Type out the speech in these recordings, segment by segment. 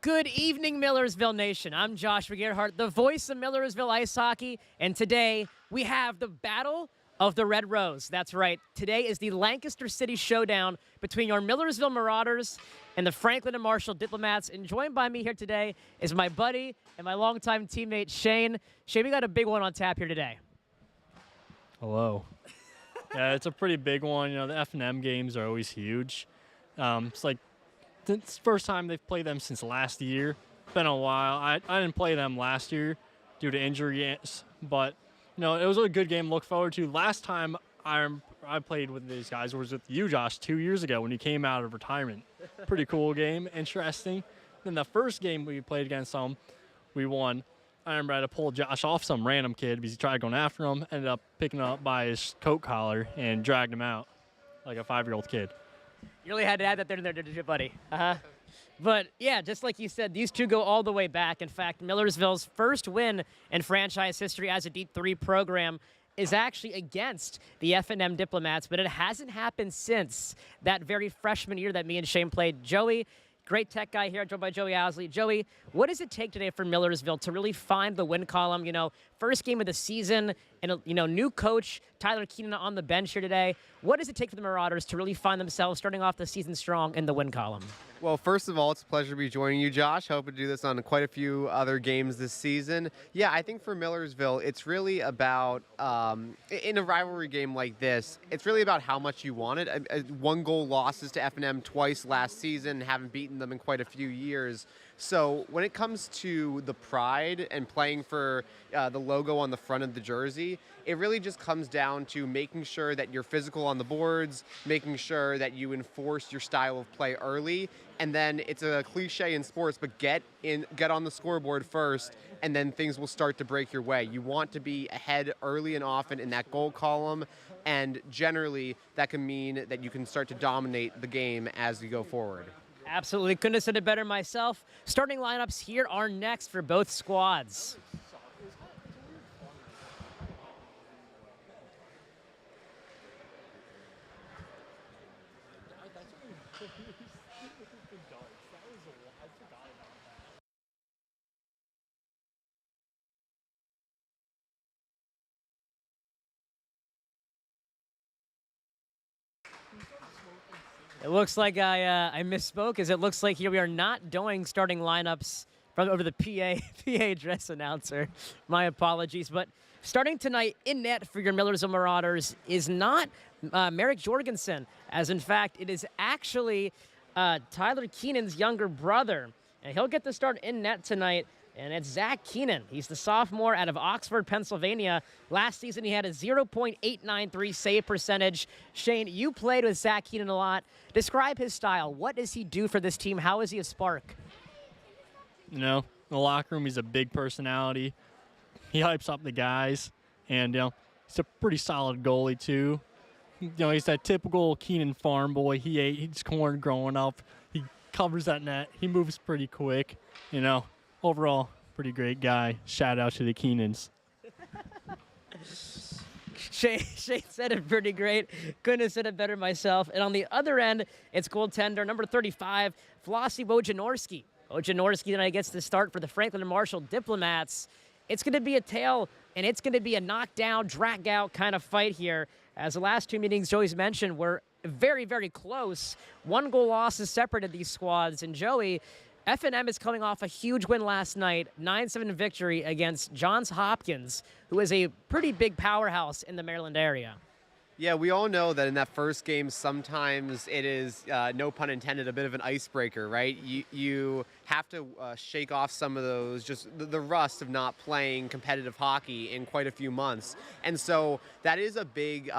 Good evening, Millersville Nation. I'm Joshua Gerhardt, the voice of Millersville Ice Hockey, and today we have the Battle of the Red Rose. That's right. Today is the Lancaster City Showdown between your Millersville Marauders and the Franklin and Marshall Diplomats. And joined by me here today is my buddy and my longtime teammate, Shane. Shane, we got a big one on tap here today. Hello. Yeah, it's a pretty big one. You know, the F&M games are always huge. It's like it's the first time they've played them since last year. Been a while. I didn't play them last year due to injuries, but you know, it was a good game to look forward to. Last time I played with these guys was with you, Josh, 2 years ago when you came out of retirement. Pretty cool game, interesting. Then the first game we played against them, we won. I remember I had to pull Josh off some random kid because he tried going after him, ended up picking him up by his coat collar and dragged him out like a 5-year-old kid. You really had to add that there, didn't you, buddy? But, yeah, just like you said, these two go all the way back. In fact, Millersville's first win in franchise history as a D3 program is actually against the F&M Diplomats, but it hasn't happened since that very freshman year that me and Shane played. Joey, great tech guy here, joined by Joey Owsley. Joey, what does it take today for Millersville to really find the win column? You know, first game of the season, and, you know, new coach, Tyler Keenan on the bench here today. What does it take for the Marauders to really find themselves starting off the season strong in the win column? Well, first of all, it's a pleasure to be joining you, Josh. Hoping to do this on quite a few other games this season. Yeah, I think for Millersville, it's really about, in a rivalry game like this, it's really about how much you want it. One-goal losses to F&M twice last season, haven't beaten them in quite a few years. So when it comes to the pride and playing for the logo on the front of the jersey, it really just comes down to making sure that you're physical on the boards, making sure that you enforce your style of play early, and then it's a cliche in sports, but get on the scoreboard first, and then things will start to break your way. You want to be ahead early and often in that goal column, and generally that can mean that you can start to dominate the game as you go forward. Absolutely. Couldn't have said it better myself. Starting lineups here are next for both squads. It looks like I misspoke, as it looks like here we are not doing starting lineups from over the PA dress announcer. My apologies. But starting tonight in net for your Millersville Marauders is not Merrick Jorgensen, as in fact it is actually Tyler Keenan's younger brother. And he'll get the start in net tonight. And it's Zach Keenan. He's the sophomore out of Oxford, Pennsylvania. Last season, he had a 0.893 save percentage. Shane, you played with Zach Keenan a lot. Describe his style. What does he do for this team? How is he a spark? You know, in the locker room, he's a big personality. He hypes up the guys, and you know, he's a pretty solid goalie too. You know, he's that typical Keenan farm boy. He ate his corn growing up. He covers that net. He moves pretty quick. You know. Overall, pretty great guy. Shout out to the Keenans. Shane said it pretty great. Couldn't have said it better myself. And on the other end, it's goaltender number 35, Flossie Wojnarowski. Wojnarowski tonight gets the start for the Franklin and Marshall Diplomats. It's going to be a tail, and it's going to be a knockdown, drag-out kind of fight here. As the last two meetings Joey's mentioned were very, very close. 1-goal losses separated these squads. And Joey, F&M is coming off a huge win last night, 9-7 victory against Johns Hopkins, who is a pretty big powerhouse in the Maryland area. Yeah, we all know that in that first game, sometimes it is, no pun intended, a bit of an icebreaker, right? You have to shake off some of those, just the rust of not playing competitive hockey in quite a few months. And so that is a big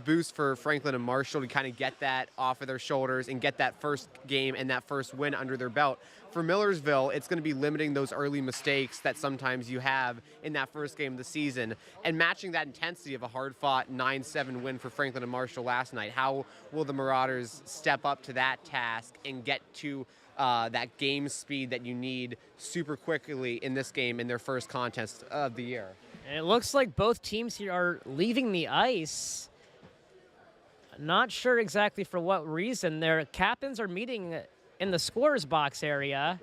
boost for Franklin and Marshall to kind of get that off of their shoulders and get that first game and that first win under their belt. For Millersville, it's going to be limiting those early mistakes that sometimes you have in that first game of the season and matching that intensity of a hard-fought 9-7 win for Franklin and Marshall last night. How will the Marauders step up to that task and get to that game speed that you need super quickly in this game in their first contest of the year? And it looks like both teams here are leaving the ice. Not sure exactly for what reason. Their captains are meeting in the scorer's box area.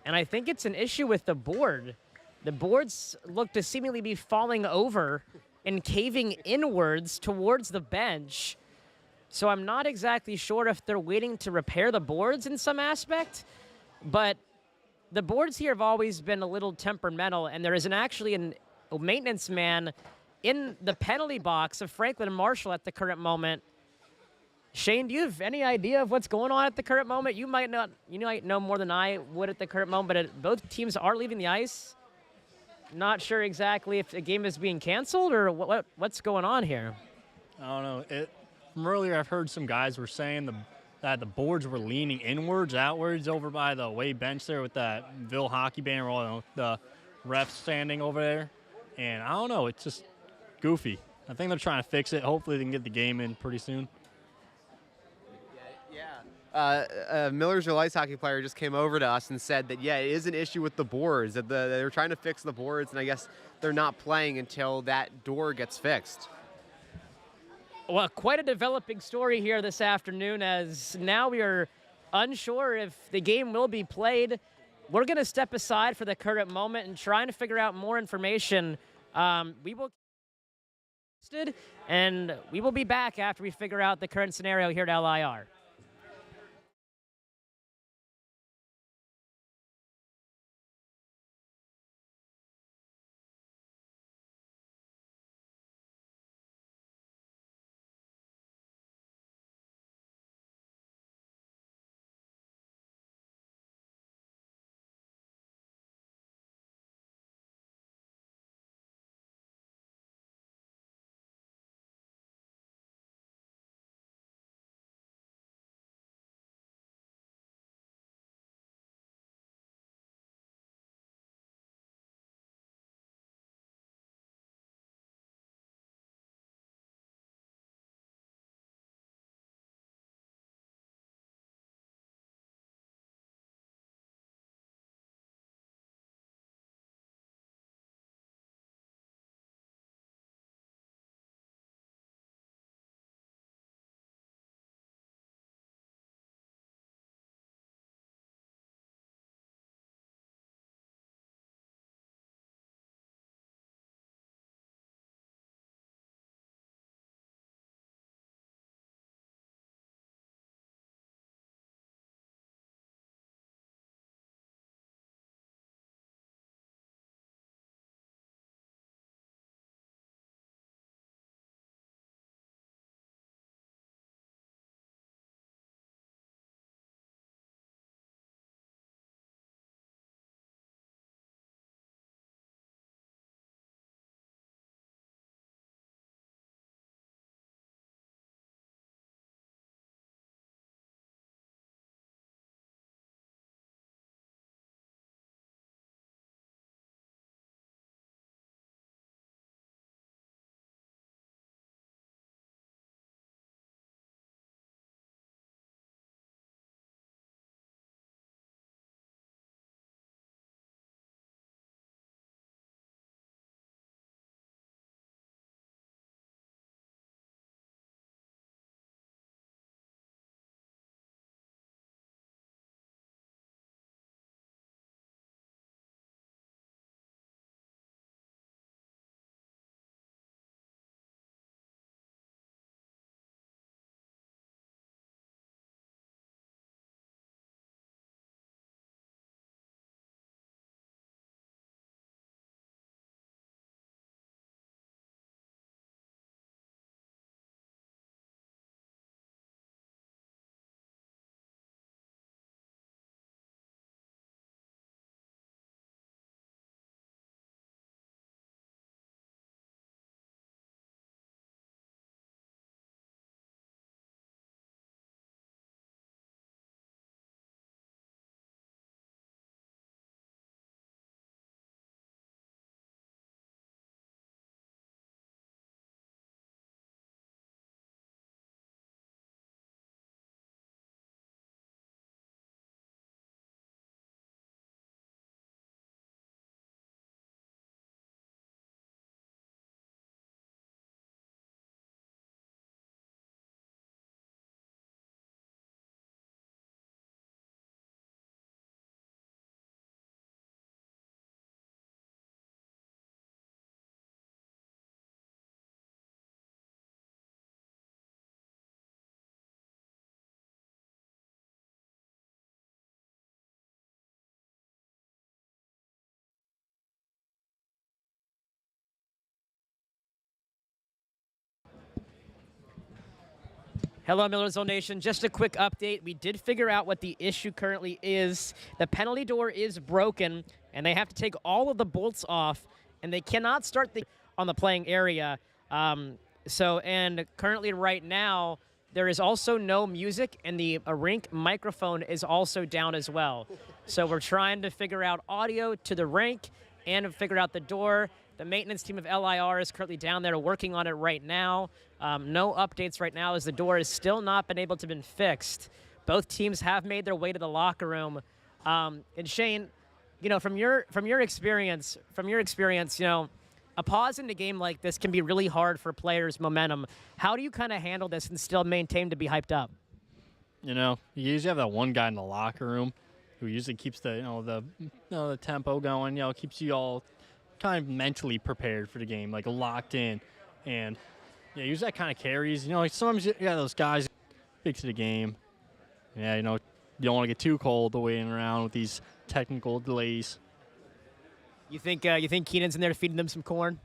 And I think it's an issue with the board. The boards look to seemingly be falling over and caving inwards towards the bench. So I'm not exactly sure if they're waiting to repair the boards in some aspect, but the boards here have always been a little temperamental, and there isn't actually a maintenance man in the penalty box of Franklin and Marshall at the current moment. Shane, do you have any idea of what's going on at the current moment? You might know more than I would at the current moment, but both teams are leaving the ice. Not sure exactly if the game is being canceled or what's going on here. I don't know. From earlier, I've heard some guys were saying that the boards were leaning inwards, outwards over by the away bench there with that Ville hockey banner, all the refs standing over there. And I don't know. It's just goofy. I think they're trying to fix it. Hopefully they can get the game in pretty soon. A Millersville ice hockey player just came over to us and said that, yeah, it is an issue with the boards, that they're trying to fix the boards, and I guess they're not playing until that door gets fixed. Well, quite a developing story here this afternoon, as now we are unsure if the game will be played. We're going to step aside for the current moment and trying to figure out more information. We will and we will be back after we figure out the current scenario here at LIR. Hello, Millersville Nation. Just a quick update. We did figure out what the issue currently is. The penalty door is broken, and they have to take all of the bolts off, and they cannot start on the playing area. And currently right now, there is also no music, and the rink microphone is also down as well. So we're trying to figure out audio to the rink and figure out the door. The maintenance team of LIR is currently down there working on it right now. No updates right now as the door has still not been able to be fixed. Both teams have made their way to the locker room. And Shane, from your experience, a pause in a game like this can be really hard for players' momentum. How do you kind of handle this and still maintain to be hyped up? You usually have that one guy in the locker room who usually keeps the tempo going. Keeps you all kind of mentally prepared for the game, like locked in, and usually that kind of carries. Sometimes those guys big to the game. You don't want to get too cold waiting around with these technical delays. You think Keenan's in there feeding them some corn?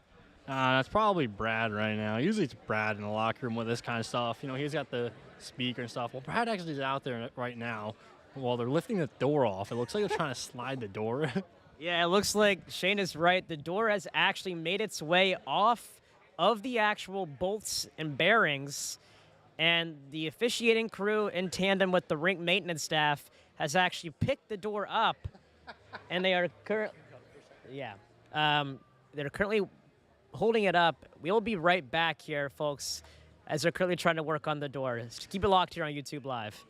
That's probably Brad right now. Usually it's Brad in the locker room with this kind of stuff. He's got the speaker and stuff. Well, Brad actually is out there right now while they're lifting the door off. It looks like they're trying to slide the door. Yeah, it looks like Shane is right. The door has actually made its way off of the actual bolts and bearings, and the officiating crew in tandem with the rink maintenance staff has actually picked the door up, and they are they're currently holding it up. We'll be right back here, folks, as they're currently trying to work on the door. Just keep it locked here on YouTube Live.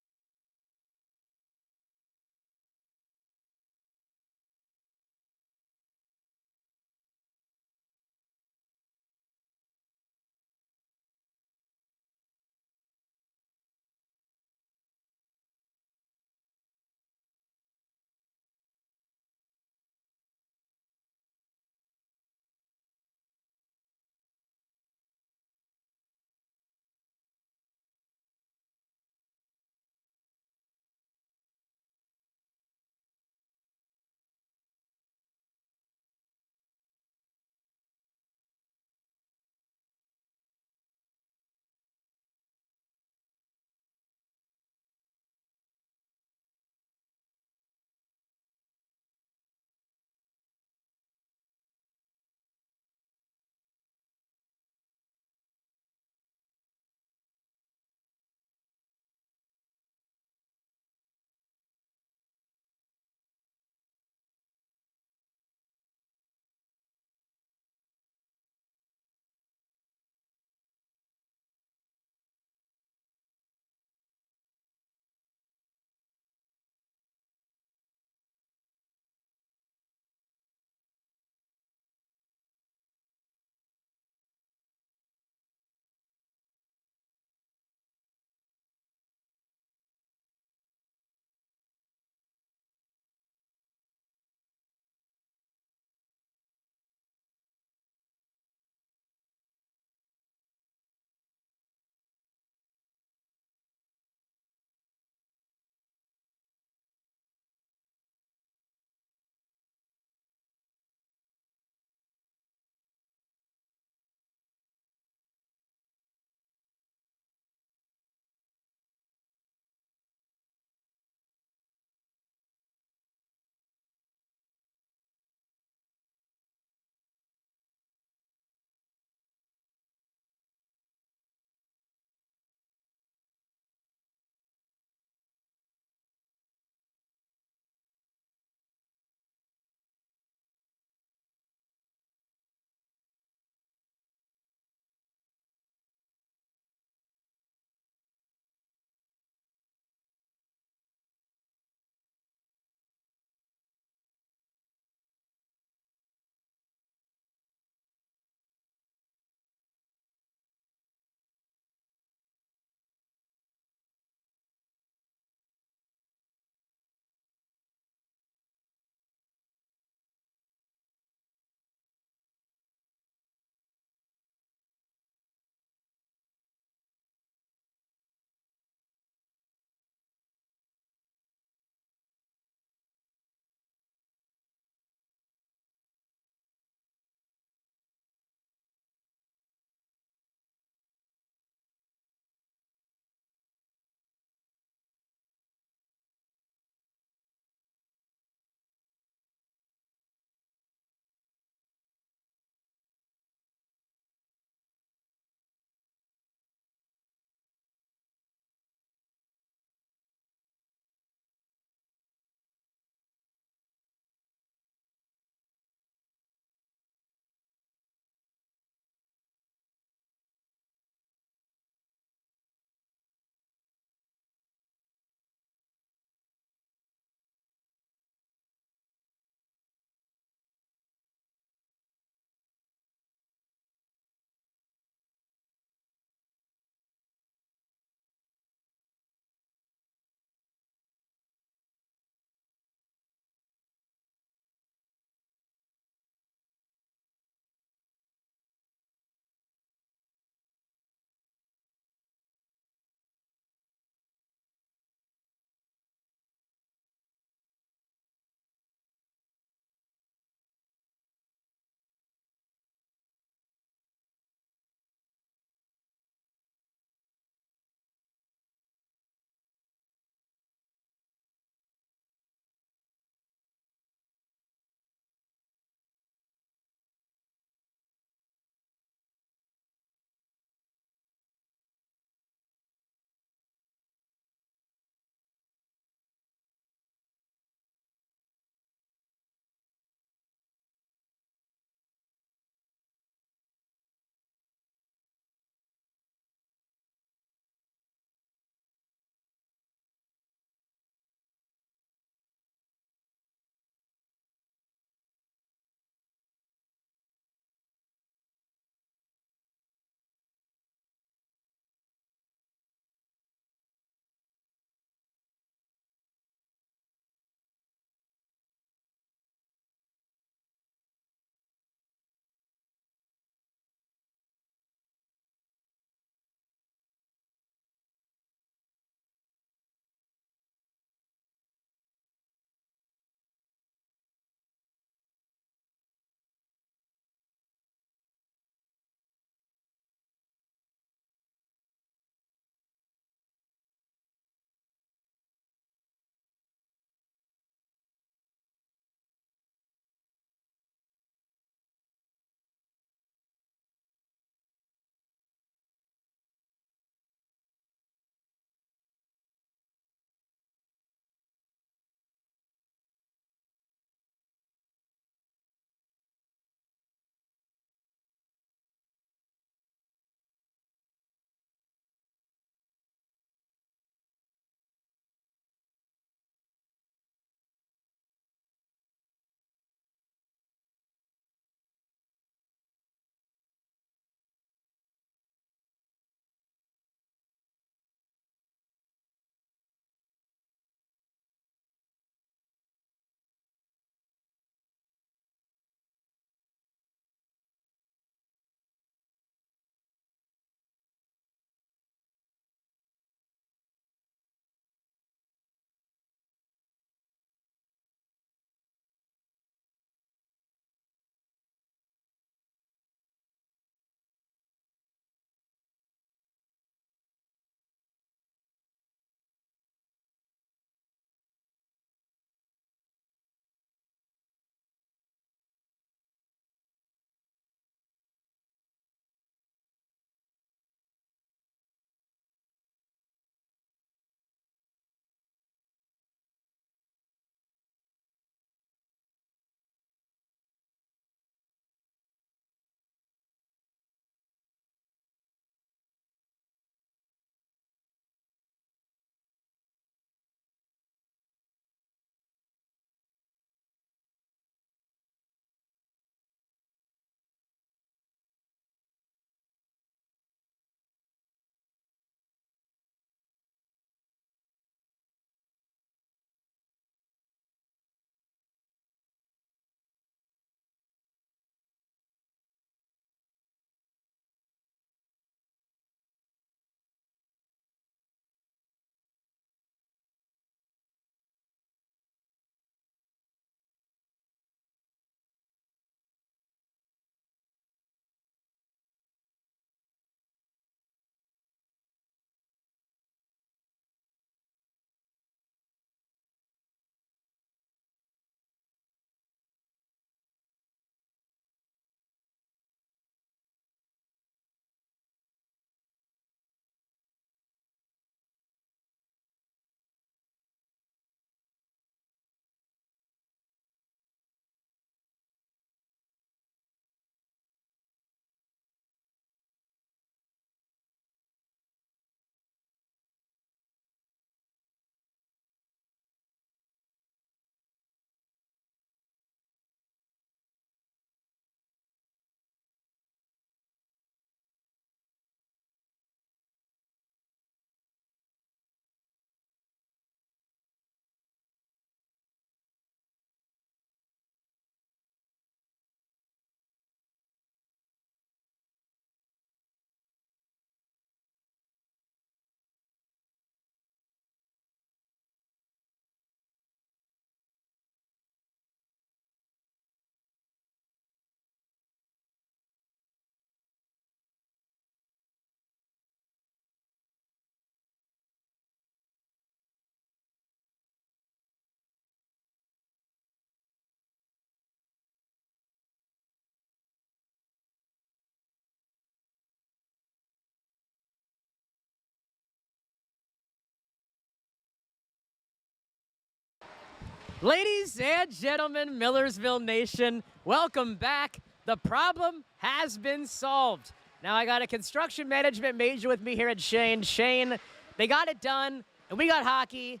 Ladies and gentlemen, Millersville Nation, welcome back. The problem has been solved. Now I got a construction management major with me here at Shane. Shane, they got it done, and we got hockey.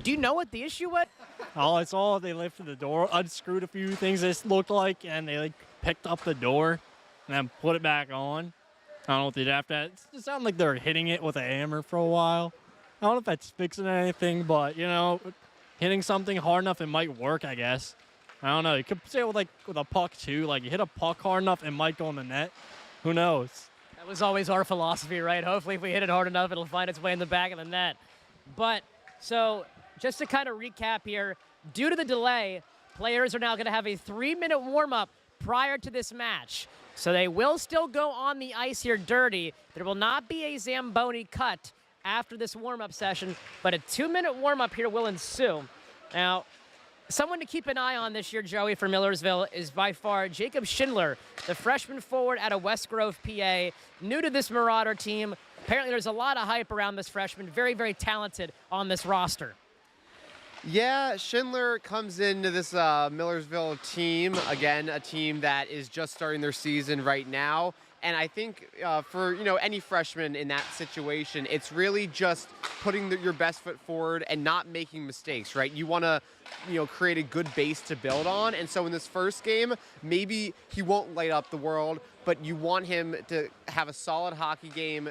Do you know what the issue was? Oh, it's all they lifted the door, unscrewed a few things this looked like, and they picked up the door and then put it back on. I don't know what they did after that. It sounded like they were hitting it with a hammer for a while. I don't know if that's fixing anything, but hitting something hard enough, it might work, I guess. I don't know. You could say it with a puck, too. Like, you hit a puck hard enough, it might go in the net. Who knows? That was always our philosophy, right? Hopefully, if we hit it hard enough, it'll find its way in the back of the net. But, so, just to kind of recap here, due to the delay, players are now going to have a 3-minute warm-up prior to this match. So they will still go on the ice here dirty. There will not be a Zamboni cut after this warm-up session, but a 2-minute warm-up here will ensue. Now, someone to keep an eye on this year, Joey, for Millersville is by far Jacob Schindler, the freshman forward out of West Grove, PA, new to this Marauder team. Apparently there's a lot of hype around this freshman, very, very talented on this roster. Yeah, Schindler comes into this Millersville team, again, a team that is just starting their season right now. And I think for any freshman in that situation, it's really just putting your best foot forward and not making mistakes, right? You want to create a good base to build on. And so in this first game, maybe he won't light up the world, but you want him to have a solid hockey game,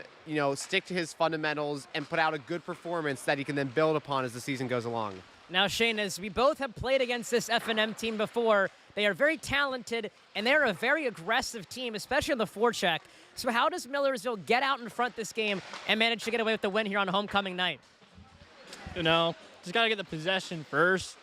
stick to his fundamentals and put out a good performance that he can then build upon as the season goes along. Now, Shane, as we both have played against this F&M team before, they are very talented, and they're a very aggressive team, especially on the forecheck. So how does Millersville get out in front this game and manage to get away with the win here on homecoming night? Just got to get the possession first.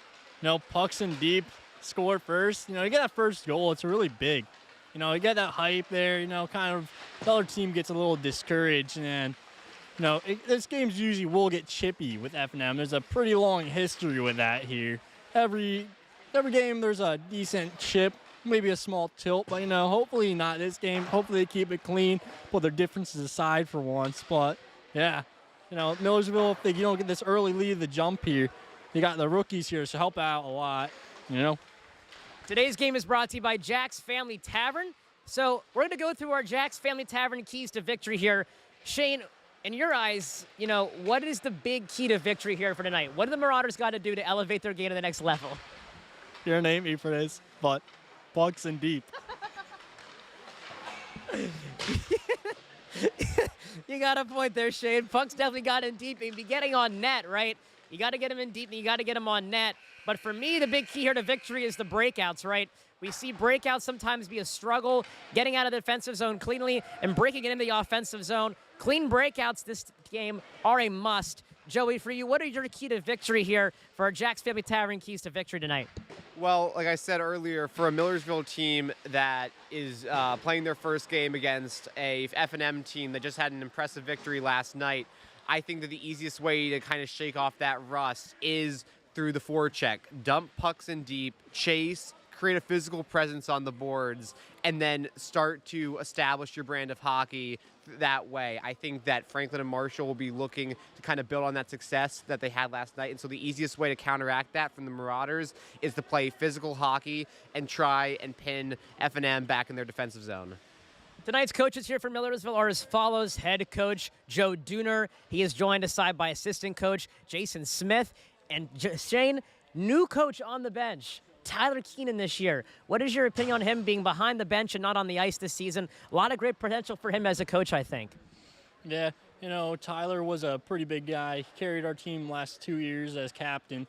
Pucks in deep, score first. You get that first goal, it's really big. You get that hype there, kind of the other team gets a little discouraged, and this game's usually will get chippy with F&M. There's a pretty long history with that here. Every game there's a decent chip, maybe a small tilt, but hopefully not this game. Hopefully they keep it clean, put their differences aside for once. But yeah, Millersville, if they don't get this early lead, the jump here, they got the rookies here to help out a lot. Today's game is brought to you by Jack's Family Tavern. So we're going to go through our Jack's Family Tavern keys to victory here. Shane, in your eyes, what is the big key to victory here for tonight? What do the Marauders got to do to elevate their game to the next level? You're going to hate me for this, but pucks in deep. You got a point there, Shane. Pucks definitely got in deep. He'd be getting on net, right? You got to get him in deep, and you got to get him on net. But for me, the big key here to victory is the breakouts, right? We see breakouts sometimes be a struggle, getting out of the defensive zone cleanly and breaking it into the offensive zone. Clean breakouts this game are a must. Joey, for you, what are your key to victory here for our Jack's Family Tavern keys to victory tonight? Well, like I said earlier, for a Millersville team that is playing their first game against a F&M team that just had an impressive victory last night, I think that the easiest way to kind of shake off that rust is through the forecheck. Dump pucks in deep, chase, create a physical presence on the boards, and then start to establish your brand of hockey that way. I think that Franklin and Marshall will be looking to kind of build on that success that they had last night. And so the easiest way to counteract that from the Marauders is to play physical hockey and try and pin F&M back in their defensive zone. Tonight's coaches here for Millersville are as follows. Head coach Joe Dooner. He is joined aside by assistant coach Jason Smith. And Shane, new coach on the bench, Tyler Keenan this year. What is your opinion on him being behind the bench and not on the ice this season? A lot of great potential for him as a coach, I think. Yeah, Tyler was a pretty big guy. He carried our team last 2 years as captain.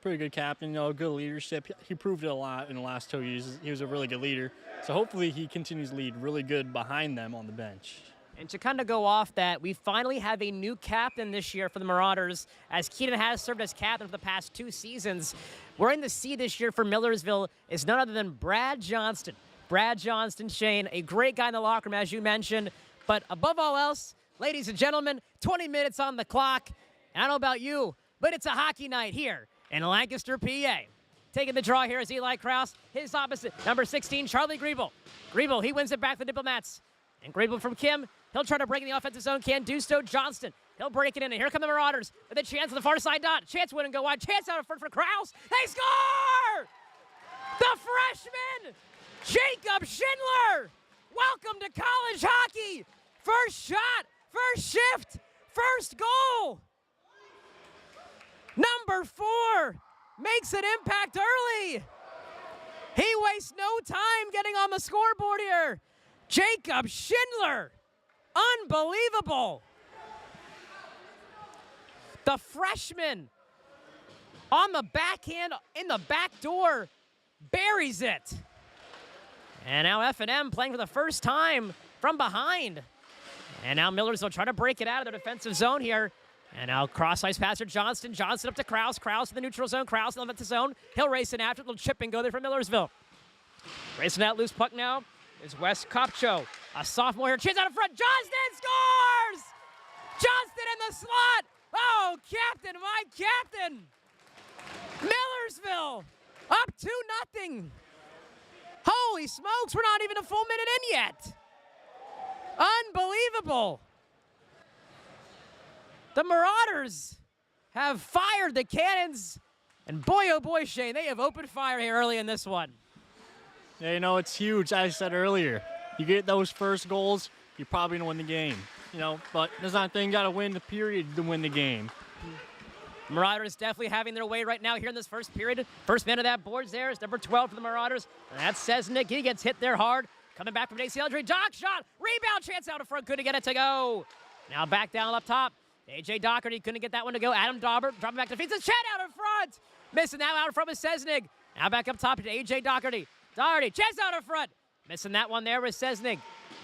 Pretty good captain, good leadership. He proved it a lot in the last 2 years. He was a really good leader. So hopefully he continues to lead really good behind them on the bench. And to kind of go off that, we finally have a new captain this year for the Marauders, as Keenan has served as captain for the past 2 seasons. Wearing the C this year for Millersville is none other than Brad Johnston. Brad Johnston, Shane, a great guy in the locker room, as you mentioned. But above all else, ladies and gentlemen, 20 minutes on the clock. And I don't know about you, but it's a hockey night here in Lancaster, PA. Taking the draw here is Eli Krause. His opposite, number 16, Charlie Griebel. Griebel, he wins it back to the Diplomats. And great move from Kim. He'll try to break in the offensive zone. Can't do so. Johnston. He'll break it in. And here come the Marauders with a chance on the far side dot. Chance wouldn't go wide. Chance out in front for Kraus. They score! The freshman, Jacob Schindler. Welcome to college hockey. First shot, first shift, first goal. Number 4 makes an impact early. He wastes no time getting on the scoreboard here. Jacob Schindler, unbelievable. The freshman on the backhand in the back door buries it. And now F&M playing for the first time from behind. And now Millersville trying to break it out of the defensive zone here. And now cross-ice passer Johnston. Johnston up to Kraus. Kraus in the neutral zone. Kraus in the zone. He'll race in after. Little chip and go there for Millersville. Racing that loose puck now is Wes Kopcho. A sophomore here. Chance out in front. Johnston scores! Johnston in the slot. Oh, captain, my captain. Millersville up 2-0. Holy smokes, we're not even a full minute in yet. Unbelievable. The Marauders have fired the cannons, and boy, oh boy, Shane, they have opened fire here early in this one. Yeah, you know, it's huge. As I said earlier, you get those first goals, you're probably going to win the game. You know, but there's not a thing, you got to win the period to win the game. Marauders definitely having their way right now here in this first period. First man of that boards there is number 12 for the Marauders. And that's Sesnick. He gets hit there hard. Coming back from an ACL injury. Doc shot. Rebound chance out in front. Couldn't get it to go. Now back down up top. A.J. Doherty couldn't get that one to go. Adam Daubert dropping back to feet. It's Chet out in front. Missing that out in front with Sesnick. Now back up top to A.J. Doherty. Doherty, chance out in front. Missing that one there with Sesnick.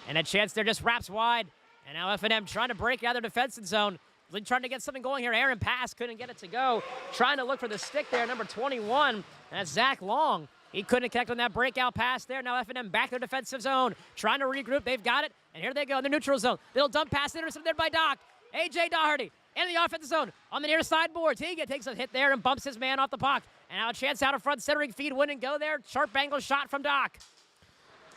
And a chance there just wraps wide. And now F&M trying to break out of their defensive zone. Trying to get something going here. Aaron pass, couldn't get it to go. Trying to look for the stick there, number 21. That's Zach Long. He couldn't connect on that breakout pass there. Now F&M back to their defensive zone. Trying to regroup. They've got it. And here they go in the neutral zone. Little dump pass intercepted there by Doc. A.J. Doherty in the offensive zone on the near side boards. He takes a hit there and bumps his man off the puck. And now a chance out in front. Centering feed wouldn't go there. Sharp angle shot from Doc.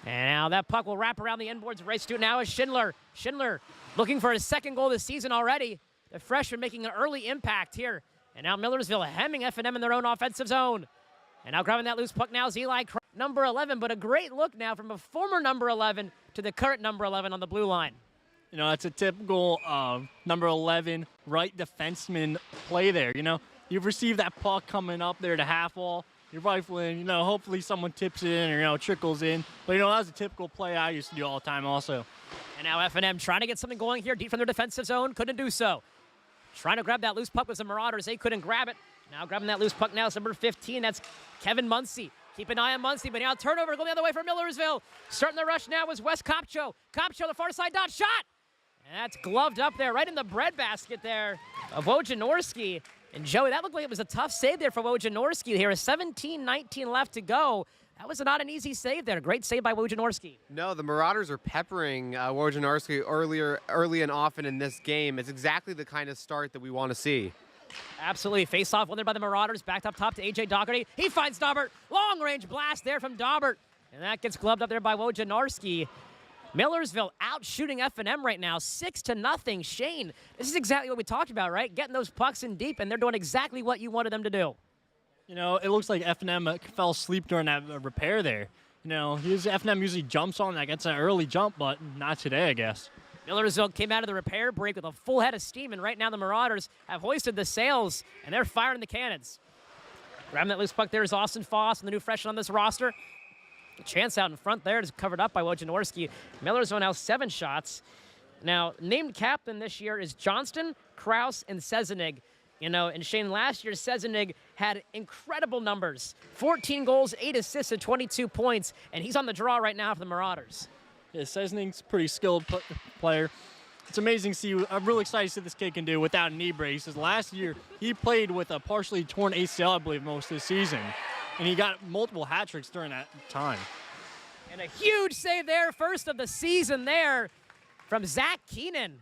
And now that puck will wrap around the inboards. Race to it now is Schindler. Schindler looking for his second goal this season already. The freshman making an early impact here. And now Millersville hemming F&M in their own offensive zone. And now grabbing that loose puck now is Eli, number 11. But a great look now from a former number 11 to the current number 11 on the blue line. You know, that's a typical number 11 right defenseman play there. You know, you've received that puck coming up there to half wall. You're rifling, you know, hopefully someone tips it in or, you know, trickles in. But, you know, that was a typical play I used to do all the time also. And now F&M trying to get something going here deep from their defensive zone. Couldn't do so. Trying to grab that loose puck with the Marauders. They couldn't grab it. Now grabbing that loose puck now is number 15. That's Kevin Muncy. Keep an eye on Muncy, but now turnover going the other way for Millersville. Starting the rush now was Wes Kopcho. Kopcho, the far side dot shot. And that's gloved up there, right in the breadbasket there of Wojnarowski. And Joey, that looked like it was a tough save there for Wojnarowski here. 17-19 left to go. That was not an easy save there. Great save by Wojnarowski. No, the Marauders are peppering Wojnarowski early and often in this game. It's exactly the kind of start that we want to see. Absolutely. Face-off won there by the Marauders. Backed up top to A.J. Doherty. He finds Daubert. Long-range blast there from Daubert. And that gets gloved up there by Wojnarowski. Millersville out shooting F&M right now, 6-0. Shane, this is exactly what we talked about, right? Getting those pucks in deep, and they're doing exactly what you wanted them to do. You know, it looks like F&M fell asleep during that repair there. You know, F&M usually jumps on that, gets an early jump, but not today, I guess. Millersville came out of the repair break with a full head of steam, and right now the Marauders have hoisted the sails, and they're firing the cannons. Grabbing that loose puck there is Austin Foss, the new freshman on this roster. The chance out in front there is covered up by Wojnarowski. Millersville now 7 shots. Now, named captain this year is Johnston, Kraus, and Sezenig. You know, and Shane, last year, Sezenig had incredible numbers. 14 goals, 8 assists, and 22 points, and he's on the draw right now for the Marauders. Yeah, Sezenig's a pretty skilled player. It's amazing to see. I'm really excited to see what this kid can do without knee braces. Last year, he played with a partially torn ACL, I believe, most of the season. And he got multiple hat tricks during that time. And a huge save there, first of the season there from Zach Keenan.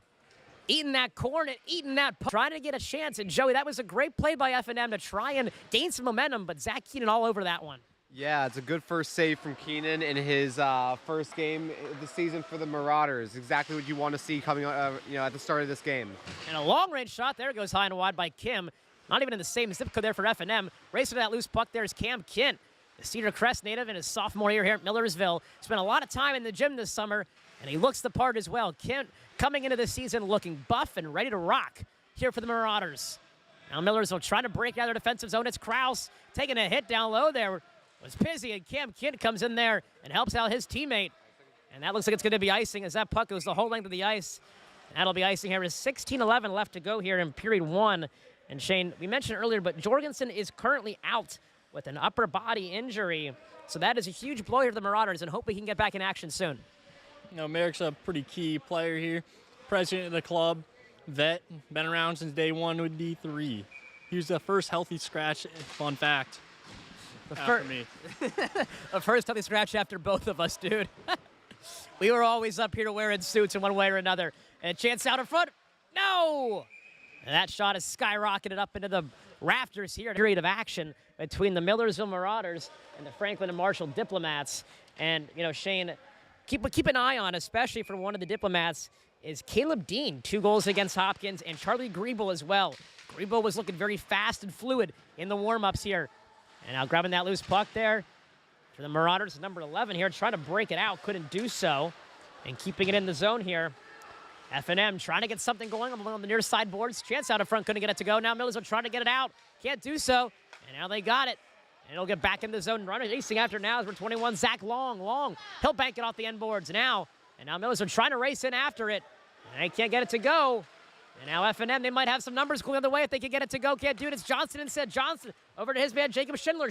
Eating that corn and eating that puck, trying to get a chance. And Joey, that was a great play by F&M to try and gain some momentum, but Zach Keenan all over that one. Yeah, it's a good first save from Keenan in his first game of the season for the Marauders. Exactly what you want to see coming at the start of this game. And a long-range shot there goes high and wide by Kim. Not even in the same zip code there for F&M. Racing to that loose puck there is Cam Kint, the Cedar Crest native in his sophomore year here at Millersville. Spent a lot of time in the gym this summer, and he looks the part as well. Kint coming into the season looking buff and ready to rock here for the Marauders. Now Millersville trying to break out their defensive zone. It's Kraus taking a hit down low there. Was Pizzy, and Cam Kint comes in there and helps out his teammate. And that looks like it's going to be icing as that puck goes the whole length of the ice. That'll be icing here. There's 16:11 left to go here in period 1. And Shane, we mentioned earlier, but Jorgensen is currently out with an upper body injury. So that is a huge blow here for the Marauders, and hope we can get back in action soon. You know, Merrick's a pretty key player here. President of the club, vet, been around since day 1 with D3. He was the first healthy scratch, fun fact. After me. A first healthy scratch after both of us, dude. We were always up here wearing suits in one way or another. And chance out in front. No! And that shot is skyrocketed up into the rafters here. Period of action between the Millersville Marauders and the Franklin and Marshall Diplomats. And, you know, Shane, keep an eye on, especially for one of the Diplomats, is Caleb Dean. 2 goals against Hopkins, and Charlie Griebel as well. Griebel was looking very fast and fluid in the warm-ups here. And now grabbing that loose puck there for the Marauders, number 11 here, trying to break it out, couldn't do so. And keeping it in the zone here. F&M trying to get something going on the near side boards. Chance out in front, couldn't get it to go. Now Millersville trying to get it out, can't do so. And now they got it. And it'll get back in the zone. Runner racing after now is number 21, Zach Long. He'll bank it off the end boards now. And now Millersville trying to race in after it. And they can't get it to go. And now F&M, they might have some numbers going the other way if they can get it to go. Can't do it. It's Johnson instead. Johnson over to his man, Jacob Schindler.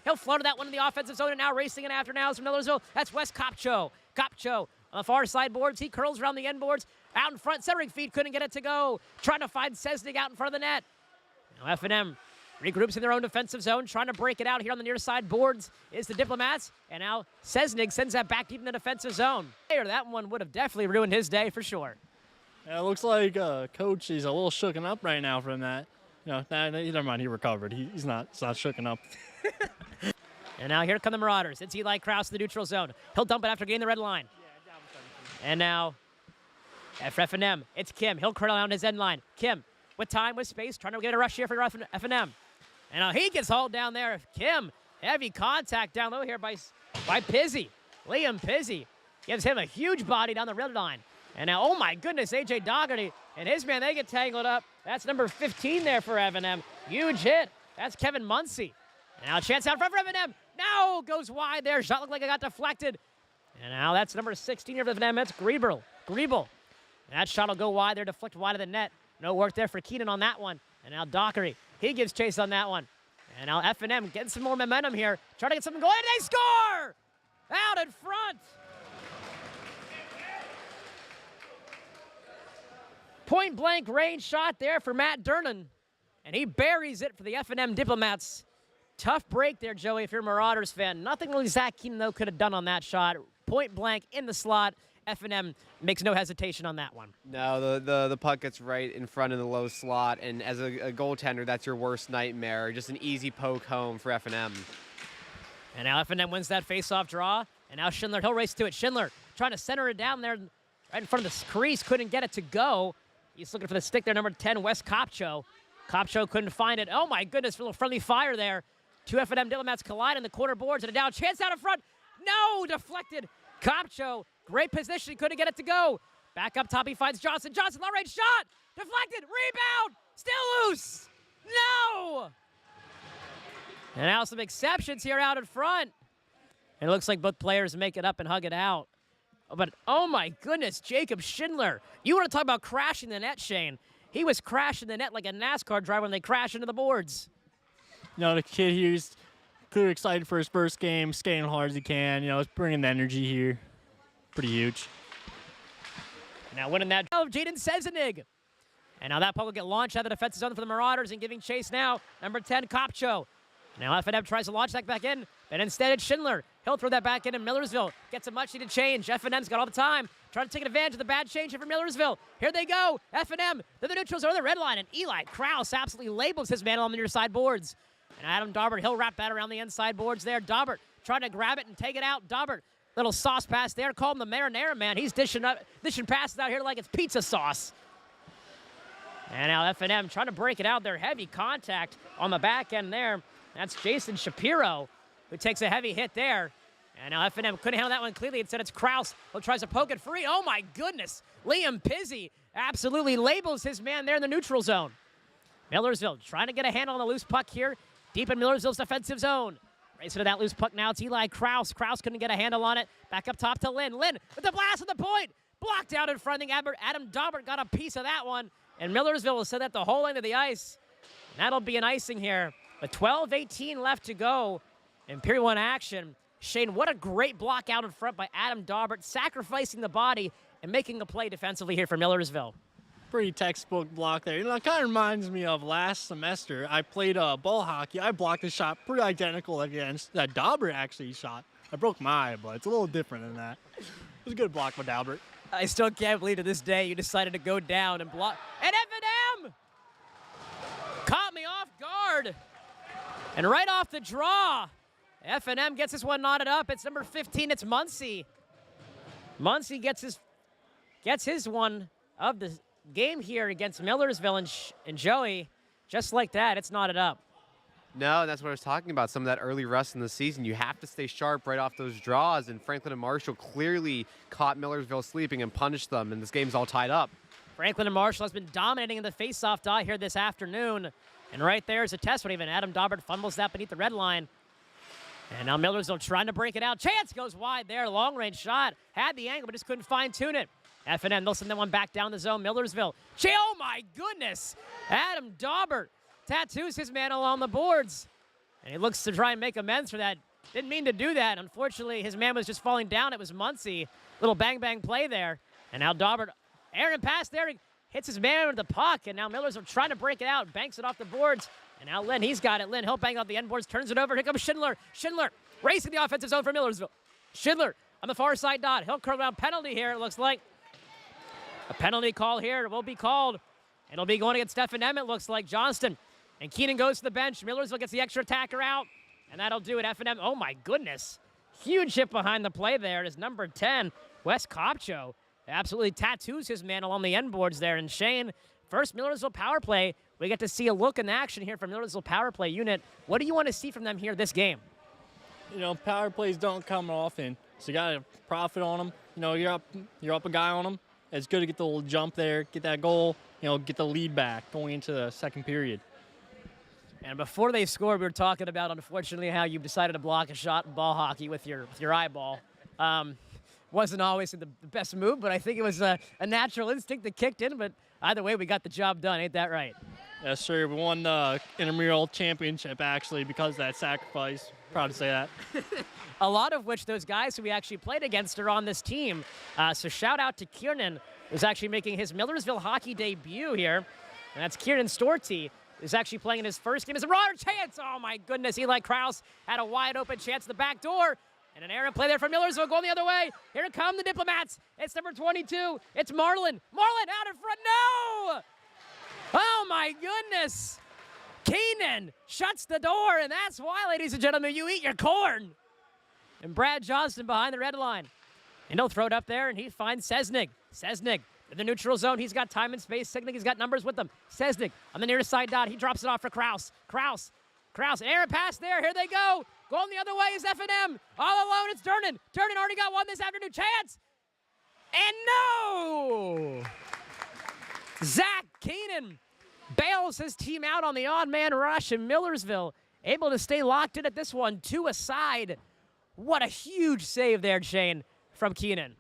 He'll float that one in the offensive zone, and now racing in after now is from Millersville. That's Wes Kopcho. On the far side boards. He curls around the end boards. Out in front, centering feed, couldn't get it to go. Trying to find Sesnig out in front of the net. Now F&M regroups in their own defensive zone, trying to break it out here on the near side boards is the Diplomats. And now Sesnig sends that back deep in the defensive zone. That one would have definitely ruined his day for sure. Yeah, it looks like Coach is a little shooken up right now from that. You know, never mind, he recovered. He's not shooken up. And now here come the Marauders. It's Eli Kraus in the neutral zone. He'll dump it after gaining the red line. And now, for F&M, it's Kim. He'll curl around his end line. Kim, with time, with space, trying to get a rush here for F&M. And now he gets hauled down there. Kim, heavy contact down low here by Pizzy. Liam Pizzy gives him a huge body down the red line. And now, oh my goodness, A.J. Dougherty and his man, they get tangled up. That's number 15 there for F&M. Huge hit. That's Kevin Muncy. And now a chance out front for F&M. No, goes wide there. Shot looked like it got deflected. And now that's number 16 here for F&M. That's Griebel. And that shot will go wide there, deflect wide of the net. No work there for Keenan on that one. And now Dougherty, he gives chase on that one. And now F&M getting some more momentum here. Trying to get something going, and they score! Out in front. Point-blank range shot there for Matt Durnan. And he buries it for the F&M Diplomats. Tough break there, Joey, if you're a Marauders fan. Nothing really Zach Keenan, though, could have done on that shot. Point-blank in the slot. F&M makes no hesitation on that one. No, the puck gets right in front of the low slot, and as a goaltender, that's your worst nightmare. Just an easy poke home for F&M. And now F&M wins that face-off draw. And now Schindler, he'll race to it. Schindler trying to center it down there right in front of the crease. Couldn't get it to go. He's looking for the stick there, number 10, Wes Kopcho. Kopcho couldn't find it. Oh, my goodness, a little friendly fire there. 2 F&M Diplomats collide in the corner boards, and a down chance out in front. No, deflected. Kopcho, great position, couldn't get it to go. Back up top, he finds Johnson. Johnson, long-range shot. Deflected, rebound, still loose. No! And now some exceptions here out in front. And it looks like both players make it up and hug it out. But, oh my goodness, Jacob Schindler. You want to talk about crashing the net, Shane. He was crashing the net like a NASCAR driver when they crash into the boards. You know, the kid here's clearly excited for his first game, skating as hard as he can. You know, it's bringing the energy here. Pretty huge. Now winning that of Jaden Sezenig. And now that puck will get launched out of the defensive zone for the Marauders and giving chase now, number 10, Kopcho. Now F&M tries to launch that back in, but instead it's Schindler. He'll throw that back in, and Millersville gets a much-needed change. F&M's got all the time, trying to take advantage of the bad change here for Millersville. Here they go. F&M, they're the neutrals over the red line, and Eli Kraus absolutely labels his man on the near side boards. And Adam Daubert, he'll wrap that around the inside boards there. Daubert trying to grab it and take it out. Daubert, little sauce pass there. Call him the marinara man. He's dishing passes out here like it's pizza sauce. And now F&M trying to break it out there. Heavy contact on the back end there. That's Jason Shapiro who takes a heavy hit there. And now F&M couldn't handle that one clearly. Instead, it's Kraus who tries to poke it free. Oh, my goodness. Liam Pizzi absolutely labels his man there in the neutral zone. Millersville trying to get a handle on the loose puck here. Deep in Millersville's defensive zone. Racing to that loose puck now. It's Eli Kraus. Kraus couldn't get a handle on it. Back up top to Lynn. Lynn with the blast at the point. Blocked out in front. I think Adam Daubert got a piece of that one. And Millersville will set that the whole end of the ice. And that'll be an icing here. With 12:18 left to go in period one action. Shane, what a great block out in front by Adam Daubert, sacrificing the body and making a play defensively here for Millersville. Pretty textbook block there. You know, it kind of reminds me of last semester. I played ball hockey. I blocked a shot pretty identical against that Daubert actually shot. I broke my eye, but it's a little different than that. It was a good block by Daubert. I still can't believe to this day you decided to go down and block. And F&M caught me off guard. And right off the draw, F&M gets this one knotted up. It's number 15. It's Muncie. Muncie gets his one of the game here against Millersville and Joey. Just like that, it's knotted up. No, that's what I was talking about, some of that early rust in the season. You have to stay sharp right off those draws, and Franklin and Marshall clearly caught Millersville sleeping and punished them, and this game's all tied up. Franklin and Marshall has been dominating in the face-off dot here this afternoon, and right there is a test when even Adam Daubert fumbles that beneath the red line. And now Millersville trying to break it out. Chance goes wide there, long-range shot. Had the angle, but just couldn't fine-tune it. F&M, they'll send that one back down the zone. Millersville, oh my goodness! Adam Daubert tattoos his man along the boards. And he looks to try and make amends for that. Didn't mean to do that. Unfortunately, his man was just falling down. It was Muncie. Little bang-bang play there. And now Daubert, errant pass there. He hits his man with the puck. And now Millersville trying to break it out. Banks it off the boards. And now Lynn, he's got it. Lynn, he'll bang off the end boards. Turns it over. Here comes Schindler. Schindler racing the offensive zone for Millersville. Schindler on the far side dot. He'll curl around penalty here, it looks like. A penalty call here will be called. It'll be going against F&M, it looks like. Johnston. And Keenan goes to the bench. Millersville gets the extra attacker out. And that'll do it. F&M, oh my goodness. Huge hit behind the play there. It is number 10, Wes Kopcho. Absolutely tattoos his man along the end boards there. And Shane, first Millersville power play. We get to see a look in action here from Millersville power play unit. What do you want to see from them here this game? You know, power plays don't come often, so you got to profit on them. You know, you're up a guy on them. It's good to get the little jump there, get that goal, you know, get the lead back going into the second period. And before they scored, we were talking about, unfortunately, how you decided to block a shot in ball hockey with your eyeball. Wasn't always the best move, but I think it was a natural instinct that kicked in. But either way, we got the job done. Ain't that right? Yes, sir. We won the intramural championship, actually, because of that sacrifice. Proud to say that. A lot of which those guys who we actually played against are on this team. So shout out to Kiernan, who's actually making his Millersville hockey debut here. And that's Kieran Storty, who's actually playing in his first game as a raw chance. Oh, my goodness. Eli Kraus had a wide open chance at the back door. And an errant play there from Millersville going the other way. Here come the Diplomats. It's number 22. It's Marlin. Marlin out in front. No! Oh, my goodness. Keenan shuts the door, and that's why, ladies and gentlemen, you eat your corn. And Brad Johnston behind the red line. And he'll throw it up there, and he finds Sesnig. Sesnig in the neutral zone. He's got time and space. Sesnig has got numbers with him. Sesnig on the near side dot. He drops it off for Kraus. Kraus. Errant pass there. Here they go. Going the other way is F&M. All alone, it's Durnan. Durnan already got one this afternoon. Chance. And no! Zach Keenan bails his team out on the odd man rush, and Millersville able to stay locked in at this one, 2 aside. What a huge save there, Shane, from Keenan.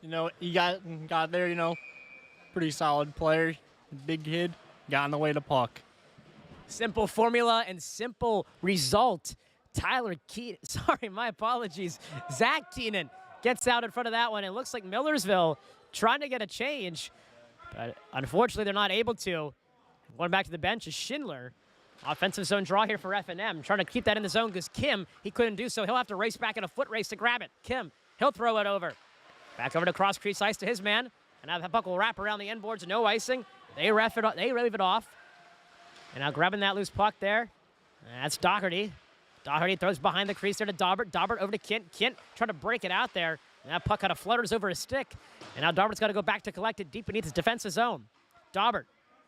You know, he got there, you know, pretty solid player, big kid, got in the way of the puck. Simple formula and simple result. Tyler Keenan, sorry, my apologies. Zach Keenan gets out in front of that one. It looks like Millersville trying to get a change, but unfortunately they're not able to. Going back to the bench is Schindler. Offensive zone draw here for F&M. Trying to keep that in the zone because Kim, he couldn't do so. He'll have to race back in a foot race to grab it. Kim, he'll throw it over. Back over to cross crease ice to his man. And now the puck will wrap around the end boards. No icing. They leave it off. And now grabbing that loose puck there. That's Doherty. Doherty throws behind the crease there to Daubert. Daubert over to Kint. Kint trying to break it out there. And that puck kind of flutters over his stick. And now Daubert's got to go back to collect it deep beneath his defensive zone. Daubert,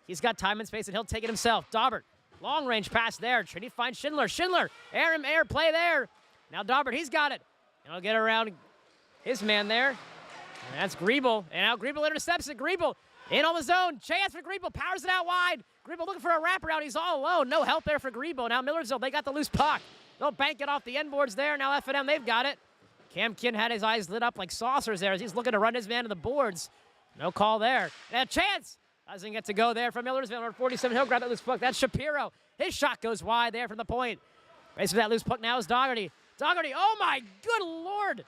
he's got time and space, and he'll take it himself. Daubert, long-range pass there. Trinity finds Schindler. Schindler, air play there. Now Daubert, he's got it. And he'll get around his man there. And that's Griebel. And now Griebel intercepts it. Griebel in on the zone. Chance for Griebel. Powers it out wide. Griebel looking for a wraparound. He's all alone. No help there for Griebel. Now Millersville, they got the loose puck. They'll bank it off the end boards there. Now F&M, they've got it. Cam Kint had his eyes lit up like saucers there as he's looking to run his man to the boards. No call there. And a chance. Doesn't get to go there from Millersville. Number 47, he'll grab that loose puck. That's Shapiro. His shot goes wide there from the point. Racing that loose puck now is Doherty. Doherty, oh my good Lord.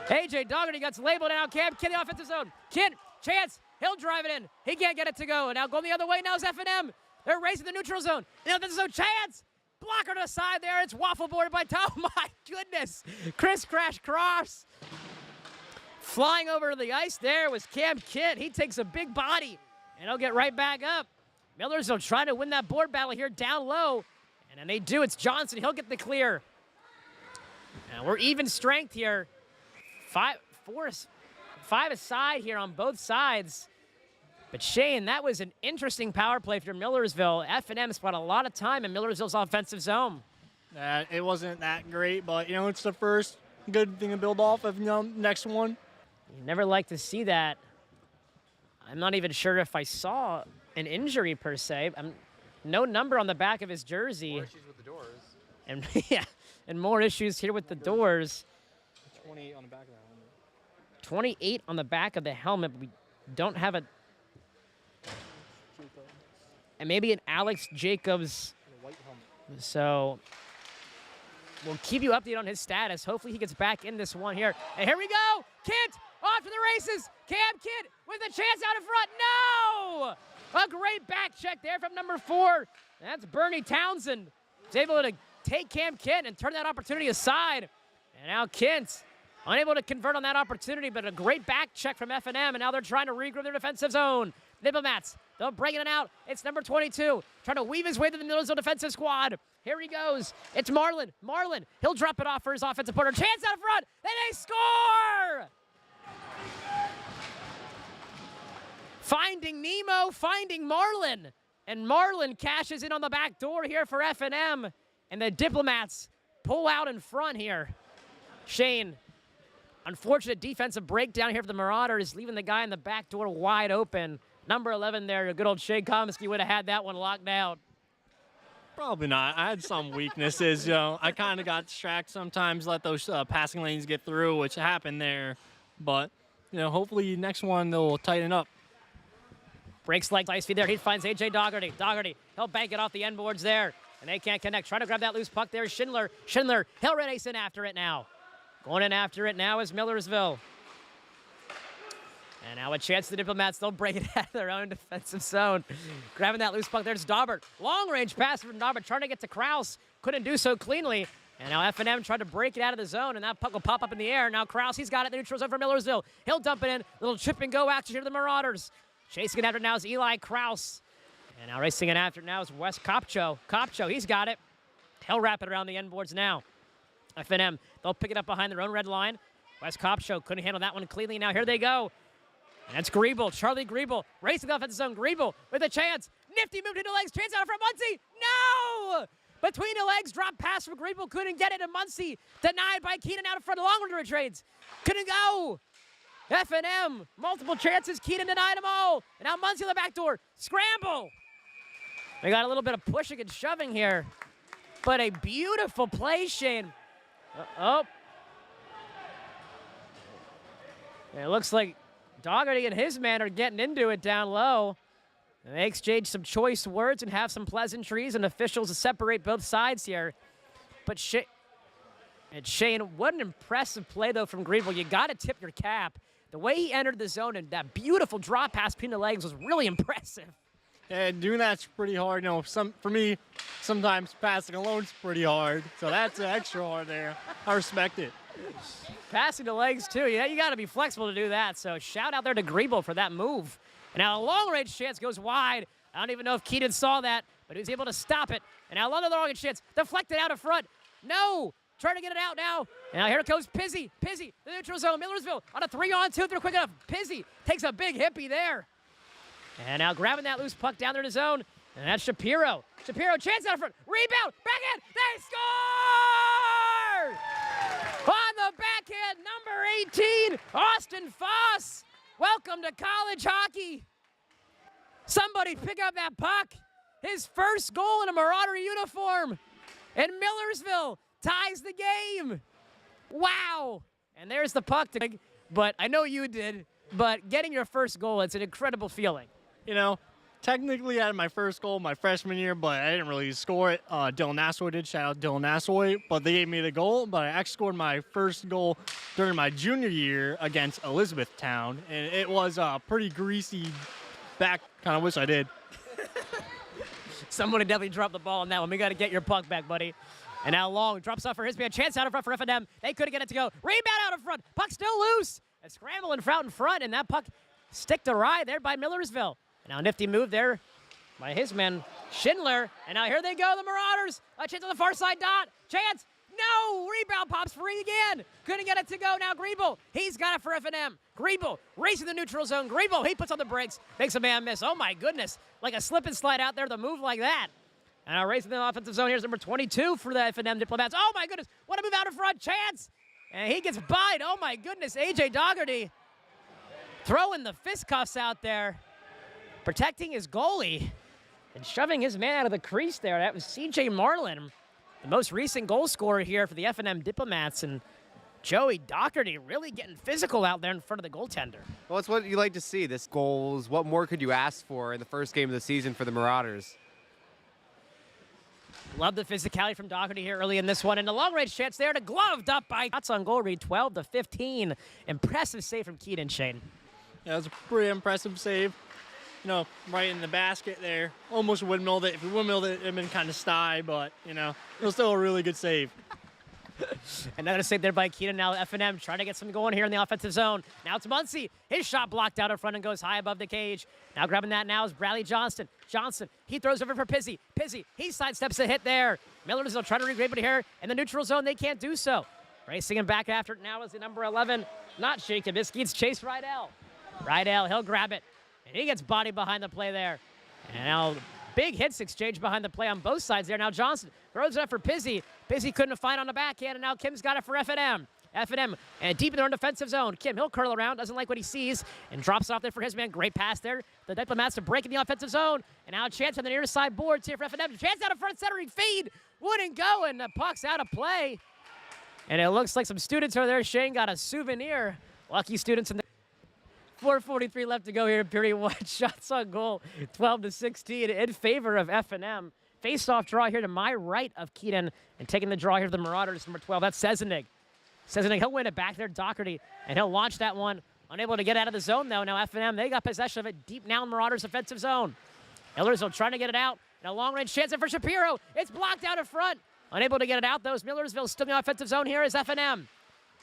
AJ Doherty gets labeled now. Cam Kint, the offensive zone. Kint, chance. He'll drive it in. He can't get it to go. And now going the other way now is F&M. They're racing the neutral zone. The offensive zone, chance. Blocker to the side there. It's waffle boarded by Tom. Oh my goodness. Chris Crash Cross. Flying over to the ice there was Cam Kint. He takes a big body, and he'll get right back up. Millersville trying to win that board battle here down low. And then they do. It's Johnson. He'll get the clear. Now we're even strength here. Five aside here on both sides. But Shane, that was an interesting power play for Millersville. F&M spent a lot of time in Millersville's offensive zone. It wasn't that great, but, it's the first good thing to build off of, next one. You never like to see that. I'm not even sure if I saw an injury per se. No number on the back of his jersey. More issues with the doors. And yeah, and more issues here with the doors. 28 on the back of the helmet. 28 on the back of the helmet. But we don't have a... And maybe an Alex Jacobs. White helmet. So we'll keep you updated on his status. Hopefully he gets back in this one here. And here we go. Kint off to the races. Cam Kint with a chance out in front. No! A great back check there from number 4. That's Bernie Townsend. He's able to take Cam Kint and turn that opportunity aside. And now Kint unable to convert on that opportunity, but a great back check from F&M, and now they're trying to regroup their defensive zone. Diplomats, they'll break it out. It's number 22, trying to weave his way to the Millersville defensive squad. Here he goes. It's Marlin. Marlin, he'll drop it off for his offensive partner. Chance out front, and they score! Finding Nemo, finding Marlin. And Marlin cashes in on the back door here for F&M. And the Diplomats pull out in front here. Shane, unfortunate defensive breakdown here for the Marauders, leaving the guy in the back door wide open. Number 11 there, good old Shane Comiskey would have had that one locked down. Probably not. I had some weaknesses, I kind of got distracted sometimes, let those passing lanes get through, which happened there. But, hopefully next one they'll tighten up. Breaks like ice feed there. He finds A.J. Doherty. Doherty, he'll bank it off the end boards there. And they can't connect. Trying to grab that loose puck there is Schindler. Schindler, he'll race in after it now. Going in after it now is Millersville. And now a chance to the Diplomats. They'll break it out of their own defensive zone. Grabbing that loose puck. There's Daubert. Long-range pass from Daubert. Trying to get to Kraus. Couldn't do so cleanly. And now F&M tried to break it out of the zone, and that puck will pop up in the air. Now Kraus, he's got it. The neutral zone for Millersville. He'll dump it in. Little chip and go action here to the Marauders. Chasing it after now is Eli Kraus. And now racing it after now is Wes Kopcho. Kopcho, he's got it. He'll wrap it around the end boards now. F&M, they'll pick it up behind their own red line. Wes Kopcho couldn't handle that one cleanly. Now here they go. And that's Griebel, Charlie Griebel, racing the offensive zone. Griebel with a chance. Nifty move to the legs, chance out from Muncie. No! Between the legs, drop pass from Griebel, couldn't get it. And Muncie denied by Keenan out in front of long trades. Couldn't go. F&M, multiple chances. Keenan denied them all. And now Muncie on the back door. Scramble. We got a little bit of pushing and shoving here. But a beautiful play, Shane. It looks like Doherty and his man are getting into it down low. And they exchange some choice words and have some pleasantries and officials to separate both sides here. But Shane, what an impressive play, though, from Griebel. You got to tip your cap. The way he entered the zone and that beautiful drop pass between the legs was really impressive. Yeah, doing that's pretty hard. For me, sometimes passing alone's pretty hard. So that's extra hard there. I respect it. Passing the legs, too. Yeah, you got to be flexible to do that. So shout out there to Griebel for that move. And now a long-range chance goes wide. I don't even know if Keaton saw that. but he was able to stop it. And now London throwing a chance, deflected out in front. No, trying to get it out now. And now here goes Pizzi. Pizzi, the neutral zone, Millersville on a 3-on-2. They're quick enough. Pizzi takes a big hippie there. And now grabbing that loose puck down there to zone. And that's Shapiro. Shapiro, chance out in front. Rebound, backhand, they score! On the backhand, number 18, Austin Foss. Welcome to college hockey. Somebody pick up that puck. His first goal in a Marauder uniform. And Millersville ties the game. Wow. And there's the puck. But I know you did. But getting your first goal, it's an incredible feeling. You know, technically I had my first goal my freshman year, but I didn't really score it. Dylan Nassoy did. Shout out Dylan Nassoy. But they gave me the goal. But I actually scored my first goal during my junior year against Elizabethtown. And it was pretty greasy back. Kind of wish I did. Somebody definitely dropped the ball on that one. We got to get your puck back, buddy. And now Long drops off for his man. Chance out in front for F&M. They couldn't get it to go. Rebound out in front. Puck still loose. A scramble in front, and that puck sticked awry there by Millersville. And now nifty move there by his man, Schindler. And now here they go, the Marauders. A chance on the far side, Dot. Chance. No! Rebound pops free again. Couldn't get it to go. Now Griebel. He's got it for F&M. Griebel racing the neutral zone. Griebel, he puts on the brakes. Makes a man miss. Oh, my goodness. Like a slip and slide out there, the move like that. And now racing the offensive zone. Here's number 22 for the F&M Diplomats. Oh, my goodness. What a move out in front. Chance. And he gets buyed. Oh, my goodness. A.J. Dougherty throwing the fistcuffs out there. Protecting his goalie. And shoving his man out of the crease there. That was C.J. Marlin, the most recent goal scorer here for the F&M Diplomats. And Joey Dougherty really getting physical out there in front of the goaltender. Well, it's what you like to see. This goals. What more could you ask for in the first game of the season for the Marauders? Love the physicality from Dougherty here early in this one. And the long-range chance there to gloved up by shots on goal read 12-15. Impressive save from Keaton, Shane. Yeah, that was a pretty impressive save. You know, right in the basket there. Almost windmilled it. If we windmilled it, it would have been kind of sty, but, you know, it was still a really good save. Another save there by Keaton. Now F&M trying to get some going here in the offensive zone. Now it's Muncie. His shot blocked out in front and goes high above the cage. Now grabbing that now is Bradley Johnston. Johnson, he throws over for Pizzi. Pizzi, he sidesteps a hit there. Millersville trying to regrade it here. In the neutral zone, they can't do so. Racing him back after it now is the number 11. Not Jacob. This gets Chase Rydell. Rydell, he'll grab it. And he gets body behind the play there. And now big hits exchange behind the play on both sides there. Now Johnson throws it up for Pizzi. Pizzi couldn't find on the backhand, and now Kim's got it for F&M. F&M and deep in their own defensive zone. Kim, he'll curl around, doesn't like what he sees, and drops it off there for his man. Great pass there. The Diplomats to break in the offensive zone. And now a chance on the near side boards here for F&M. Chance out of front, centering feed. Wouldn't go, and the puck's out of play. And it looks like some students are there. Shane got a souvenir. Lucky students in the 4:43 left to go here in period one. Shots on goal, 12-16 in favor of F&M. Face-off draw here to my right of Keaton, and taking the draw here to the Marauders, number 12. That's Sezenig. Sezenig, he'll win it back there, Dougherty, and he'll launch that one. Unable to get out of the zone, though. Now F&M, they got possession of it deep now in Marauders' offensive zone. Millersville trying to get it out. And a long-range chance for Shapiro. It's blocked out in front. Unable to get it out, though. Millersville still in the offensive zone here is F&M.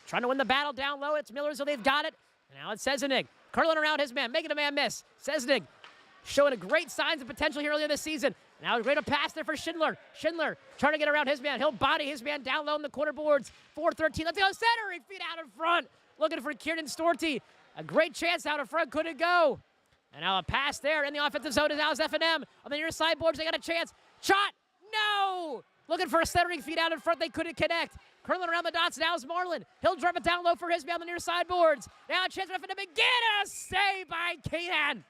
Trying to win the battle down low. It's Millersville. They've got it. And now it's Sezenig. Curling around his man, making a man miss. Sezenig showing a great signs of potential here earlier this season. Now a great pass there for Schindler. Schindler trying to get around his man. He'll body his man down low in the corner boards. 4:13. Let's go centering feet out in front. Looking for Kieran Storty. A great chance out in front. Couldn't go. And now a pass there in the offensive zone is now F&M. On the near side boards, they got a chance. Shot. No. Looking for a centering feet out in front. They couldn't connect. Curling around the dots now is Marlin. He'll drop it down low for his man on the near side boards. Now a chance for F&M again. A save by Keenan.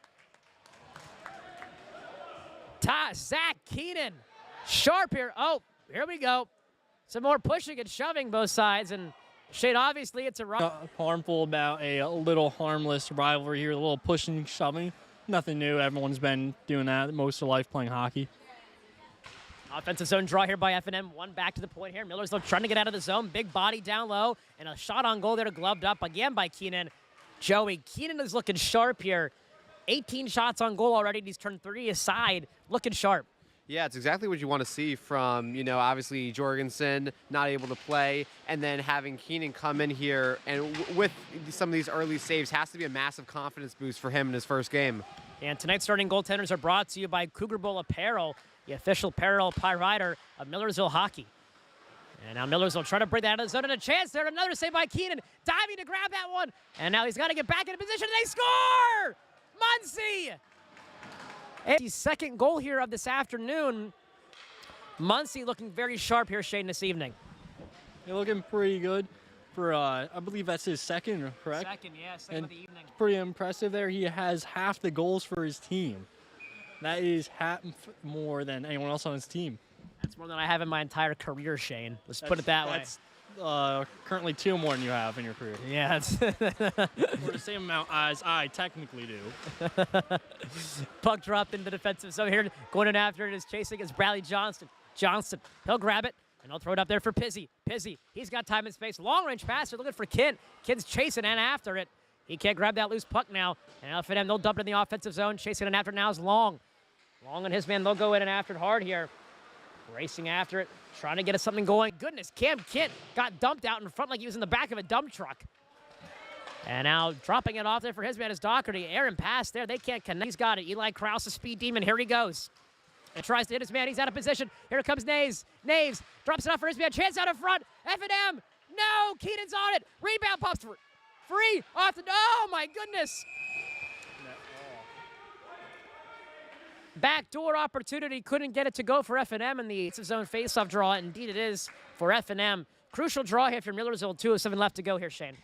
Zach Keenan. Sharp here. Oh, here we go. Some more pushing and shoving both sides. And Shane, obviously, it's a harmful about a little harmless rivalry here, a little pushing and shoving. Nothing new. Everyone's been doing that most of life playing hockey. Offensive zone draw here by F&M. One back to the point here. Millersville trying to get out of the zone. Big body down low. And a shot on goal there, gloved up again by Keenan. Joey, Keenan is looking sharp here. 18 shots on goal already. He's turned 3 aside. Looking sharp. Yeah, it's exactly what you want to see from, obviously Jorgensen not able to play, and then having Keenan come in here and with some of these early saves has to be a massive confidence boost for him in his first game. And tonight's starting goaltenders are brought to you by Cougar Bowl Apparel, the official apparel provider of Millersville hockey. And now Millersville trying to break that out of the zone, and a chance there. Another save by Keenan, diving to grab that one. And now he's got to get back into position, and they score! Muncie! His second goal here of this afternoon. Muncie looking very sharp here, Shane, this evening. You're looking pretty good for, I believe that's his second, correct? Second of the evening. Pretty impressive there. He has half the goals for his team. That is half more than anyone else on his team. That's more than I have in my entire career, Shane. Let's put it that way. That's currently 2 more than you have in your career. Yeah. It's or the same amount as I technically do. Puck dropped into the defensive zone here. Going in after it is chasing is Bradley Johnston. Johnston, he'll grab it, and he'll throw it up there for Pizzi. Pizzi, he's got time and space. Long-range passer looking for Kent. Kent's chasing and after it. He can't grab that loose puck now. And F&M, they'll dump it in the offensive zone. Chasing and after now is Long. Long and his man, they'll go in and after it hard here. Racing after it, trying to get us something going. Goodness, Cam Kent got dumped out in front like he was in the back of a dump truck. And now dropping it off there for his man is Doherty. Aaron pass there. They can't connect. He's got it. Eli Krause, a speed demon. Here he goes. And tries to hit his man. He's out of position. Here comes Naves. Naves drops it off for his man. Chance out in front. F&M. No, Keenan's on it. Rebound pops free off the. Oh, my goodness. Backdoor opportunity, couldn't get it to go for F&M in the zone faceoff draw. Indeed, it is for F&M. Crucial draw here for Millersville. 2:07 left to go here, Shane.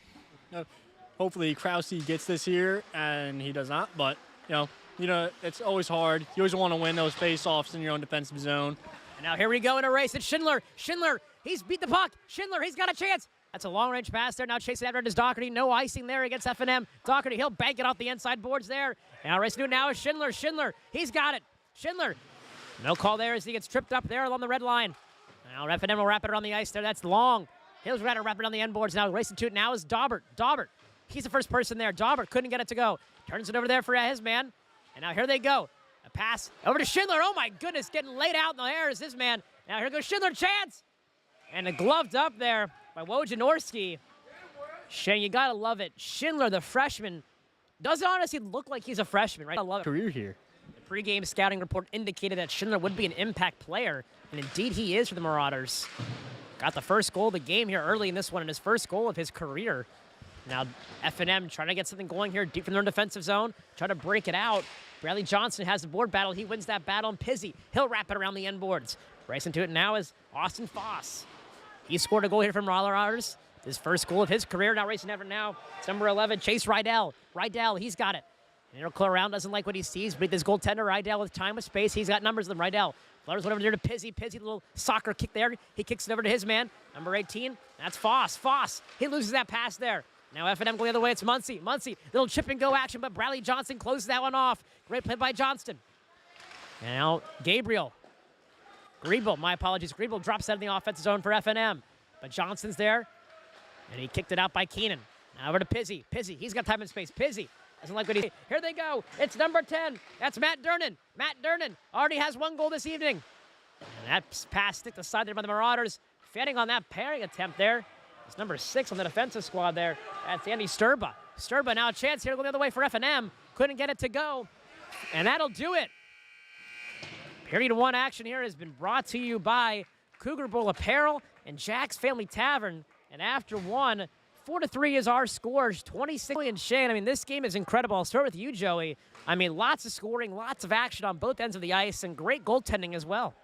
Hopefully Krause gets this here, and he does not. But you know, it's always hard. You always want to win those faceoffs in your own defensive zone. And now here we go in a race. It's Schindler. Schindler, he's beat the puck. Schindler, he's got a chance. That's a long-range pass there. Now chasing after it is Doherty. No icing there against F&M. Doherty, he'll bank it off the inside boards there. Now racing to it now is Schindler. Schindler, he's got it. Schindler, no call there as he gets tripped up there along the red line. Now F&M will wrap it around the ice there. That's Long. He'll try to wrap it on the end boards now. Racing to it now is Daubert. Daubert, he's the first person there. Daubert couldn't get it to go. Turns it over there for his man. And now here they go. A pass over to Schindler. Oh, my goodness, getting laid out in the air is his man. Now here goes Schindler, chance. And a gloved up there by Wojnarowski. Shane, you got to love it. Schindler, the freshman, doesn't honestly look like he's a freshman, right? I love it. Career here. The pregame scouting report indicated that Schindler would be an impact player, and indeed he is for the Marauders. Got the first goal of the game here early in this one, and his first goal of his career. Now F&M trying to get something going here deep in their defensive zone, trying to break it out. Bradley Johnson has the board battle. He wins that battle, and Pizzi, he'll wrap it around the end boards. Racing to it now is Austin Foss. He scored a goal here from Marauders. His first goal of his career. Now racing ever now. It's number 11, Chase Rydell. Rydell, he's got it. And he'll clear around, doesn't like what he sees, but this goaltender, Rydell, with time with space, he's got numbers of them. Rydell flutters one over there to Pizzi. Pizzi, little soccer kick there. He kicks it over to his man, number 18. That's Foss. Foss, he loses that pass there. Now F&M going the other way, it's Muncie. Muncie, little chip and go action, but Bradley Johnson closes that one off. Great play by Johnston. And now Gabriel. Griebel drops out in the offensive zone for F&M. But Johnson's there, and he kicked it out by Keenan. Now over to Pizzi. Pizzi, he's got time and space. Pizzi doesn't like what he. Here they go. It's number 10. That's Matt Durnan. Matt Durnan already has 1 goal this evening. And that pass stick aside there by the Marauders. Fanning on that pairing attempt there. It's number 6 on the defensive squad there. That's Andy Sturba. Sturba now a chance here to go the other way for F&M. Couldn't get it to go. And that'll do it. Period 1 action here has been brought to you by Cougar Bowl Apparel and Jack's Family Tavern. And after 1, 4-3 is our score. 26 million. Shane, I mean, this game is incredible. I'll start with you, Joey. I mean, lots of scoring, lots of action on both ends of the ice, and great goaltending as well.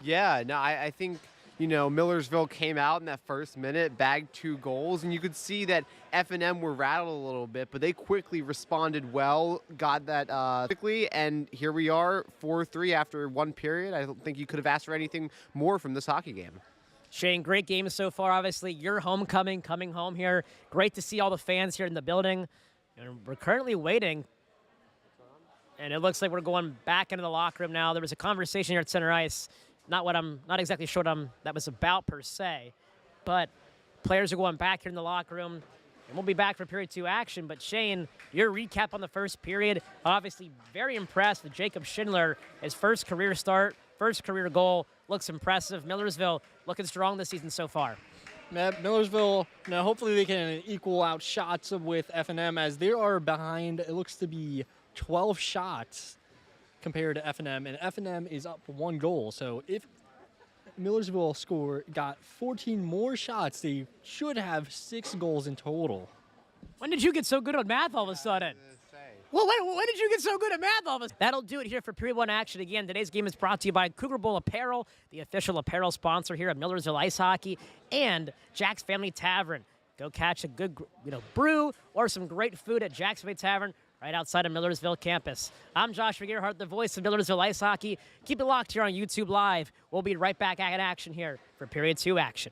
Yeah, no, I think, Millersville came out in that first minute, bagged 2 goals, and you could see that F&M were rattled a little bit, but they quickly responded well, got that quickly, and here we are, 4-3 after 1 period. I don't think you could have asked for anything more from this hockey game. Shane, great game so far, obviously. Your homecoming, coming home here. Great to see all the fans here in the building. And we're currently waiting. And it looks like we're going back into the locker room now. There was a conversation here at center ice. Not exactly sure what that was about per se. But players are going back here in the locker room. And we'll be back for period 2 action. But Shane, your recap on the first period. Obviously very impressed with Jacob Schindler. His first career start, first career goal. Looks impressive. Millersville looking strong this season so far. Millersville, hopefully they can equal out shots with F&M as they are behind. It looks to be 12 shots compared to F&M, and F&M is up 1 goal. So if Millersville got 14 more shots, they should have 6 goals in total. When did you get so good at math all of a sudden? Well, when did you get so good at math all of a sudden? That'll do it here for Period 1 action. Again, today's game is brought to you by Cougar Bowl Apparel, the official apparel sponsor here at Millersville Ice Hockey, and Jack's Family Tavern. Go catch a good brew or some great food at Jack's Family Tavern right outside of Millersville campus. I'm Joshua Gerhardt, the voice of Millersville Ice Hockey. Keep it locked here on YouTube Live. We'll be right back at action here for Period 2 action.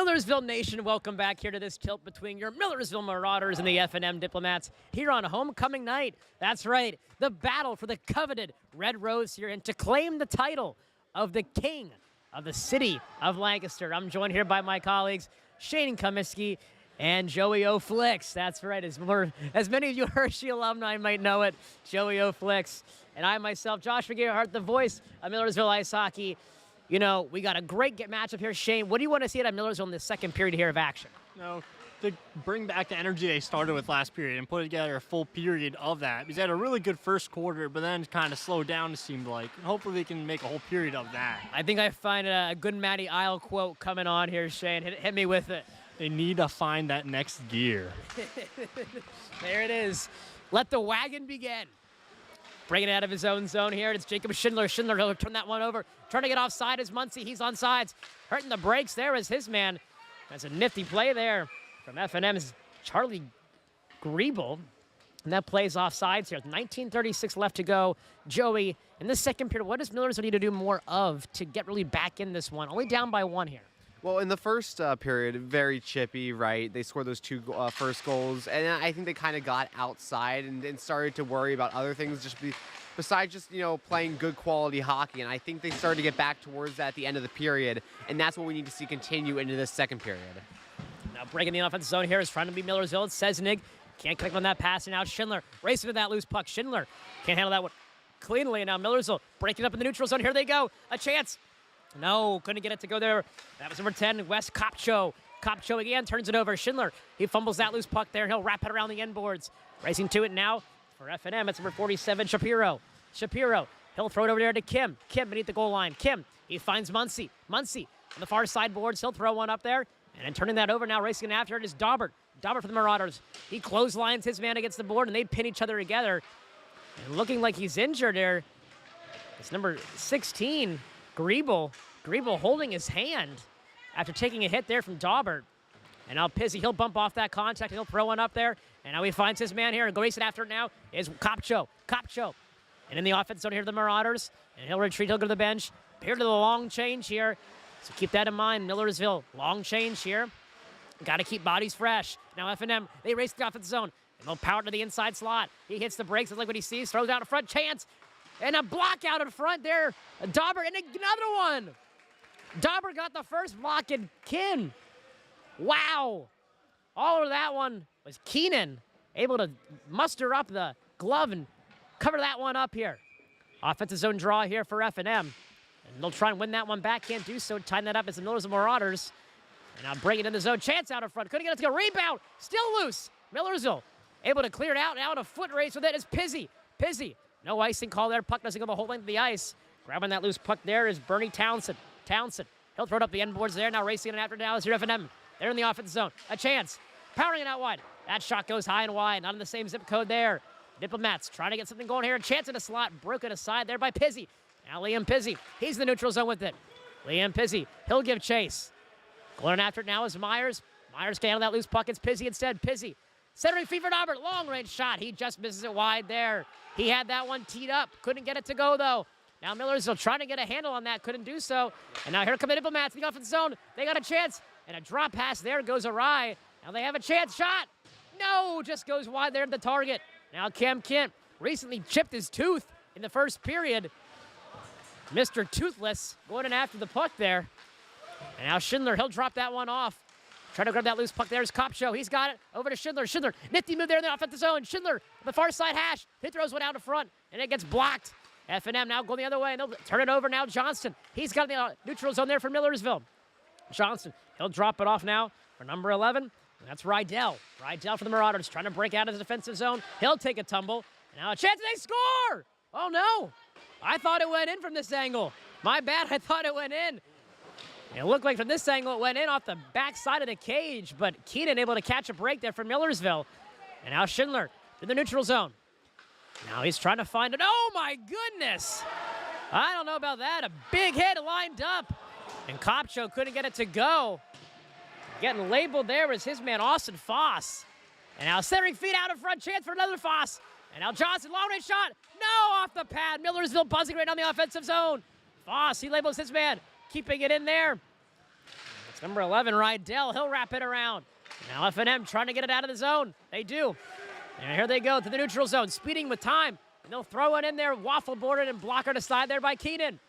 Millersville Nation, welcome back here to this tilt between your Millersville Marauders and the F&M Diplomats here on homecoming night. That's right, the battle for the coveted Red Rose here and to claim the title of the king of the city of Lancaster. I'm joined here by my colleagues, Shane Comiskey and Joey O'Flix. That's right, as many of you Hershey alumni might know it, Joey O'Flix. And I myself, Josh Gerhardt, the voice of Millersville Ice Hockey. You know, we got a great matchup here. Shane, what do you want to see at Millersville in the second period here of action? To bring back the energy they started with last period and put together a full period of that. Because they had a really good first quarter, but then kind of slowed down, it seemed like. Hopefully they can make a whole period of that. I think I find a good Matty Isle quote coming on here, Shane. Hit me with it. They need to find that next gear. There it is. Let the wagon begin. Bringing it out of his own zone here. It's Jacob Schindler. Schindler, he'll turn that one over. Trying to get offside is Muncie. He's on sides. Hurting the brakes there is his man. That's a nifty play there from F&M's Charlie Griebel. And that plays off sides here. 19:36 left to go. Joey, in this second period, what does Millersville need to do more of to get really back in this one? Only down by one here. Well, in the first period, very chippy, right? They scored those two first goals, and I think they kind of got outside and started to worry about other things besides just, playing good quality hockey. And I think they started to get back towards that at the end of the period, and that's what we need to see continue into this second period. Now breaking the offensive zone here is trying to be Millersville. It's Sesnig. Can't click on that pass, and now Schindler racing to that loose puck. Schindler can't handle that one cleanly, and now Millersville breaking up in the neutral zone. Here they go. A chance. No, couldn't get it to go there. That was number 10, Wes Kopcho. Kopcho again turns it over. Schindler, he fumbles that loose puck there, and he'll wrap it around the end boards. Racing to it now for F&M. It's number 47, Shapiro. Shapiro, he'll throw it over there to Kim. Kim beneath the goal line. Kim, he finds Muncie. Muncie on the far side boards. He'll throw one up there. And then turning that over now, racing after it is Daubert. Daubert for the Marauders. He clotheslines his man against the board, and they pin each other together. And looking like he's injured there. It's number 16, Griebel. Griebel holding his hand after taking a hit there from Daubert. And now Pizzi, he'll bump off that contact, and he'll throw one up there. And now he finds his man here, and racing after it now is Kopcho. Kopcho. And in the offense zone here, the Marauders. And he'll retreat, he'll go to the bench. Here to the long change here. So keep that in mind, Millersville, long change here. Got to keep bodies fresh. Now F&M, they race the offensive zone. And they'll power to the inside slot. He hits the brakes, look what he sees, throws out in front, chance. And a block out in front there. Daubert, and another one. Daubert got the first block, and Kim. Wow. All of that one was Keenan able to muster up the glove and cover that one up here. Offensive zone draw here for F&M. And they'll try and win that one back. Can't do so. Tying that up as the Millersville Marauders. And now bring it in the zone. Chance out in front. Couldn't get it to go. Rebound. Still loose. Millersville able to clear it out. Now in a foot race with it is Pizzi. Pizzi. No icing call there. Puck doesn't go the whole length of the ice. Grabbing that loose puck there is Bernie Townsend. Townsend. He'll throw it up the end boards there. Now racing it after now is your F&M. They're in the offensive zone. A chance. Powering it out wide. That shot goes high and wide. Not in the same zip code there. Diplomats trying to get something going here. A chance in a slot. Broken aside there by Pizzi. Now Liam Pizzi. He's the neutral zone with it. Liam Pizzi. He'll give chase. Going after it now is Myers. Myers can handle that loose puck. It's Pizzi instead. Pizzi. Centering feet for Daubert. Long range shot. He just misses it wide there. He had that one teed up. Couldn't get it to go though. Now Millersville trying to get a handle on that. Couldn't do so. And now here come the Diplomats in the offensive zone. They got a chance. And a drop pass there goes awry. Now they have a chance. Shot. No. Just goes wide there at the target. Now Cam Kent recently chipped his tooth in the first period. Mr. Toothless going in after the puck there. And now Schindler, he'll drop that one off. Trying to grab that loose puck. There's Kopcho. He's got it. Over to Schindler. Schindler, nifty move there in the offensive zone. Schindler, the far side hash. He throws one out in front, and it gets blocked. F&M now going the other way, and they'll turn it over now. Johnston, he's got the neutral zone there for Millersville. Johnston, he'll drop it off now for number 11. And that's Rydell. Rydell for the Marauders, trying to break out of the defensive zone. He'll take a tumble. And now a chance, and they score! Oh, no. I thought it went in from this angle. My bad, I thought it went in. It looked like from this angle it went in off the back side of the cage, but Keenan able to catch a break there for Millersville. And now Schindler to the neutral zone. Now he's trying to find it. Oh, my goodness. I don't know about that. A big hit lined up. And Kopcho couldn't get it to go. Getting labeled there was his man, Austin Foss. And now centering feet out in front. Chance for another Foss. And now Johnson, long range shot. No, off the pad. Millersville buzzing right down the offensive zone. Foss, he labels his man. Keeping it in there. It's Number 11, Rydell. He'll wrap it around. Now F&M trying to get it out of the zone. They do. And here they go to the neutral zone, speeding with time. And they'll throw it in there, waffle boarded and blocker aside there by Keenan.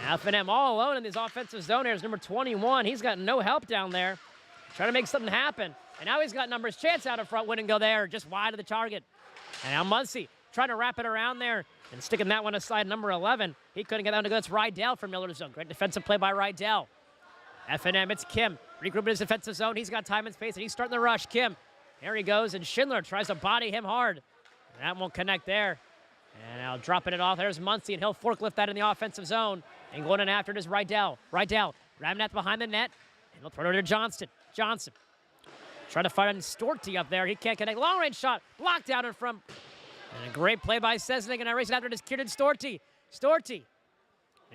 F&M all alone in this offensive zone here is number 21. He's got no help down there. Trying to make something happen. And now he's got numbers chance out in front, wouldn't go there, just wide of the target. And now Muncie trying to wrap it around there and sticking that one aside, number 11. He couldn't get down to go. That's Rydell from Millersville. Great defensive play by Rydell. F&M, it's Kim. Regrouping his defensive zone. He's got time and space, and he's starting the rush. Kim, here he goes, and Schindler tries to body him hard. That won't connect there. And now dropping it off. There's Muncie, and he'll forklift that in the offensive zone. And going in after it is Rydell. Rydell grabbing that behind the net, and he'll throw it to Johnston. Johnson trying to fight on Storty up there. He can't connect. Long-range shot blocked out in front. And a great play by Sesnick, and now racing after it is Kieran Storty. Storty.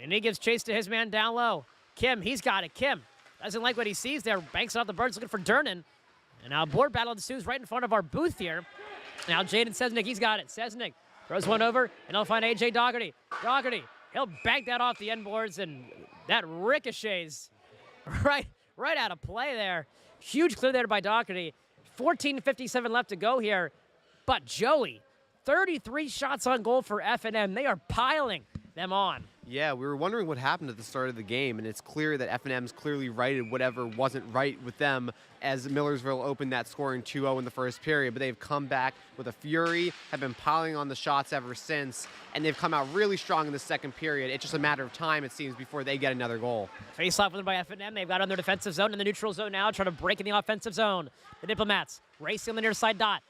And he gives chase to his man down low. Kim, he's got it. Kim doesn't like what he sees there. Banks it off the birds, looking for Durnan. And now a board battle ensues right in front of our booth here. Now Jaden Sesnick, he's got it. Sesnick throws one over, and he'll find A.J. Dougherty. Dougherty, he'll bank that off the end boards, and that ricochets right out of play there. Huge clear there by Dougherty. 14:57 left to go here. But Joey, 33 shots on goal for F&M. They are piling them on. Yeah, we were wondering what happened at the start of the game, and it's clear that F&M's clearly righted whatever wasn't right with them as Millersville opened that scoring 2-0 in the first period. But they've come back with a fury, have been piling on the shots ever since, and they've come out really strong in the second period. It's just a matter of time, it seems, before they get another goal. Face-off win by F&M. They've got on their defensive zone in the neutral zone now, trying to break in the offensive zone. The Diplomats racing on the near side dot.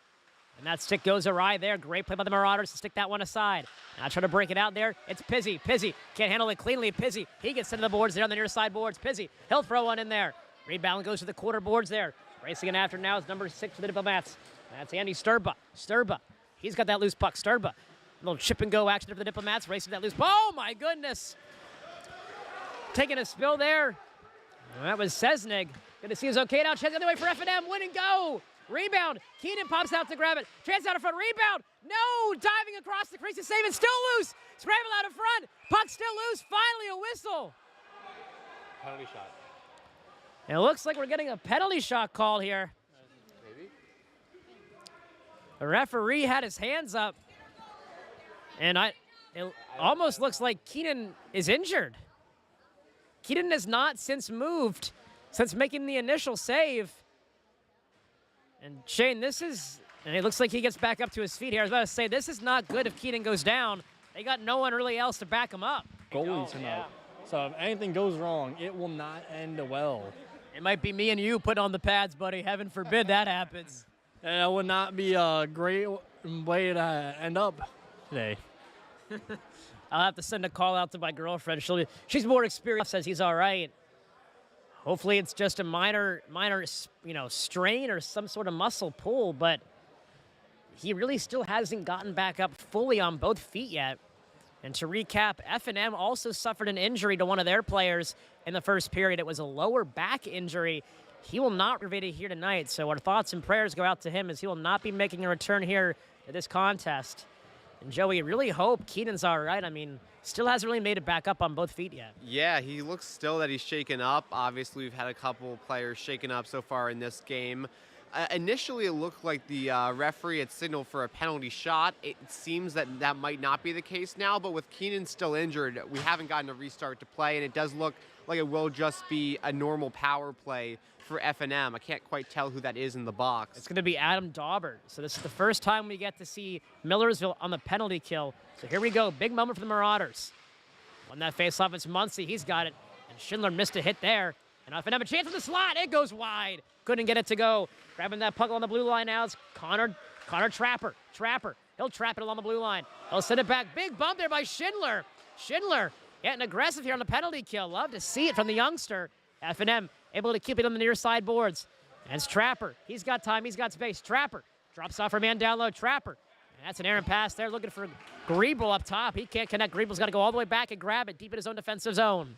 And that stick goes awry there. Great play by the Marauders to stick that one aside. Now trying to break it out there. It's Pizzi. Pizzi can't handle it cleanly. Pizzi, he gets into the boards there on the near side boards. Pizzi, he'll throw one in there. Rebound goes to the quarter boards there. Racing in after now is number 6 for the Diplomats. That's Andy Sturba. Sturba, he's got that loose puck. Sturba, a little chip and go action for the Diplomats. Racing that loose. Oh my goodness. Taking a spill there. Well, that was Sesnig. Good to see he's okay now. Chance the other way for F&M. Win and go. Rebound. Keenan pops out to grab it. Chance out in front. Rebound. No. Diving across the crease to save it. Still loose. Scramble out in front. Puck still loose. Finally a whistle. Penalty shot. It looks like we're getting a penalty shot call here. Maybe. The referee had his hands up. And it almost looks like Keenan is injured. Keenan has not since moved since making the initial save. And Shane, and it looks like he gets back up to his feet here. I was about to say, this is not good if Keenan goes down. They got no one really else to back him up. Goalies him out. So if anything goes wrong, it will not end well. It might be me and you put on the pads, buddy. Heaven forbid that happens. And that would not be a great way to end up today. I'll have to send a call out to my girlfriend. She's more experienced, says he's all right. Hopefully it's just a minor, strain or some sort of muscle pull, but he really still hasn't gotten back up fully on both feet yet. And to recap, F&M also suffered an injury to one of their players in the first period. It was a lower back injury. He will not be here tonight, so our thoughts and prayers go out to him as he will not be making a return here to this contest. And Joey, really hope Keenan's all right. I mean, still hasn't really made it back up on both feet yet. Yeah, he looks still that he's shaken up. Obviously, we've had a couple players shaken up so far in this game. Initially, it looked like the referee had signaled for a penalty shot. It seems that that might not be the case now, but with Keenan still injured, we haven't gotten a restart to play, and it does look like it will just be a normal power play for F&M. I can't quite tell who that is in the box. It's going to be Adam Daubert. So this is the first time we get to see Millersville on the penalty kill. So here we go. Big moment for the Marauders. On that faceoff, it's Muncie. He's got it. And Schindler missed a hit there. And F&M a chance in the slot. It goes wide. Couldn't get it to go. Grabbing that puck on the blue line now is Connor Trapper. He'll trap it along the blue line. He'll send it back. Big bump there by Schindler. Schindler getting aggressive here on the penalty kill. Love to see it from the youngster. F&M able to keep it on the near side boards. And it's Trapper. He's got time. He's got space. Trapper drops off her man down low. Trapper. And that's an errant pass there. Looking for Griebel up top. He can't connect. Griebel's got to go all the way back and grab it deep in his own defensive zone.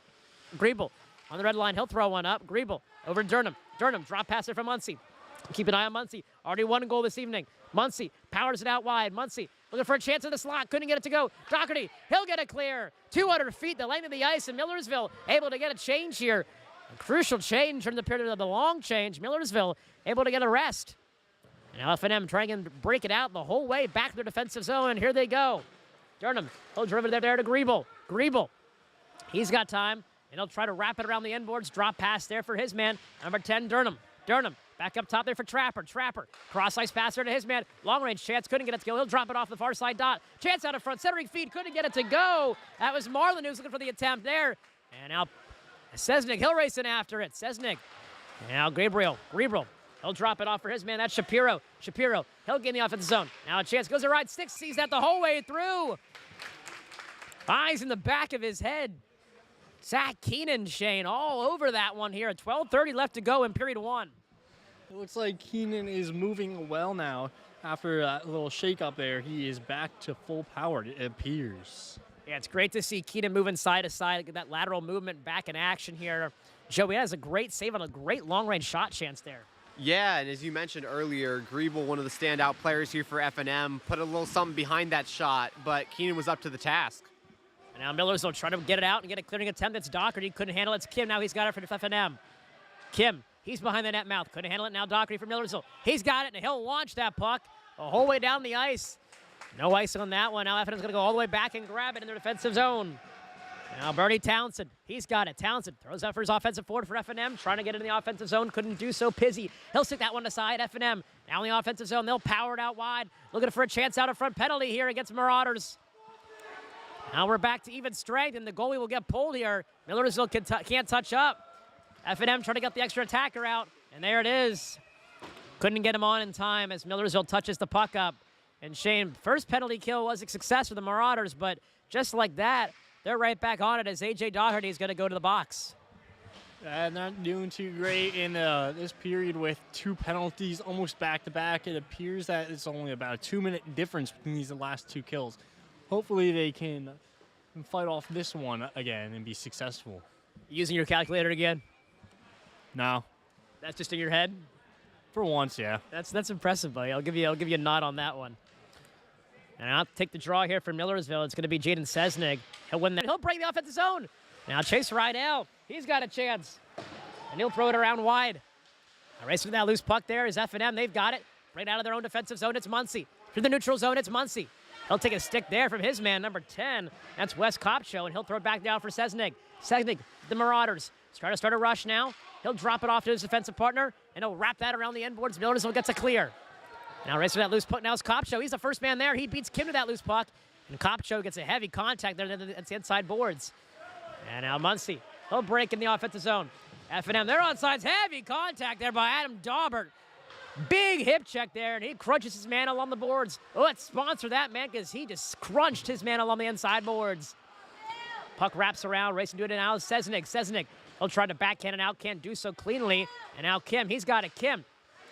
Griebel on the red line. He'll throw one up. Griebel over to Durham. Durham drop pass there from Muncie. Keep an eye on Muncie. Already one goal this evening. Muncie powers it out wide. Muncie looking for a chance in the slot. Couldn't get it to go. Dougherty, he'll get it clear. 200 feet, the length of the ice, and Millersville able to get a change here. A crucial change from the period of the long change. Millersville able to get a rest. And now F&M trying to break it out the whole way back to their defensive zone, and here they go. Durham, he'll drive it there to Griebel. Griebel, he's got time, and he'll try to wrap it around the inboards. Drop pass there for his man, number 10, Durham. Durham, back up top there for Trapper. Trapper, cross-ice passer to his man. Long-range chance, couldn't get it to go. He'll drop it off the far side dot. Chance out of front, centering feed, couldn't get it to go. That was Marlin who's looking for the attempt there. And now Sesnick, he'll racing after it. Sesnick, now Gabriel. He'll drop it off for his man. That's Shapiro. Shapiro, he'll get in the offensive zone. Now a chance, goes around, six, sees that the whole way through. Eyes in the back of his head. Zach Keenan, Shane, all over that one here. 12:30 left to go in period one. It looks like Keenan is moving well now. After a little shake-up there, he is back to full power, it appears. Yeah, it's great to see Keenan moving side to side, get that lateral movement back in action here. Joey has a great save on a great long-range shot chance there. Yeah, and as you mentioned earlier, Griebel, one of the standout players here for F&M, put a little something behind that shot, but Keenan was up to the task. And now Millersville trying to get it out and get a clearing attempt. It's Doherty, couldn't handle it. It's Kim, now he's got it for F&M. Kim, he's behind the net mouth, couldn't handle it. Now Doherty for Millersville. He's got it, and he'll launch that puck the whole way down the ice. No ice on that one. Now F&M's going to go all the way back and grab it in their defensive zone. Now Bernie Townsend, he's got it. Townsend throws out for his offensive forward for F&M, trying to get in the offensive zone, couldn't do so. Pizzi, he'll stick that one aside. F&M now in the offensive zone, they'll power it out wide. Looking for a chance out of front, penalty here against Marauders. Now we're back to even strength, and the goalie will get pulled here. Millersville can't touch up. F&M trying to get the extra attacker out, and there it is. Couldn't get him on in time as Millersville touches the puck up. And Shane, first penalty kill was a success for the Marauders, but just like that, they're right back on it as A.J. Doherty is going to go to the box. Not doing too great in this period with two penalties almost back-to-back. It appears that it's only about a 2-minute difference between these last two kills. Hopefully they can fight off this one again and be successful. Using your calculator again? No. That's just in your head? For once, yeah. That's impressive, buddy. I'll give you a nod on that one. And I'll take the draw here for Millersville. It's going to be Jaden Sesnig. He'll win that. He'll break the offensive zone. Now Chase Rydell, he's got a chance. And he'll throw it around wide. Racing that loose puck there is F&M. They've got it. Right out of their own defensive zone, it's Muncie. Through the neutral zone, it's Muncie. He'll take a stick there from his man, number 10. That's Wes Kopcho, and he'll throw it back down for Sesnig. Sesnig, the Marauders. Trying to start a rush now. He'll drop it off to his defensive partner, and he'll wrap that around the inboards. Millersville gets a clear. Now racing that loose puck now is Kopcho. He's the first man there. He beats Kim to that loose puck, and Kopcho gets a heavy contact there at the inside boards. And now Muncie, he'll break in the offensive zone. F&M, they're on sides. Heavy contact there by Adam Daubert. Big hip check there, and he crunches his man along the boards. Oh, let's sponsor that, man, because he just crunched his man along the inside boards. Puck wraps around, racing to it now. Sesnig, he'll try to backhand it out, can't do so cleanly. And now Kim, he's got it. Kim,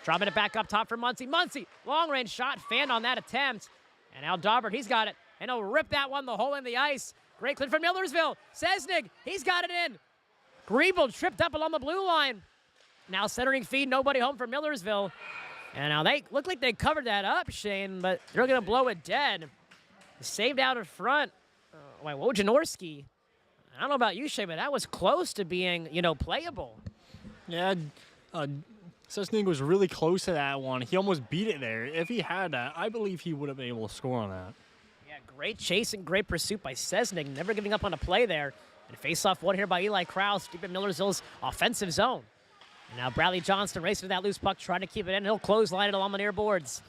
dropping it back up top for Muncie. Muncie, long-range shot, fanned on that attempt. And now Daubert, he's got it, and he'll rip that one the hole in the ice. Great clear from Millersville. Sesnig, he's got it in. Griebel tripped up along the blue line. Now centering feed, nobody home for Millersville. And now they look like they covered that up, Shane, but they're going to blow it dead. Saved out in front. Wojnarowski. I don't know about you, Shane, but that was close to being, playable. Yeah, Sesnig was really close to that one. He almost beat it there. If he had that, I believe he would have been able to score on that. Yeah, great chase and great pursuit by Sesnig, never giving up on a play there. And face-off one here by Eli Krause, deep in Millersville's offensive zone. And now Bradley Johnston racing to that loose puck, trying to keep it in. He'll clothesline it along the near boards.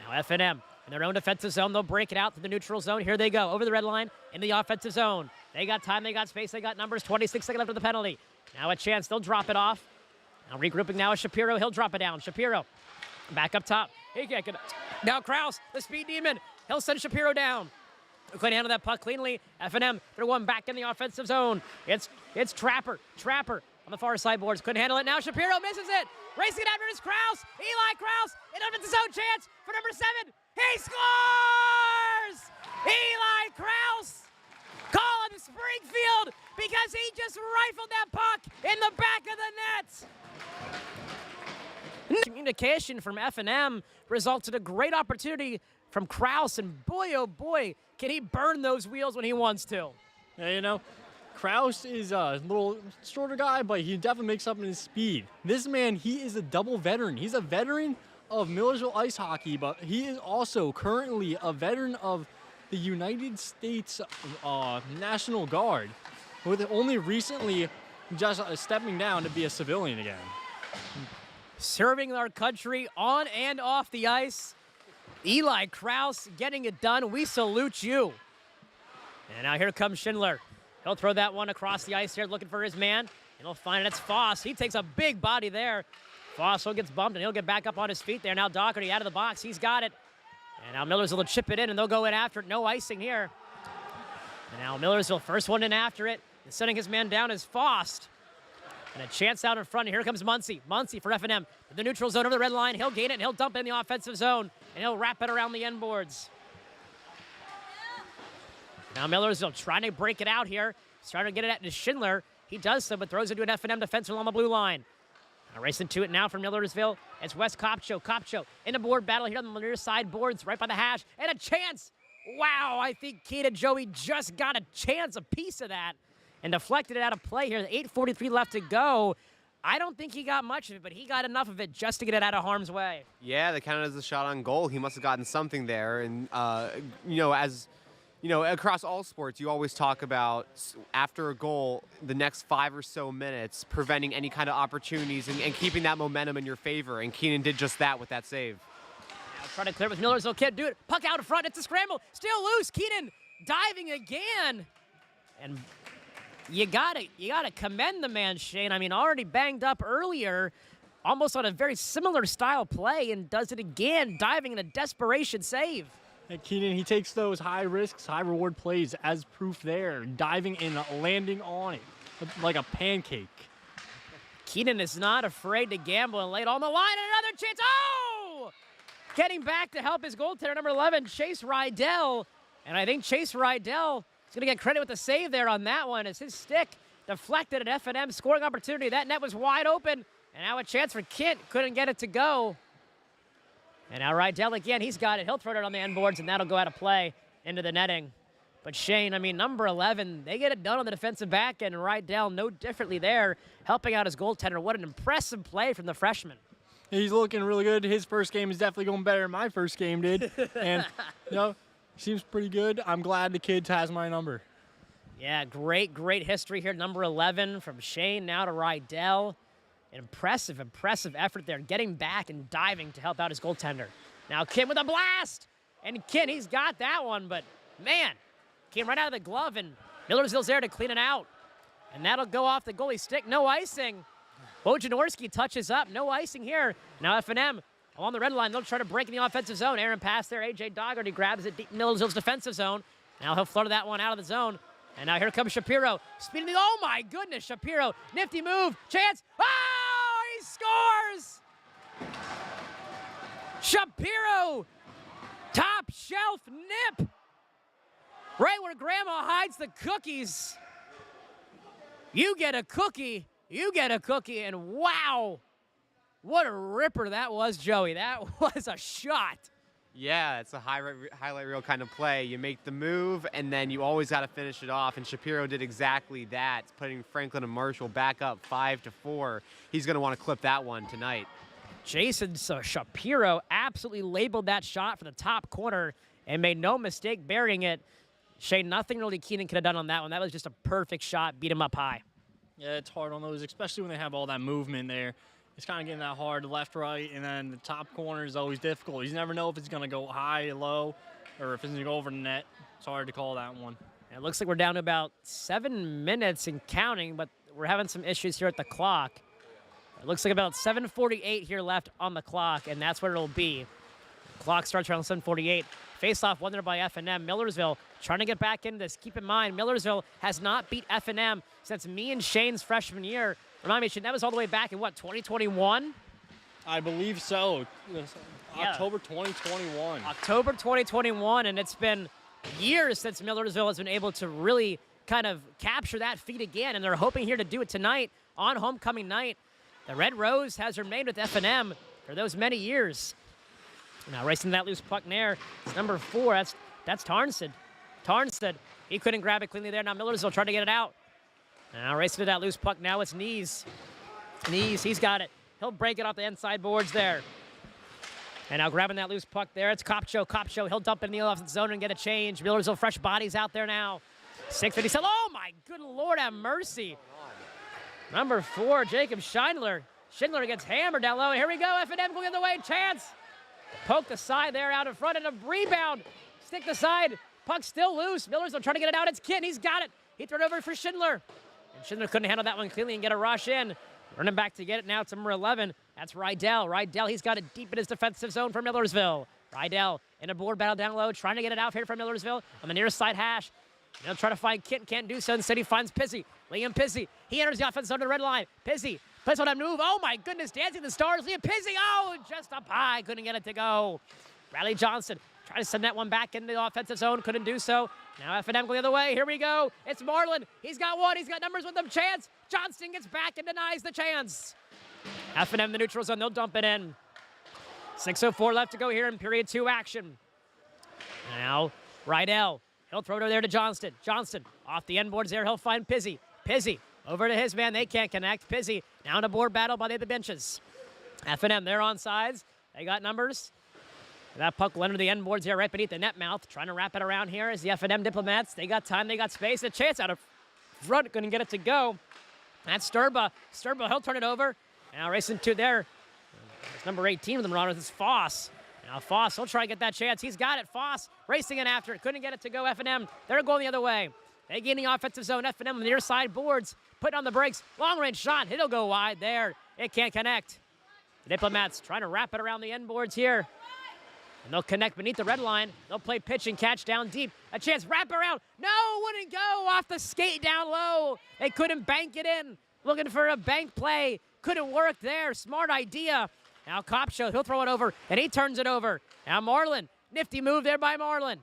Now F&M in their own defensive zone. They'll break it out to the neutral zone. Here they go, over the red line in the offensive zone. They got time, they got space, they got numbers. 26 seconds left of the penalty. Now a chance, they'll drop it off. Now regrouping now is Shapiro. He'll drop it down. Shapiro back up top. He can't get it. Now Krause, the speed demon. He'll send Shapiro down. Couldn't handle that puck cleanly. F&M, they're one back in the offensive zone. It's Trapper on the far side boards. Couldn't handle it. Now Shapiro misses it. Racing it after is Krause. Eli Krause in offensive zone chance for number 7. He scores! Eli Krause calling Springfield because he just rifled that puck in the back of the net. Communication from F&M resulted in a great opportunity from Krause, and boy, oh boy, can he burn those wheels when he wants to. Yeah, Kraus is a little shorter guy, but he definitely makes up in his speed. This man, he is a double veteran. He's a veteran of Millersville ice hockey, but he is also currently a veteran of the United States National Guard, with only recently just stepping down to be a civilian again. Serving our country on and off the ice. Eli Kraus getting it done. We salute you. And now here comes Schindler. He'll throw that one across the ice here, looking for his man. And he'll find it. It's Foss. He takes a big body there. Foss gets bumped, and he'll get back up on his feet there. Now Doherty out of the box. He's got it. And now Millersville will chip it in, and they'll go in after it. No icing here. And now Millersville, first one in after it. And sending his man down is Foss. And a chance out in front. And here comes Muncie. Muncie for F&M. The neutral zone over the red line. He'll gain it, and he'll dump it in the offensive zone. And he'll wrap it around the end boards. Now Millersville trying to break it out here. He's trying to get it at Schindler. He does so, but throws it to an F&M defenseman along the blue line. Now racing to it now from Millersville. It's Wes Kopcho. Kopcho in a board battle here on the near side boards, right by the hash. And a chance. Wow, I think Keita Joey just got a chance, a piece of that, and deflected it out of play here. 8:43 left to go. I don't think he got much of it, but he got enough of it just to get it out of harm's way. Yeah, they counted as a shot on goal. He must have gotten something there. And, across all sports, you always talk about after a goal, the next 5 or so minutes, preventing any kind of opportunities and keeping that momentum in your favor. And Keenan did just that with that save. Now trying to clear with Millersville. Can't do it. Puck out in front. It's a scramble. Still loose. Keenan diving again. And you gotta commend the man, Shane. I mean, already banged up earlier, almost on a very similar style play, and does it again, diving in a desperation save. And Keenan, he takes those high risks, high reward plays as proof there, diving and landing on it like a pancake. Keenan is not afraid to gamble and lay it on the line. And another chance. Oh! Getting back to help his goaltender, number 11, Chase Rydell. And I think Chase Rydell is going to get credit with the save there on that one, as his stick deflected an F&M scoring opportunity. That net was wide open. And now a chance for Kent. Couldn't get it to go. And now Rydell again, he's got it. He'll throw it on the end boards, and that'll go out of play into the netting. But Shane, I mean, number 11, they get it done on the defensive back end. Rydell no differently there, helping out his goaltender. What an impressive play from the freshman. He's looking really good. His first game is definitely going better than my first game did. And, seems pretty good. I'm glad the kid has my number. Yeah, great history here. Number 11 from Shane now to Rydell. An impressive effort there, getting back and diving to help out his goaltender. Now Kim with a blast! And Kim, he's got that one, but man, came right out of the glove, and Millersville's there to clean it out. And that'll go off the goalie's stick. No icing. Wojnarowski touches up. No icing here. Now F&M along the red line. They'll try to break in the offensive zone. Aaron pass there. A.J. Dougherty grabs it deep in Millersville's defensive zone. Now he'll flutter that one out of the zone. And now here comes Shapiro. Speeding. Oh, my goodness, Shapiro. Nifty move. Chance. Oh, he scores! Shapiro. Top shelf nip. Right where Grandma hides the cookies. You get a cookie. You get a cookie. And wow, what a ripper that was, Joey. That was a shot. Yeah, it's a highlight reel kind of play. You make the move, and then you always got to finish it off, and Shapiro did exactly that, putting Franklin and Marshall back up 5-4. He's going to want to clip that one tonight. Jason Shapiro absolutely labeled that shot for the top corner and made no mistake burying it. Shane, nothing really Keenan could have done on that one. That was just a perfect shot, beat him up high. Yeah, it's hard on those, especially when they have all that movement there. It's kind of getting that hard left, right, and then the top corner is always difficult. You never know if it's going to go high, low, or if it's going to go over the net. It's hard to call that one. It looks like we're down to about 7 minutes and counting, but we're having some issues here at the clock. It looks like about 7:48 here left on the clock, and that's where it'll be. The clock starts around 7:48. Face-off won there by F&M. Millersville trying to get back into this. Keep in mind, Millersville has not beat F&M since me and Shane's freshman year. Remind me, Shane, that was all the way back in, what, 2021? I believe so. October 2021. October 2021, and it's been years since Millersville has been able to really kind of capture that feat again, and they're hoping here to do it tonight on homecoming night. The Red Rose has remained with F&M for those many years. Now racing that loose puck there, it's number 4. That's Tarnstead. He couldn't grab it cleanly there. Now Millersville trying to get it out. Now racing to that loose puck. Now it's Knees. Knees, he's got it. He'll break it off the inside boards there. And now grabbing that loose puck there, it's Kopcho. Kopcho, he'll dump it in the offensive zone and get a change. Millersville fresh bodies out there now. 6:57. Oh, my good Lord, have mercy. Number 4, Jacob Schindler. Schindler gets hammered down low. And here we go, F&M going the other way. Chance. Poke the side there out in front and a rebound. Stick the side. Puck still loose. Millersville trying to get it out. It's Kitten. He's got it. He threw it over for Schindler. And Schindler couldn't handle that one cleanly and get a rush in. Running back to get it now to number 11. That's Rydell. Rydell, he's got it deep in his defensive zone for Millersville. Rydell in a board battle down low, trying to get it out here for Millersville on the near side hash. He'll try to find Kitten, can't do so. Instead, he finds Pizzi. Liam Pizzi. He enters the offensive zone to the red line. Pizzi plays on a move. Oh, my goodness, dancing the stars. Liam Pizzi. Oh, just up high. Couldn't get it to go. Riley Johnson trying to send that one back into the offensive zone. Couldn't do so. Now F&M going the other way. Here we go. It's Marlin. He's got one. He's got numbers with him. Chance. Johnston gets back and denies the chance. F&M the neutral zone. They'll dump it in. 6:04 left to go here in period 2 action. Now Rydell. He'll throw it over there to Johnston. Johnston off the end boards there. He'll find Pizzi. Pizzi over to his man. They can't connect. Pizzi now in a board battle by the benches. F&M, they're on sides. They got numbers. That puck will enter the end boards here right beneath the net mouth. Trying to wrap it around here is the F&M Diplomats. They got time. They got space. A chance out of front. Couldn't get it to go. That's Sturba. Sturba, he'll turn it over. Now racing to there. It's number 18 of the Marauders. It's Foss. Now Foss, he'll try to get that chance. He's got it. Foss racing in after it. Couldn't get it to go. F&M, they're going the other way. They gain the offensive zone. F&M on the near side boards. Putting on the brakes. Long range shot. It'll go wide there. It can't connect. The Diplomats trying to wrap it around the end boards here. And they'll connect beneath the red line. They'll play pitch and catch down deep. A chance, wrap around. No, wouldn't go off the skate down low. They couldn't bank it in. Looking for a bank play. Couldn't work there. Smart idea. Now Kopcho, he'll throw it over, and he turns it over. Now Marlin, nifty move there by Marlin.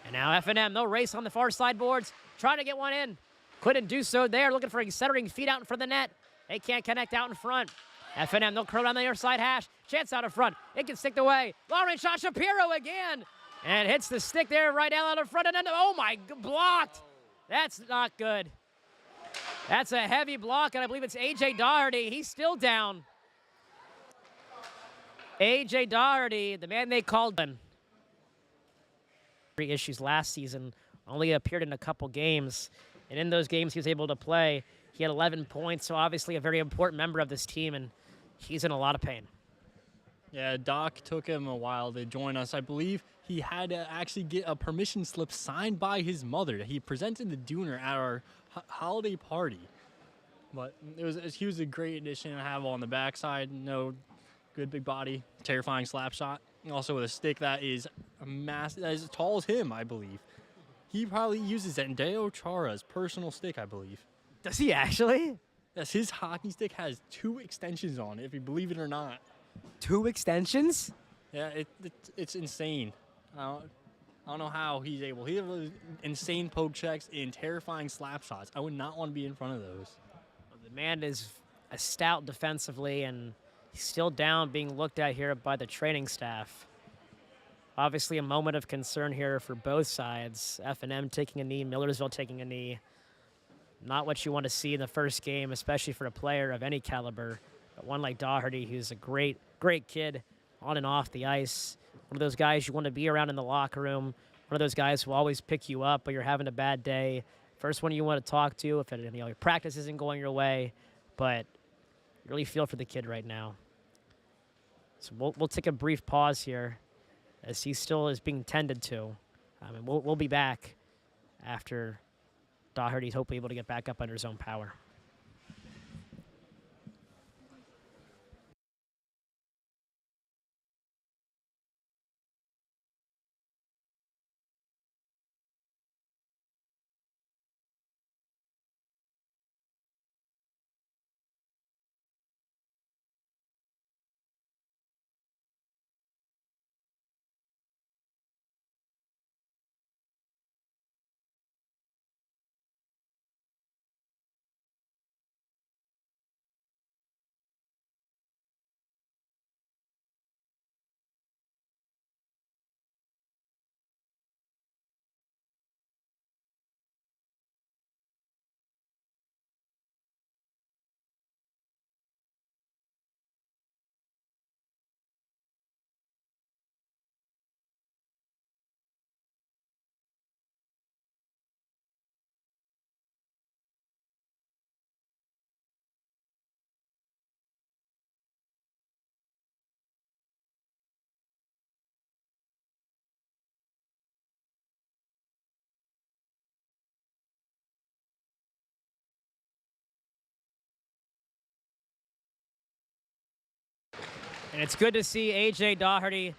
And now F&M, they'll race on the far side boards, trying to get one in. Couldn't do so there, looking for centering feet out in front of the net. They can't connect out in front. F&M, they'll curl down the near side hash. Chance out in front. It can stick away. Long range shot, Shapiro again. And hits the stick there right out in front. And then, oh my, blocked. That's not good. That's a heavy block, and I believe it's A.J. Doherty. He's still down. A.J. Doherty, the man they called him. Issues last season, only appeared in a couple games. And in those games he was able to play. He had 11 points, so obviously a very important member of this team, and he's in a lot of pain. Yeah, Doc took him a while to join us. I believe he had to actually get a permission slip signed by his mother. He presented the Dooner at our holiday party. But he was a great addition to have on the backside. No, good big body, terrifying slap shot. Also with a stick that is as tall as him, I believe. He probably uses that Deo Chara's personal stick, I believe. Does he actually? Yes, his hockey stick has 2 extensions on it, if you believe it or not. 2 extensions? Yeah, it's insane. I don't know how he's able. He has insane poke checks and terrifying slap shots. I would not want to be in front of those. Well, the man is a stout defensively, and he's still down, being looked at here by the training staff. Obviously a moment of concern here for both sides. F&M taking a knee, Millersville taking a knee. Not what you want to see in the first game, especially for a player of any caliber. But one like Doherty, who's a great, great kid on and off the ice. One of those guys you want to be around in the locker room. One of those guys who always pick you up when you're having a bad day. First one you want to talk to if your practice isn't going your way. But you really feel for the kid right now. So we'll take a brief pause here as he still is being tended to. And we'll be back after Doherty's hopefully able to get back up under his own power. And it's good to see A.J. Doherty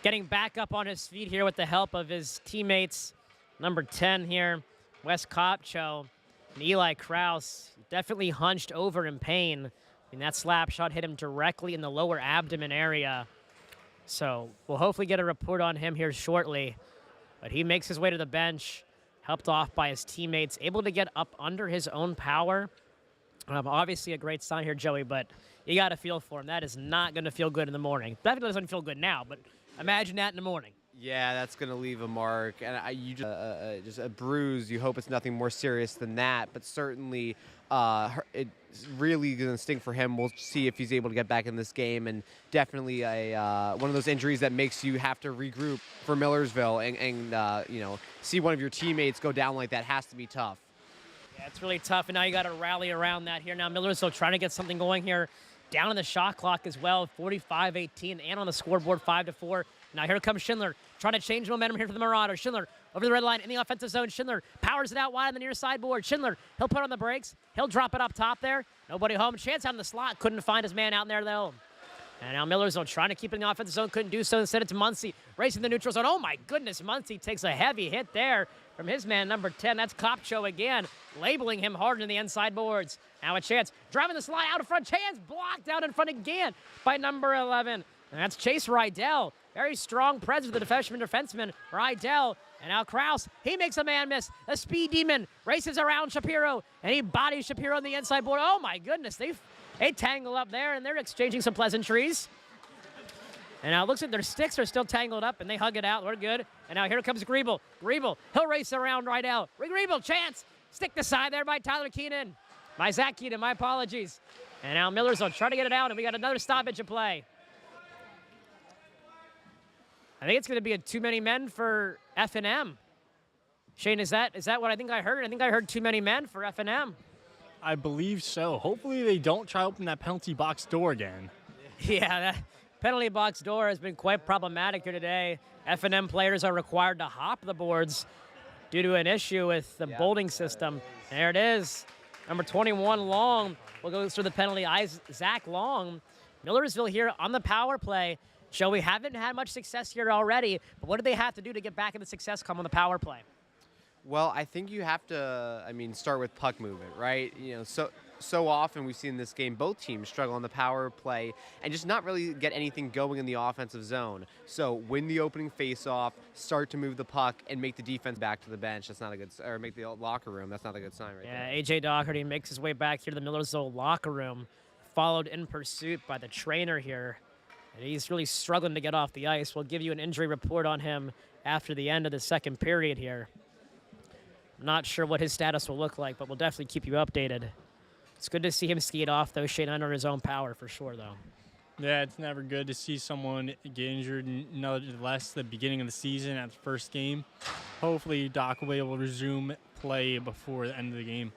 getting back up on his feet here with the help of his teammates. Number 10 here, Wes Kopcho, and Eli Krause, definitely hunched over in pain. And that slap shot hit him directly in the lower abdomen area. So we'll hopefully get a report on him here shortly. But he makes his way to the bench, helped off by his teammates, able to get up under his own power. Obviously a great sign here, Joey, but you got to feel for him. That is not going to feel good in the morning. That doesn't feel good now, but imagine that in the morning. Yeah, that's going to leave a mark. And you just a bruise. You hope it's nothing more serious than that. But certainly it's really going to sting for him. We'll see if he's able to get back in this game. And definitely one of those injuries that makes you have to regroup for Millersville. And see one of your teammates go down like that has to be tough. Yeah, it's really tough. And now you got to rally around that here. Now Millersville trying to get something going here. Down on the shot clock as well, 45-18, and on the scoreboard, 5-4. Now here comes Schindler, trying to change momentum here for the Marauders. Schindler over the red line in the offensive zone. Schindler powers it out wide on the near sideboard. Schindler, he'll put on the brakes. He'll drop it up top there. Nobody home. Chance out in the slot. Couldn't find his man out there, though. And now Millersville trying to keep it in the offensive zone. Couldn't do so. Instead, it's Muncie racing the neutral zone. Oh, my goodness. Muncie takes a heavy hit there from his man, number 10. That's Kopcho again, labeling him hard in the inside boards. Now a Chance driving the slide out in front. Chance blocked out in front again by number 11. And that's Chase Rydell. Very strong presence of the defenseman, Rydell. And now Krause, he makes a man miss. The speed demon races around Shapiro, and he bodies Shapiro on the inside board. Oh, my goodness. They tangle up there, and they're exchanging some pleasantries. And now it looks like their sticks are still tangled up, and they hug it out. We're good. And now here comes Griebel. Griebel, he'll race around Rydell. Griebel, Chance. Stick the side there by Tyler Keenan. By Zach Keenan, my apologies. And now Millersville trying to get it out, and we got another stoppage of play. I think it's going to be a too many men for F&M. Shane, is that what I think I heard? I think I heard too many men for F&M. I believe so. Hopefully they don't try to open that penalty box door again. Yeah, that penalty box door has been quite problematic here today. F&M players are required to hop the boards due to an issue with the bolting system. There it is. Number 21, Long, will go through the penalty. Zach Long. Millersville here on the power play. Joey, haven't had much success here already, but what do they have to do to get back into success come on the power play? Well, I think you have to, start with puck movement, right? So often we've seen this game, both teams struggle on the power play and just not really get anything going in the offensive zone. So win the opening face-off, start to move the puck, and make the defense back to the bench. That's not a good, or make the locker room. That's not a good sign right there. Yeah, A.J. Doherty makes his way back here to the Millersville locker room, followed in pursuit by the trainer here. And he's really struggling to get off the ice. We'll give you an injury report on him after the end of the second period here. I'm not sure what his status will look like, but we'll definitely keep you updated. It's good to see him skate off, though, Shane, under his own power for sure, though. Yeah, it's never good to see someone get injured, nonetheless, the beginning of the season at the first game. Hopefully, Doc will be able to resume play before the end of the game.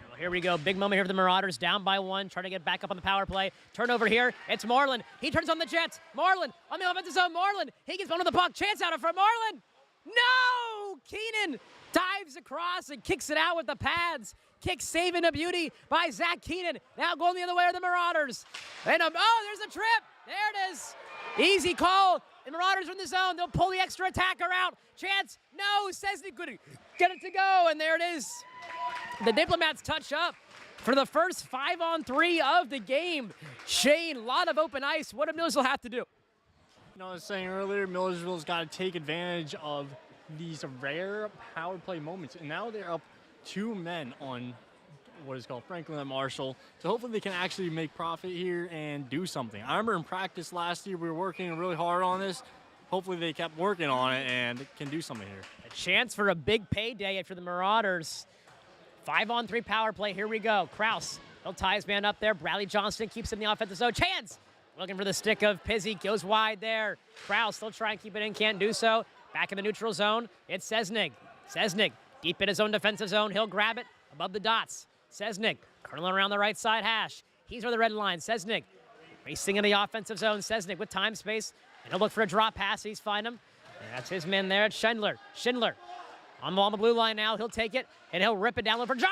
Well, here we go. Big moment here for the Marauders. Down by one, trying to get back up on the power play. Turnover here. It's Marlin. He turns on the Jets. Marlin on the offensive zone. Marlin. He gets one of the puck. Chance out in front. Marlin. No! Keenan dives across and kicks it out with the pads. Kick saving a beauty by Zach Keenan. Now going the other way are the Marauders. And there's a trip. There it is. Easy call. The Marauders are in the zone. They'll pull the extra attacker out. Chance. No. Says they couldn't get it to go. And there it is. The Diplomats touch up for the first 5-on-3 of the game. Shane, a lot of open ice. What do Millersville have to do? I was saying earlier, Millersville's got to take advantage of these rare power play moments. And now they're up 2 men on what is called Franklin and Marshall. So hopefully they can actually make profit here and do something. I remember in practice last year, we were working really hard on this. Hopefully they kept working on it and can do something here. A chance for a big payday for the Marauders. 5-on-3 power play. Here we go. Krause, he'll tie his man up there. Bradley Johnston keeps it in the offensive zone. Chance! Looking for the stick of Pizzi. Goes wide there. Krause still trying to keep it in. Can't do so. Back in the neutral zone. It's Sesnig. Sesnig deep in his own defensive zone. He'll grab it above the dots. Sesnig curling around the right side hash. He's where the red line. Sesnig racing in the offensive zone. Sesnig with time space. And he'll look for a drop pass. He's find him. And that's his man there. It's Schindler. Schindler on the blue line now. He'll take it, and he'll rip it down for Johnson.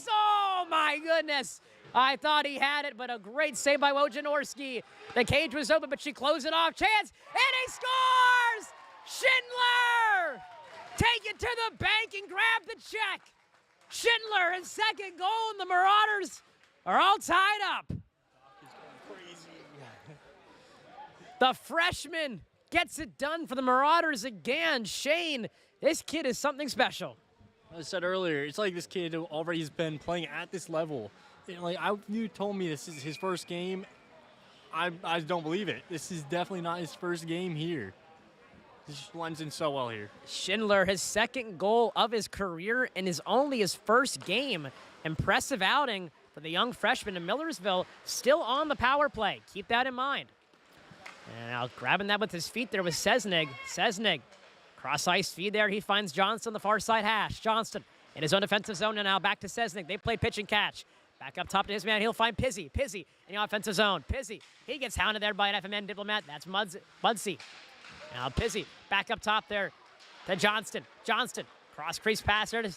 Oh, my goodness. I thought he had it, but a great save by Wojnarowski. The cage was open, but she closed it off. Chance, and he scores! Schindler! Take it to the bank and grab the check. Schindler, his second goal, and the Marauders are all tied up. The freshman gets it done for the Marauders again. Shane, this kid is something special. As I said earlier, it's like this kid already has been playing at this level. Like you told me this is his first game, I don't believe it. This is definitely not his first game here. This blends in so well here. Schindler, his second goal of his career and is only his first game. Impressive outing for the young freshman in Millersville, still on the power play. Keep that in mind. And now grabbing that with his feet there was Sesnig. Sesnig, cross-ice feed there. He finds Johnston on the far side hash. Johnston in his own defensive zone, and now back to Sesnig. They play pitch and catch. Back up top to his man. He'll find Pizzi. Pizzi in the offensive zone. Pizzi, he gets hounded there by an F&M diplomat. That's Mudsey. Now Pizzi back up top there to Johnston. Johnston, cross-crease pass there to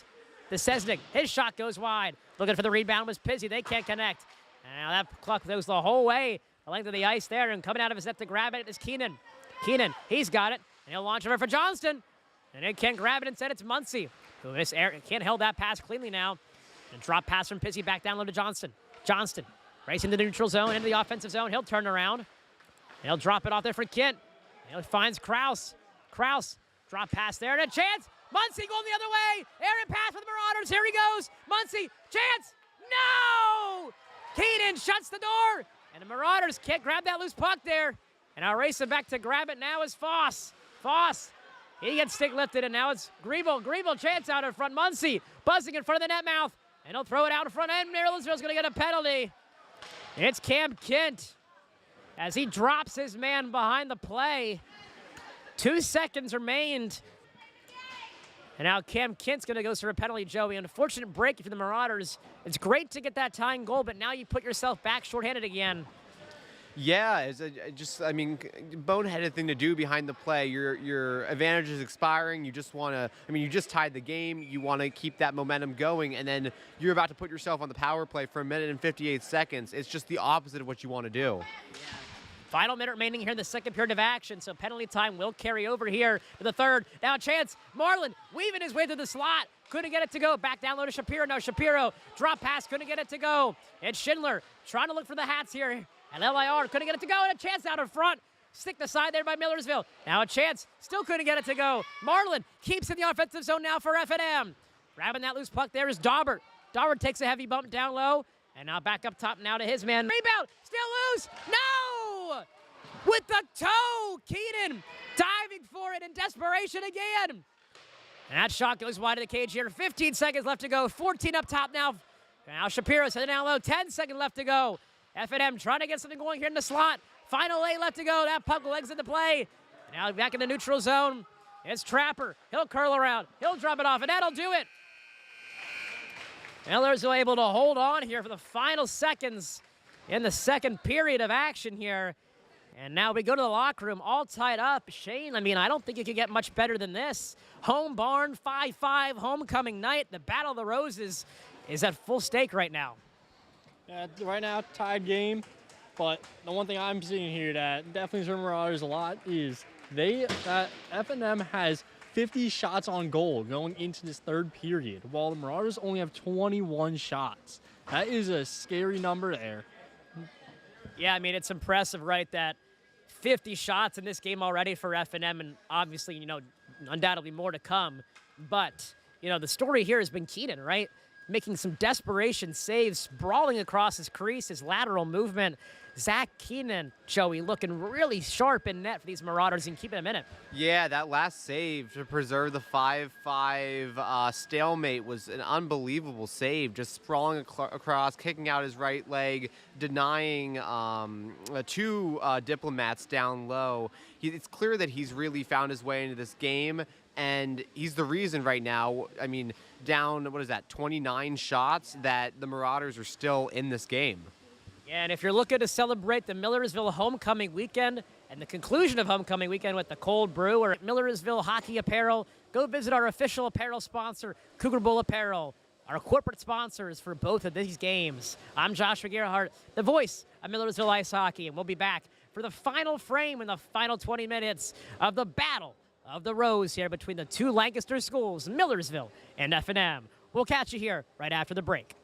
Sesnig. His shot goes wide. Looking for the rebound was Pizzi. They can't connect. And now that clock goes the whole way, the length of the ice there, and coming out of his net to grab it is Keenan. Keenan, he's got it, and he'll launch over for Johnston. And it can't grab it. Instead, it's Muncie, who can't hold that pass cleanly now. And drop pass from Pizzi back down low to Johnston. Johnston racing to the neutral zone, into the offensive zone. He'll turn around. And he'll drop it off there for Kent. And he finds Kraus. Kraus, drop pass there, and a chance. Muncie going the other way. Aaron pass for the Marauders. Here he goes. Muncie, chance. No! Keenan shuts the door. And the Marauders can't grab that loose puck there. And I'll race him back to grab it now is Foss. Foss, he gets stick lifted, and now it's Griebel. Griebel, chance out in front. Muncie buzzing in front of the net mouth. And he'll throw it out in front, and Millersville's going to get a penalty. It's Cam Kent as he drops his man behind the play. 2 seconds remained. And now Cam Kent's going to go for a penalty, Joey. Unfortunate break for the Marauders. It's great to get that tying goal, but now you put yourself back shorthanded again. Yeah, it's boneheaded thing to do behind the play. Your advantage is expiring. You just want to, you just tied the game. You want to keep that momentum going, and then you're about to put yourself on the power play for 1 minute and 58 seconds. It's just the opposite of what you want to do. Yeah. Final minute remaining here in the second period of action, so penalty time will carry over here to the third. Now a chance, Marlin weaving his way to the slot. Couldn't get it to go. Back down low to Shapiro. No, Shapiro, drop pass, couldn't get it to go. And Schindler trying to look for the hats here. And LIR couldn't get it to go, and a chance out in front. Stick the side there by Millersville. Now a chance, still couldn't get it to go. Marlin keeps in the offensive zone now for F&M. Grabbing that loose puck there is Daubert. Daubert takes a heavy bump down low, and now back up top now to his man. Rebound, still loose, no! With the toe, Keenan diving for it in desperation again. And that shot goes wide of the cage here. 15 seconds left to go, 14 up top now. Now Shapiro's heading down low, 10 seconds left to go. F&M trying to get something going here in the slot. Final 8 left to go. That puck will exit the play. Now back in the neutral zone. It's Trapper. He'll curl around. He'll drop it off, and that'll do it. Millersville able to hold on here for the final seconds in the second period of action here. And now we go to the locker room all tied up. Shane, I don't think you could get much better than this. Home barn, 5-5, homecoming night. The Battle of the Roses is at full stake right now. Right now, tied game, but the one thing I'm seeing here that definitely hurts Marauders a lot is F&M has 50 shots on goal going into this third period, while the Marauders only have 21 shots. That is a scary number there. Yeah, it's impressive, right, that 50 shots in this game already for F&M, and obviously, undoubtedly more to come. But, the story here has been Keenan, right? Making some desperation saves, sprawling across his crease, his lateral movement. Zach Keenan, Joey, looking really sharp in net for these Marauders and keeping them in it. Yeah, that last save to preserve the 5-5 stalemate was an unbelievable save. Just sprawling across, kicking out his right leg, denying 2 diplomats down low. It's clear that he's really found his way into this game, and he's the reason right now, down, 29 shots, that the Marauders are still in this game. Yeah, and if you're looking to celebrate the Millersville Homecoming weekend and the conclusion of Homecoming weekend with the Cold Brew or Millersville Hockey Apparel, go visit our official apparel sponsor, Cougar Bowl Apparel. our corporate sponsors for both of these games. I'm Joshua Gerhardt, the voice of Millersville Ice Hockey, and we'll be back for the final frame in the final 20 minutes of the Battle of the Rose here between the two Lancaster schools, Millersville and F&M. We'll catch you here right after the break.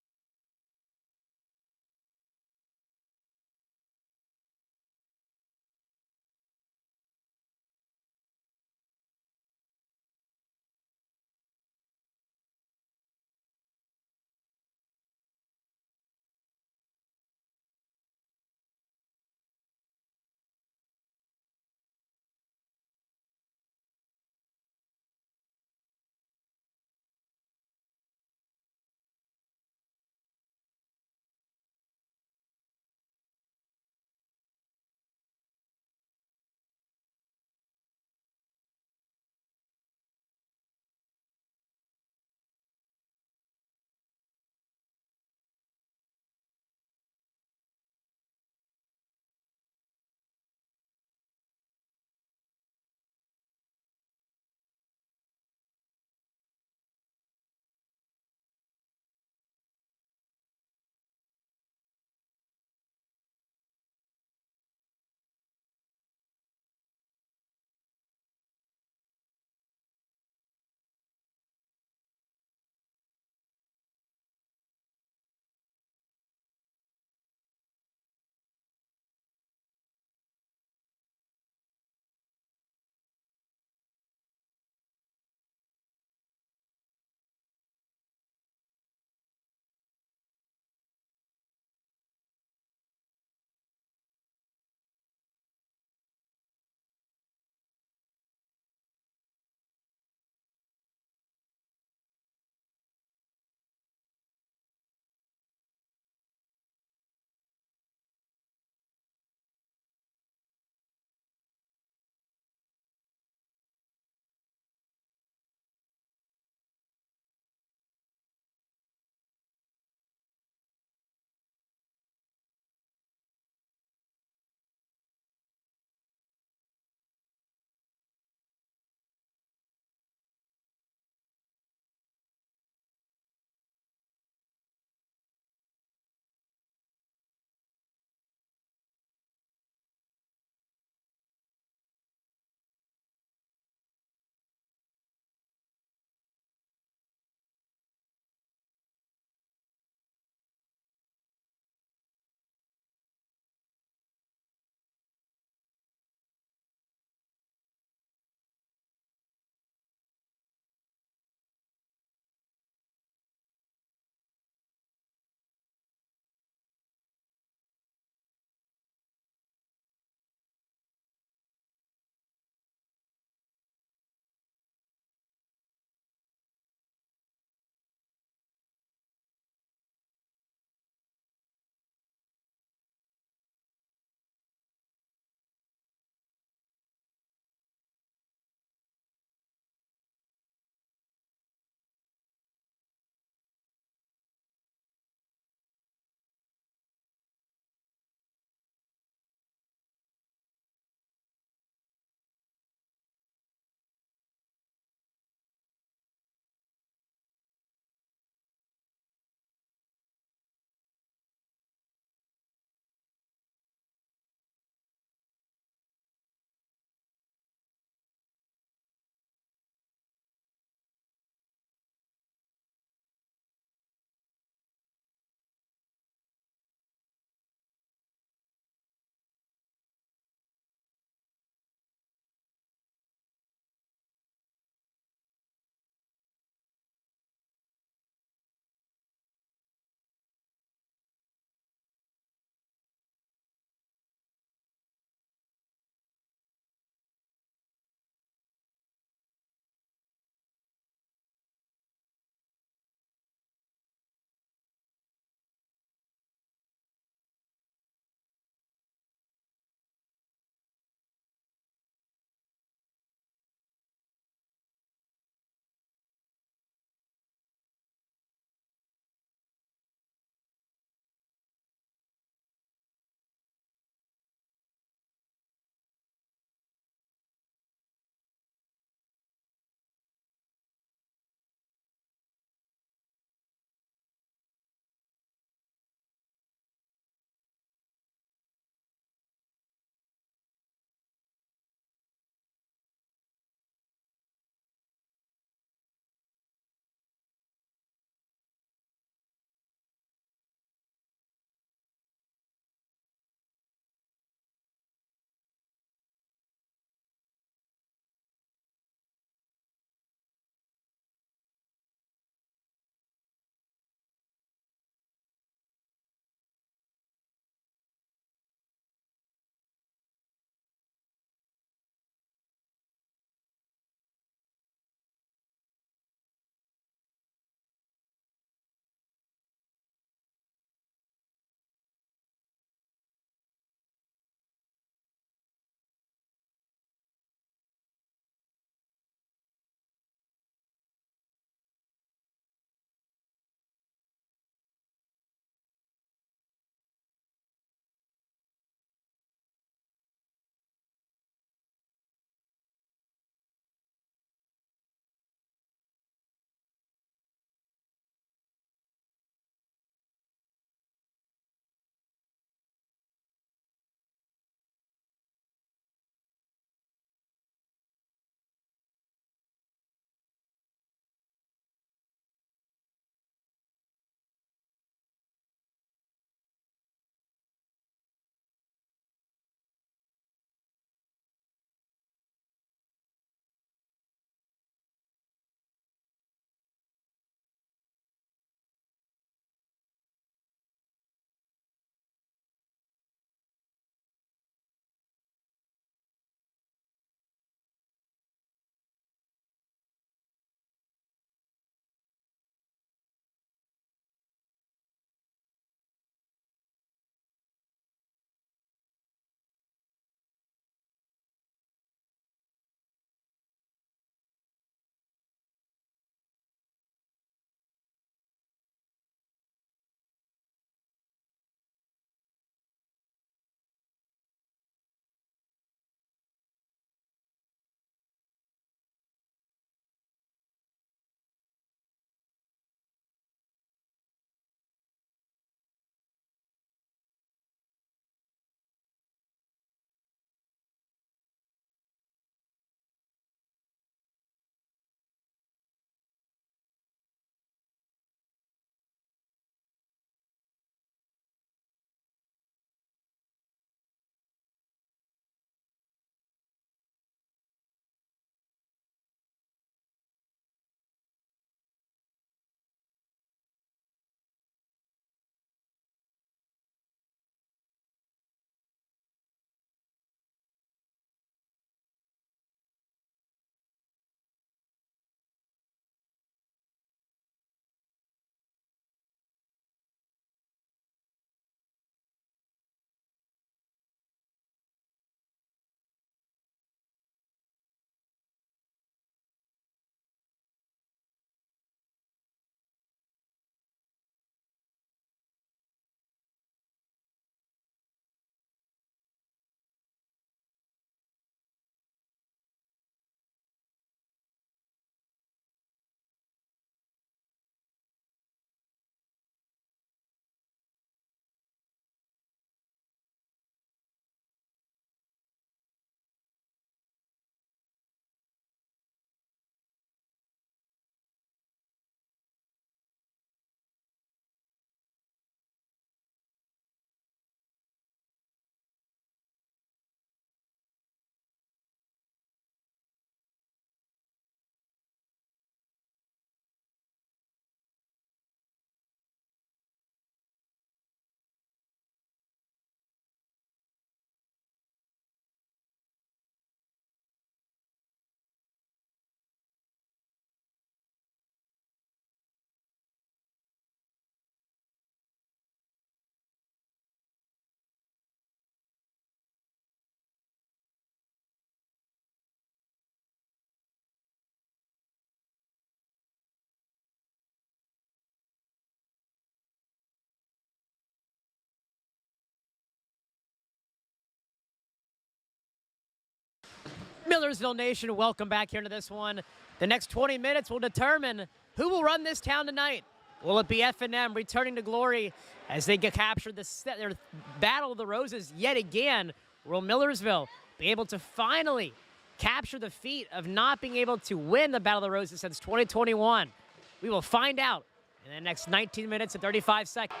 Millersville Nation, welcome back here to this one. The next 20 minutes will determine who will run this town tonight. Will it be F&M returning to glory as they get captured their Battle of the Roses yet again? Will Millersville be able to finally capture the feat of not being able to win the Battle of the Roses since 2021? We will find out in the next 19 minutes and 35 seconds.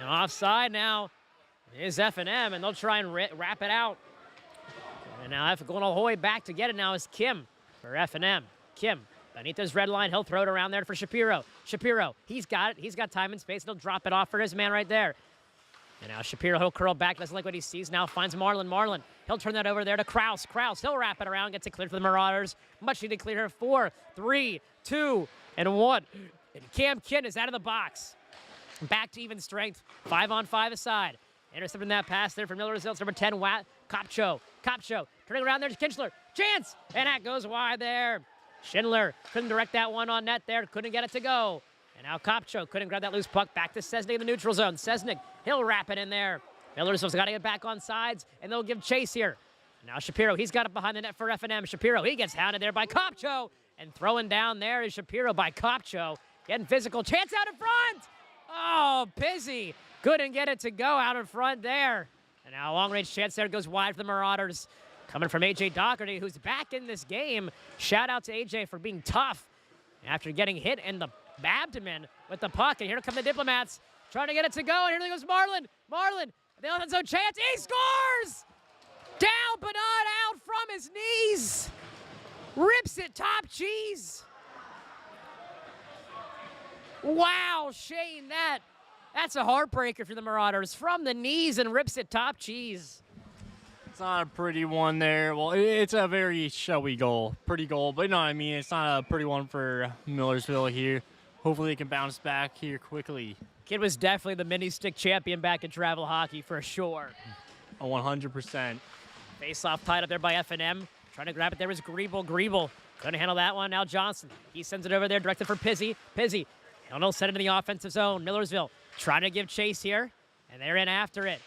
And offside now is F&M, and they'll try and wrap it out. And now going all the way back to get it now is Kim for F&M. Kim, beneath his red line, he'll throw it around there for Shapiro. Shapiro, he's got it. He's got time and space, and he'll drop it off for his man right there. And now Shapiro, he'll curl back, doesn't like what he sees, now finds Marlin. Marlin, he'll turn that over there to Kraus. Kraus, he'll wrap it around, gets it cleared for the Marauders. Much needed clear here. 4, 3, 2, and 1. And Cam Kinn is out of the box. Back to even strength, 5-on-5 aside. Intercepting that pass there from Millersville. It's number 10, Kopcho. Kopcho, turning around there to Kinchler. Chance! And that goes wide there. Schindler couldn't direct that one on net there. Couldn't get it to go. And now Kopcho couldn't grab that loose puck. Back to Sesnig in the neutral zone. Sesnig, he'll wrap it in there. Millersville's got to get back on sides, and they'll give chase here. Now Shapiro, he's got it behind the net for F&M. Shapiro, he gets hounded there by Kopcho. And throwing down there is Shapiro by Kopcho. Getting physical. Chance out in front! Oh, Pizzi couldn't get it to go out in front there. And now a long-range chance there goes wide for the Marauders. Coming from A.J. Doherty, who's back in this game. Shout out to A.J. for being tough after getting hit in the abdomen with the puck. And here come the Diplomats trying to get it to go. And here goes Marlin. Marlin, the offensive zone chance. He scores! Down, but not out from his knees. Rips it top cheese. Wow, Shane, that's a heartbreaker for the Marauders. From the knees and rips it top cheese. It's not a pretty one there. Well, it's a very showy goal. Pretty goal, but you know what I mean? It's not a pretty one for Millersville here. Hopefully they can bounce back here quickly. Kid was definitely the mini-stick champion back in travel hockey for sure. 100%. Face-off tied up there by F&M. Trying to grab it there was Griebel. Griebel couldn't handle that one. Now Johnson. He sends it over there, directed for Pizzi. Pizzi. He'll send it in the offensive zone. Millersville trying to give chase here, and they're in after it.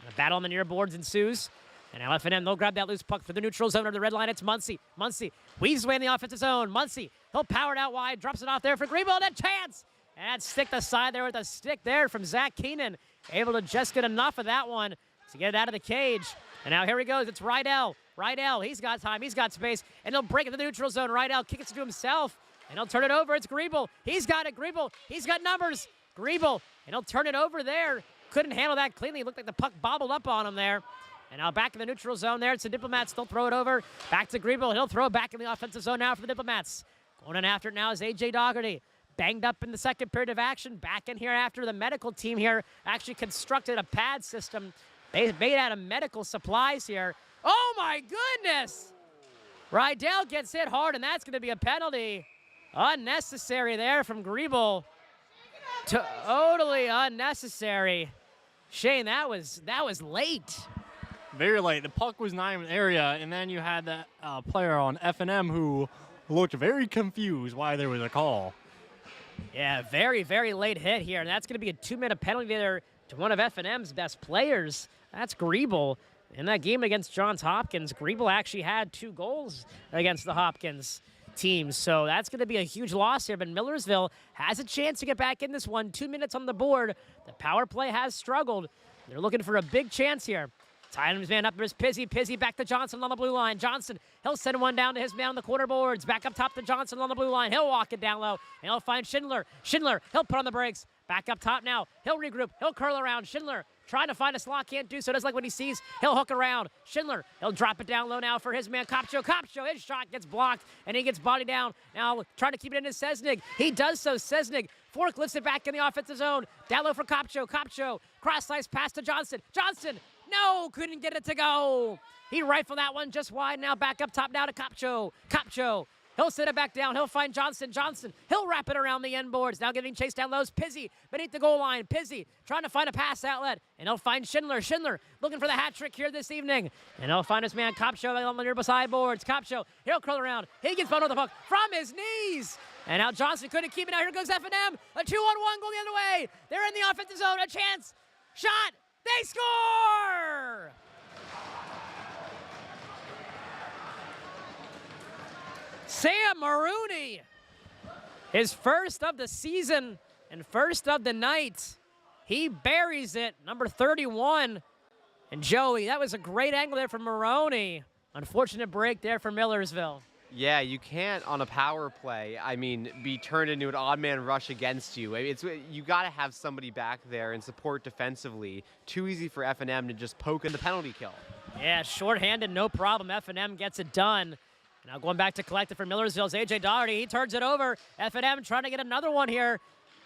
And a battle on the near boards ensues. And now F&M, they'll grab that loose puck for the neutral zone or the red line. It's Muncy. Muncy weaves away in the offensive zone. Muncy, he'll power it out wide, drops it off there for Griebel, and a chance! And that stick the side there with a stick there from Zach Keenan. Able to just get enough of that one to get it out of the cage. And now here he goes. It's Rydell. Rydell, he's got time, he's got space, and he'll break into the neutral zone. Rydell kicks it to himself. And he'll turn it over. It's Griebel. He's got it. Griebel. He's got numbers. Griebel. And he'll turn it over there. Couldn't handle that cleanly. It looked like the puck bobbled up on him there. And now back in the neutral zone there. It's the Diplomats. They'll throw it over. Back to Griebel. He'll throw it back in the offensive zone now for the Diplomats. Going in after it now is A.J. Doherty. Banged up in the second period of action. Back in here after the medical team here actually constructed a pad system. They made out of medical supplies here. Oh, my goodness. Rydell gets hit hard, and that's going to be a penalty. Unnecessary there from Griebel. Totally unnecessary. Shane, that was late. Very late. The puck was not even in the area, and then you had that player on F&M who looked very confused why there was a call. Yeah, very, very late hit here, and that's going to be a 2-minute penalty there to one of F&M's best players. That's Griebel. In that game against Johns Hopkins, Griebel actually had 2 goals against the Hopkins team, so that's going to be a huge loss here, but Millersville has a chance to get back in this one. 2 minutes on the board. The power play has struggled. They're looking for a big chance here. Tying his man up, there's Pizzi. Pizzi back to Johnson on the blue line. Johnson, he'll send one down to his man on the corner boards. Back up top to Johnson on the blue line. He'll walk it down low, and he'll find Schindler. Schindler, he'll put on the brakes. Back up top now. He'll regroup. He'll curl around. Schindler trying to find a slot. Can't do so. Doesn't like what he sees. He'll hook around. Schindler, he'll drop it down low now for his man, Kopcho. Kopcho, his shot gets blocked, and he gets bodied down. Now trying to keep it into Sesnig. He does so. Sesnig forklifts it back in the offensive zone. Down low for Kopcho. Kopcho, cross-slice pass to Johnson. Johnson, no, couldn't get it to go. He rifled that one just wide. Now back up top now to Kopcho. Kopcho, he'll sit it back down. He'll find Johnson. Johnson, he'll wrap it around the end boards. Now getting chased down lows. Pizzi beneath the goal line. Pizzi trying to find a pass outlet. And he'll find Schindler. Schindler looking for the hat trick here this evening. And he'll find his man Kopcho on the nearby sideboards. Kopcho, he'll curl around. He gets bundled the puck from his knees. And now Johnson couldn't keep it out. Here goes F&M. A 2-on-1 goal the other way. They're in the offensive zone. A chance. Shot. They score! Sam Maroney, his first of the season and first of the night. He buries it, number 31. And Joey, that was a great angle there from Maroney. Unfortunate break there for Millersville. Yeah, you can't on a power play, be turned into an odd man rush against you. You got to have somebody back there and support defensively. Too easy for F&M to just poke in the penalty kill. Yeah, shorthanded, no problem. F&M gets it done. Now going back to collect it for Millersville's A.J. Doherty. He turns it over. F&M trying to get another one here.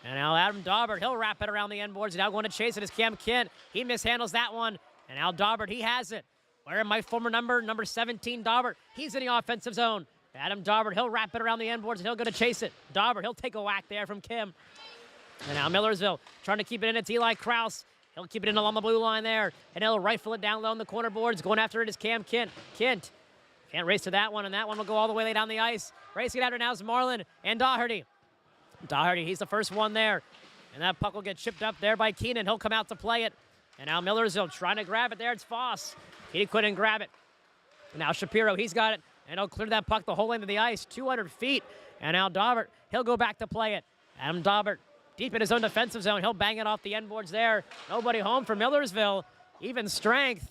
And now Adam Daubert, he'll wrap it around the end boards. Now going to chase it is Cam Kent. He mishandles that one. And now Daubert, he has it. Where my former number 17, Daubert. He's in the offensive zone. Adam Daubert, he'll wrap it around the end boards and he'll go to chase it. Daubert, he'll take a whack there from Kim. And now Millersville trying to keep it in. It's Eli Krause. He'll keep it in along the blue line there. And he'll rifle it down low on the corner boards. Going after it is Cam Kent. Kent can't race to that one, and that one will go all the way down the ice. Racing after now is Marlin and Doherty. Doherty, he's the first one there. And that puck will get chipped up there by Keenan. He'll come out to play it. And now Millersville trying to grab it there. It's Foss. He couldn't grab it. Now Shapiro, he's got it. And he'll clear that puck the whole length of the ice, 200 feet. And now Daubert, he'll go back to play it. Adam Daubert, deep in his own defensive zone. He'll bang it off the end boards there. Nobody home for Millersville. Even strength.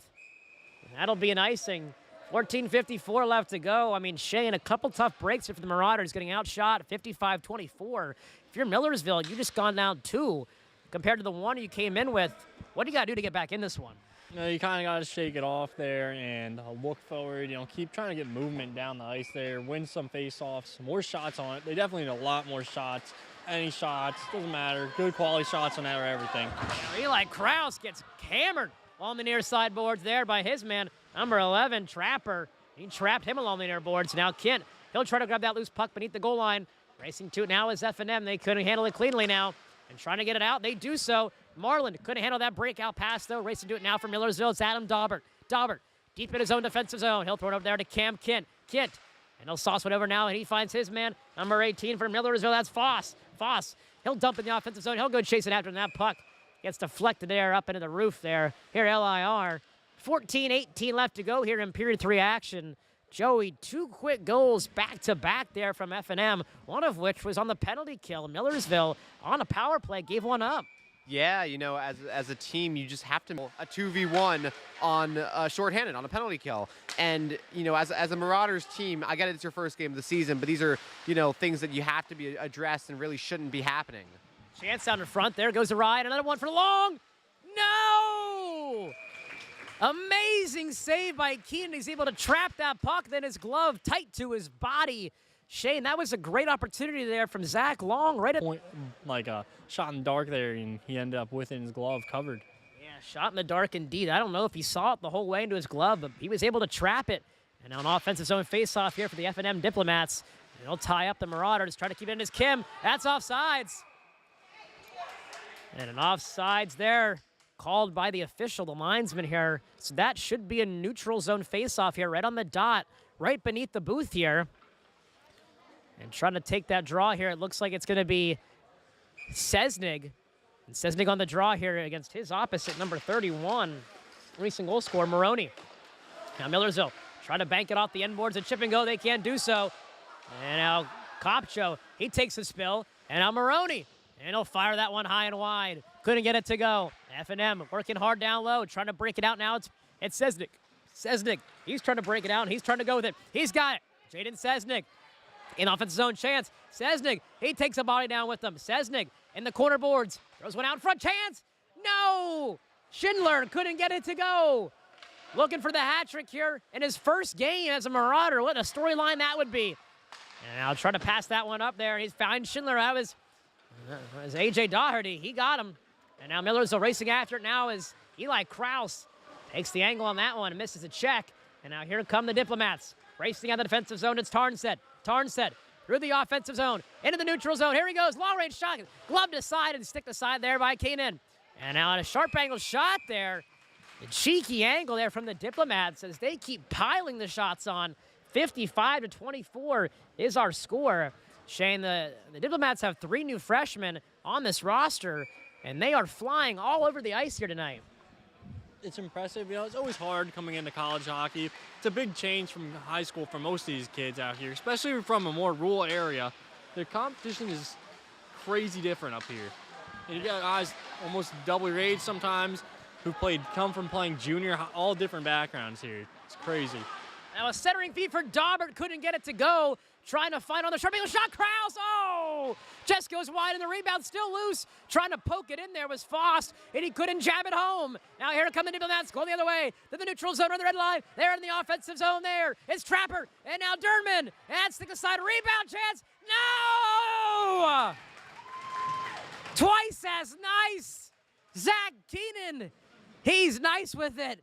And that'll be an icing. 14:54 left to go. Shane, a couple tough breaks here for the Marauders, getting outshot 55-24. If you're Millersville, you just gone down 2 compared to the 1 you came in with. What do you got to do to get back in this one? You kind of got to shake it off there and look forward. Keep trying to get movement down the ice there, win some face-offs, more shots on it. They definitely need a lot more shots. Any shots, doesn't matter. Good quality shots on that or everything. Eli Krause gets hammered on the near side boards there by his man, number 11, Trapper. He trapped him along the near boards. Now Kent, he'll try to grab that loose puck beneath the goal line. Racing to it now is F&M. They couldn't handle it cleanly now. And trying to get it out, they do so. Marlin couldn't handle that breakout pass, though. Racing to it now for Millersville. It's Adam Daubert. Daubert, deep in his own defensive zone. He'll throw it over there to Cam Kent. Kent, and he'll sauce it over now, and he finds his man, number 18 for Millersville. That's Foss. Foss, he'll dump in the offensive zone. He'll go chasing after that puck. Gets deflected there up into the roof there. Here, LIR. 14:18 left to go here in period 3 action. Joey, 2 quick goals back-to-back there from F&M, one of which was on the penalty kill. Millersville, on a power play, gave one up. Yeah, as a team, you just have to a 2v1 on shorthanded on a penalty kill. And, as a Marauders team, I get it's your first game of the season, but these are, things that you have to be addressed and really shouldn't be happening. Chance down in front. There goes the ride. Another one for Long. No! Amazing save by Keenan. He's able to trap that puck, then his glove tight to his body. Shane, that was a great opportunity there from Zach Long. Right at point, like a shot in the dark there, and he ended up within his glove covered. Yeah, shot in the dark indeed. I don't know if he saw it the whole way into his glove, but he was able to trap it. And now an offensive zone face-off here for the F&M Diplomats. And they'll tie up the Marauders, try to keep it in his Kim. That's offsides. And an offsides there, called by the official, the linesman here. So that should be a neutral zone face-off here, right on the dot, right beneath the booth here. And trying to take that draw here, it looks like it's going to be Sesnig. And Sesnig on the draw here against his opposite, number 31, recent goal scorer, Maroney. Now Millersville trying to bank it off the end boards and chip and go. They can't do so. And now Kopcho, he takes a spill. And now Maroney. And he'll fire that one high and wide. Couldn't get it to go. F&M working hard down low, trying to break it out now. It's Sesnig. Sesnig, he's trying to break it out, and he's trying to go with it. He's got it. Jaden Sesnig in offensive zone chance. Sesnig, he takes a body down with them. Sesnig in the corner boards. Throws one out in front. Chance. No! Schindler couldn't get it to go. Looking for the hat trick here in his first game as a Marauder. What a storyline that would be. And I'll try to pass that one up there. He's found Schindler out of his A.J. Doherty. He got him. And now Miller's racing after it now as Eli Krause takes the angle on that one and misses a check. And now here come the Diplomats. Racing out the defensive zone. It's Tarnstead. Tarnstead through the offensive zone. Into the neutral zone. Here he goes. Long range shot. Gloved aside and stick aside there by Keenan. And now a sharp angle shot there. A cheeky angle there from the Diplomats as they keep piling the shots on. 55-24 is our score. Shane, the Diplomats have 3 new freshmen on this roster, and they are flying all over the ice here tonight. it's impressive. You know, it's always hard coming into college hockey. It's a big change from high school for most of these kids out here, especially from a more rural area. The competition is crazy different up here. And you got guys almost double your age sometimes who come from playing junior, all different backgrounds here. It's crazy. Now a centering feed for Daubert, couldn't get it to go. Trying to find on the sharp angle shot, Krause, oh! Just goes wide and the rebound still loose. Trying to poke it in there was Foss, and he couldn't jab it home. Now here come the diplomats, going the other way. Then the neutral zone on the red line. They're in the offensive zone there. It's Trapper, and now Durnman. And stick aside, rebound chance, no! Twice as nice. Zach Keenan, he's nice with it.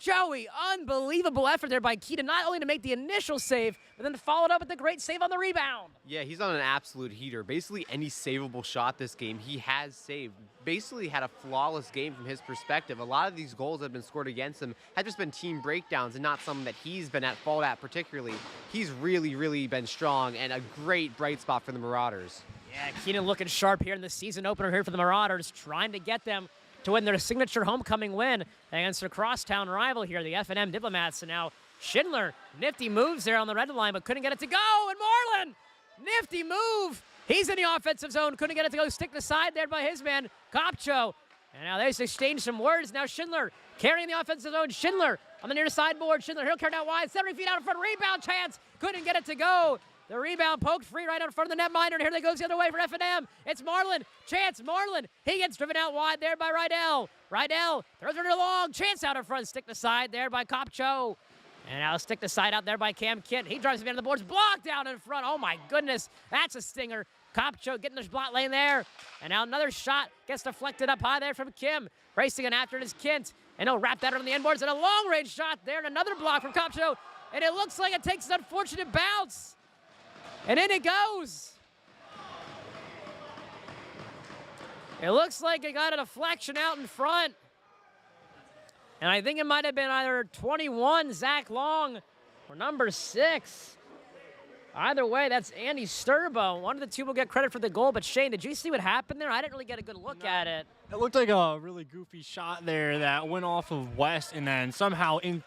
Joey, unbelievable effort there by Keaton, not only to make the initial save, but then to follow it up with a great save on the rebound. Yeah, he's on an absolute heater. Basically, any savable shot this game, he has saved. Basically had a flawless game from his perspective. A lot of these goals that have been scored against him have just been team breakdowns and not something that he's been at fault at particularly. He's really, really been strong and a great bright spot for the Marauders. Yeah, Keenan looking sharp here in the season opener here for the Marauders, trying to get them to win their signature homecoming win against their crosstown rival here, the F&M Diplomats. And now Schindler, nifty moves there on the red line, but couldn't get it to go. And Moreland, nifty move. He's in the offensive zone, couldn't get it to go. Stick the side there by his man, Kopcho. And now they exchange some words. Now Schindler carrying the offensive zone. Schindler on the near sideboard. Schindler, he'll carry out wide, 70 feet out in front, rebound chance. Couldn't get it to go. The rebound poked free right out in front of the netminder, and here they goes the other way for F&M. It's Marlin. Chance, Marlin. He gets driven out wide there by Rydell. Rydell throws it along. Chance out in front. Stick the side there by Kopcho. And now stick the side out there by Cam Kent. He drives it into the boards. Blocked down in front. Oh, my goodness. That's a stinger. Kopcho getting the blot lane there. And now another shot gets deflected up high there from Kim. Racing and after it is Kent. And he'll wrap that on the end boards. And a long-range shot there. And another block from Kopcho. And it looks like it takes an unfortunate bounce. And in it goes. It looks like it got a deflection out in front. And I think it might have been either 21, Zach Long, or number 6. Either way, that's Andy Sturbo. One of the two will get credit for the goal. But Shane, did you see what happened there? I didn't really get a good look at it. It looked like a really goofy shot there that went off of West and then somehow in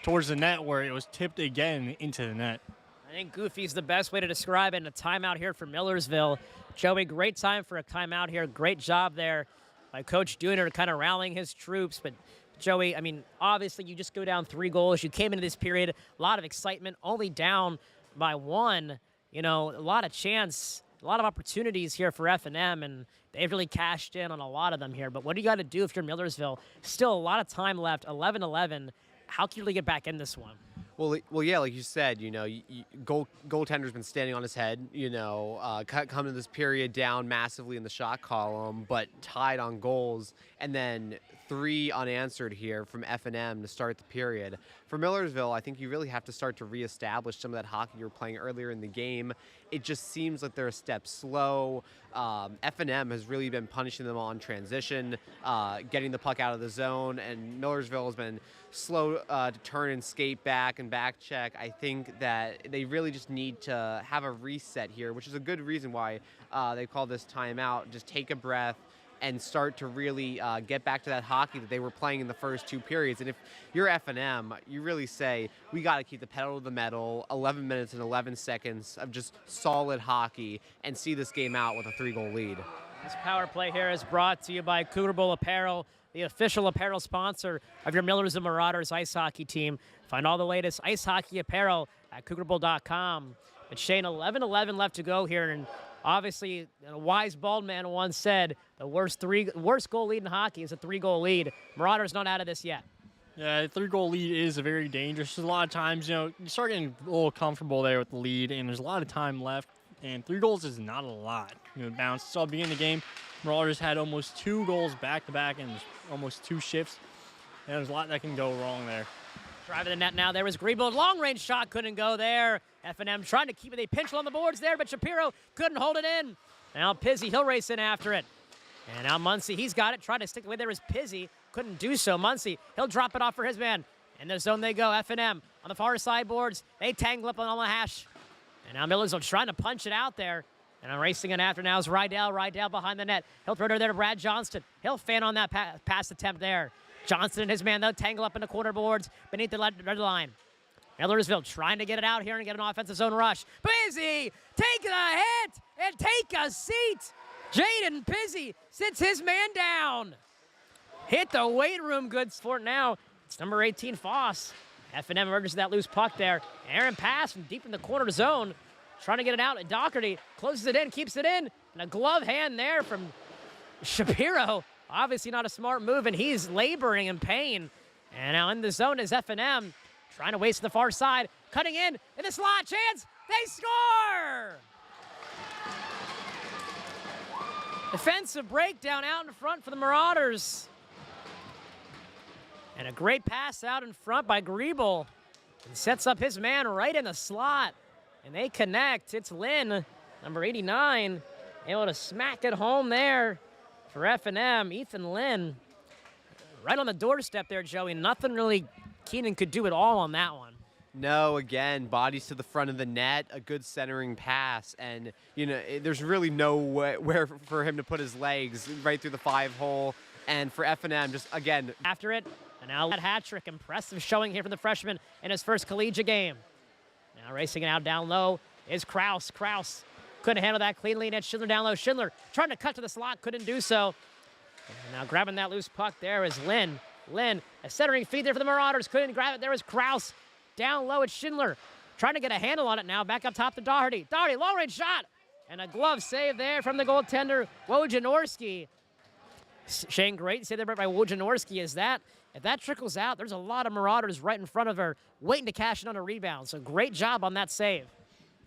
towards the net where it was tipped again into the net. I think goofy's the best way to describe it. And a timeout here for Millersville. Joey, great time for a timeout here. Great job there by Coach Dooner kind of rallying his troops. But Joey, I mean, obviously you just go down 3 goals. You came into this period, a lot of excitement, only down by 1. You know, a lot of chance, a lot of opportunities here for F&M, and they've really cashed in on a lot of them here. But what do you got to do if you're Millersville? Still a lot of time left, 11-11. How can you really get back in this one? Well, yeah, like you said, you know, goaltender's been standing on his head, you know, coming to this period down massively in the shot column, but tied on goals, and then 3 unanswered here from F&M to start the period. For Millersville, I think you really have to start to reestablish some of that hockey you were playing earlier in the game. It just seems like they're a step slow. F&M has really been punishing them on transition, getting the puck out of the zone, and Millersville has been slow to turn and skate back and back check. I think that they really just need to have a reset here, which is a good reason why they call this timeout. Just take a breath and start to really get back to that hockey that they were playing in the first 2 periods. And if you're F&M, you really say, we got to keep the pedal to the metal, 11 minutes and 11 seconds of just solid hockey and see this game out with a 3-goal lead. This power play here is brought to you by Cougar Bowl Apparel, the official apparel sponsor of your Millersville Marauders ice hockey team. Find all the latest ice hockey apparel at cougarbowl.com. But Shane, 11-11 left to go here, and obviously, a wise bald man once said the worst goal lead in hockey is a 3-goal lead. Marauders not out of this yet. Yeah, a 3-goal lead is very dangerous. There's a lot of times, you know, you start getting a little comfortable there with the lead, and there's a lot of time left. And 3 goals is not a lot. You know, bounce. So at the beginning of the game, Marauders had almost 2 goals back-to-back and almost 2 shifts. And there's a lot that can go wrong there. Driving the net now. There was Greenbold. Long-range shot couldn't go there. F&M trying to keep it. They pinched on the boards there, but Shapiro couldn't hold it in. Now Pizzi, he'll race in after it. And now Muncie, he's got it. Trying to stick away there was Pizzi. Couldn't do so. Muncie, he'll drop it off for his man. In the zone they go. F&M on the far side boards. They tangle up on the hash. And now Millersville trying to punch it out there. And I'm racing in after now is Rydell. Rydell behind the net. He'll throw it there to Brad Johnston. He'll fan on that pass attempt there. Johnston and his man, they'll tangle up in the corner boards beneath the red line. Millersville trying to get it out here and get an offensive zone rush. Pizzi, take a hit and take a seat. Jaden Pizzi sits his man down. Hit the weight room goods for it now. It's number 18, Foss. F&M emerges that loose puck there. Aaron pass from deep in the corner zone. Trying to get it out, and Doherty closes it in, keeps it in, and a glove hand there from Shapiro. Obviously not a smart move, and he's laboring in pain. And now in the zone is F&M, trying to waste the far side, cutting in the slot, chance, they score! Defensive breakdown out in front for the Marauders. And a great pass out in front by Griebel. And sets up his man right in the slot. And they connect. It's Lynn, number 89, able to smack it home there for F&M. Ethan Lynn, right on the doorstep there, Joey. Nothing really Keenan could do at all on that one. No, again, bodies to the front of the net, a good centering pass, and there's really nowhere for him to put his legs right through the 5-hole. And for F&M, just again after it, and now that hat trick, impressive showing here from the freshman in his first collegiate game. Now racing it out down low is Kraus. Kraus couldn't handle that cleanly, and it's Schindler down low. Schindler trying to cut to the slot, couldn't do so. And now grabbing that loose puck there is Lynn. Lynn, a centering feed there for the Marauders, couldn't grab it. There was Kraus. Down low, it's Schindler. Trying to get a handle on it now. Back up top to Doherty. Doherty, long-range shot. And a glove save there from the goaltender, Wojnarowski. Shane, great save there by Wojnarowski. If that trickles out, there's a lot of Marauders right in front of her waiting to cash in on a rebound. So great job on that save.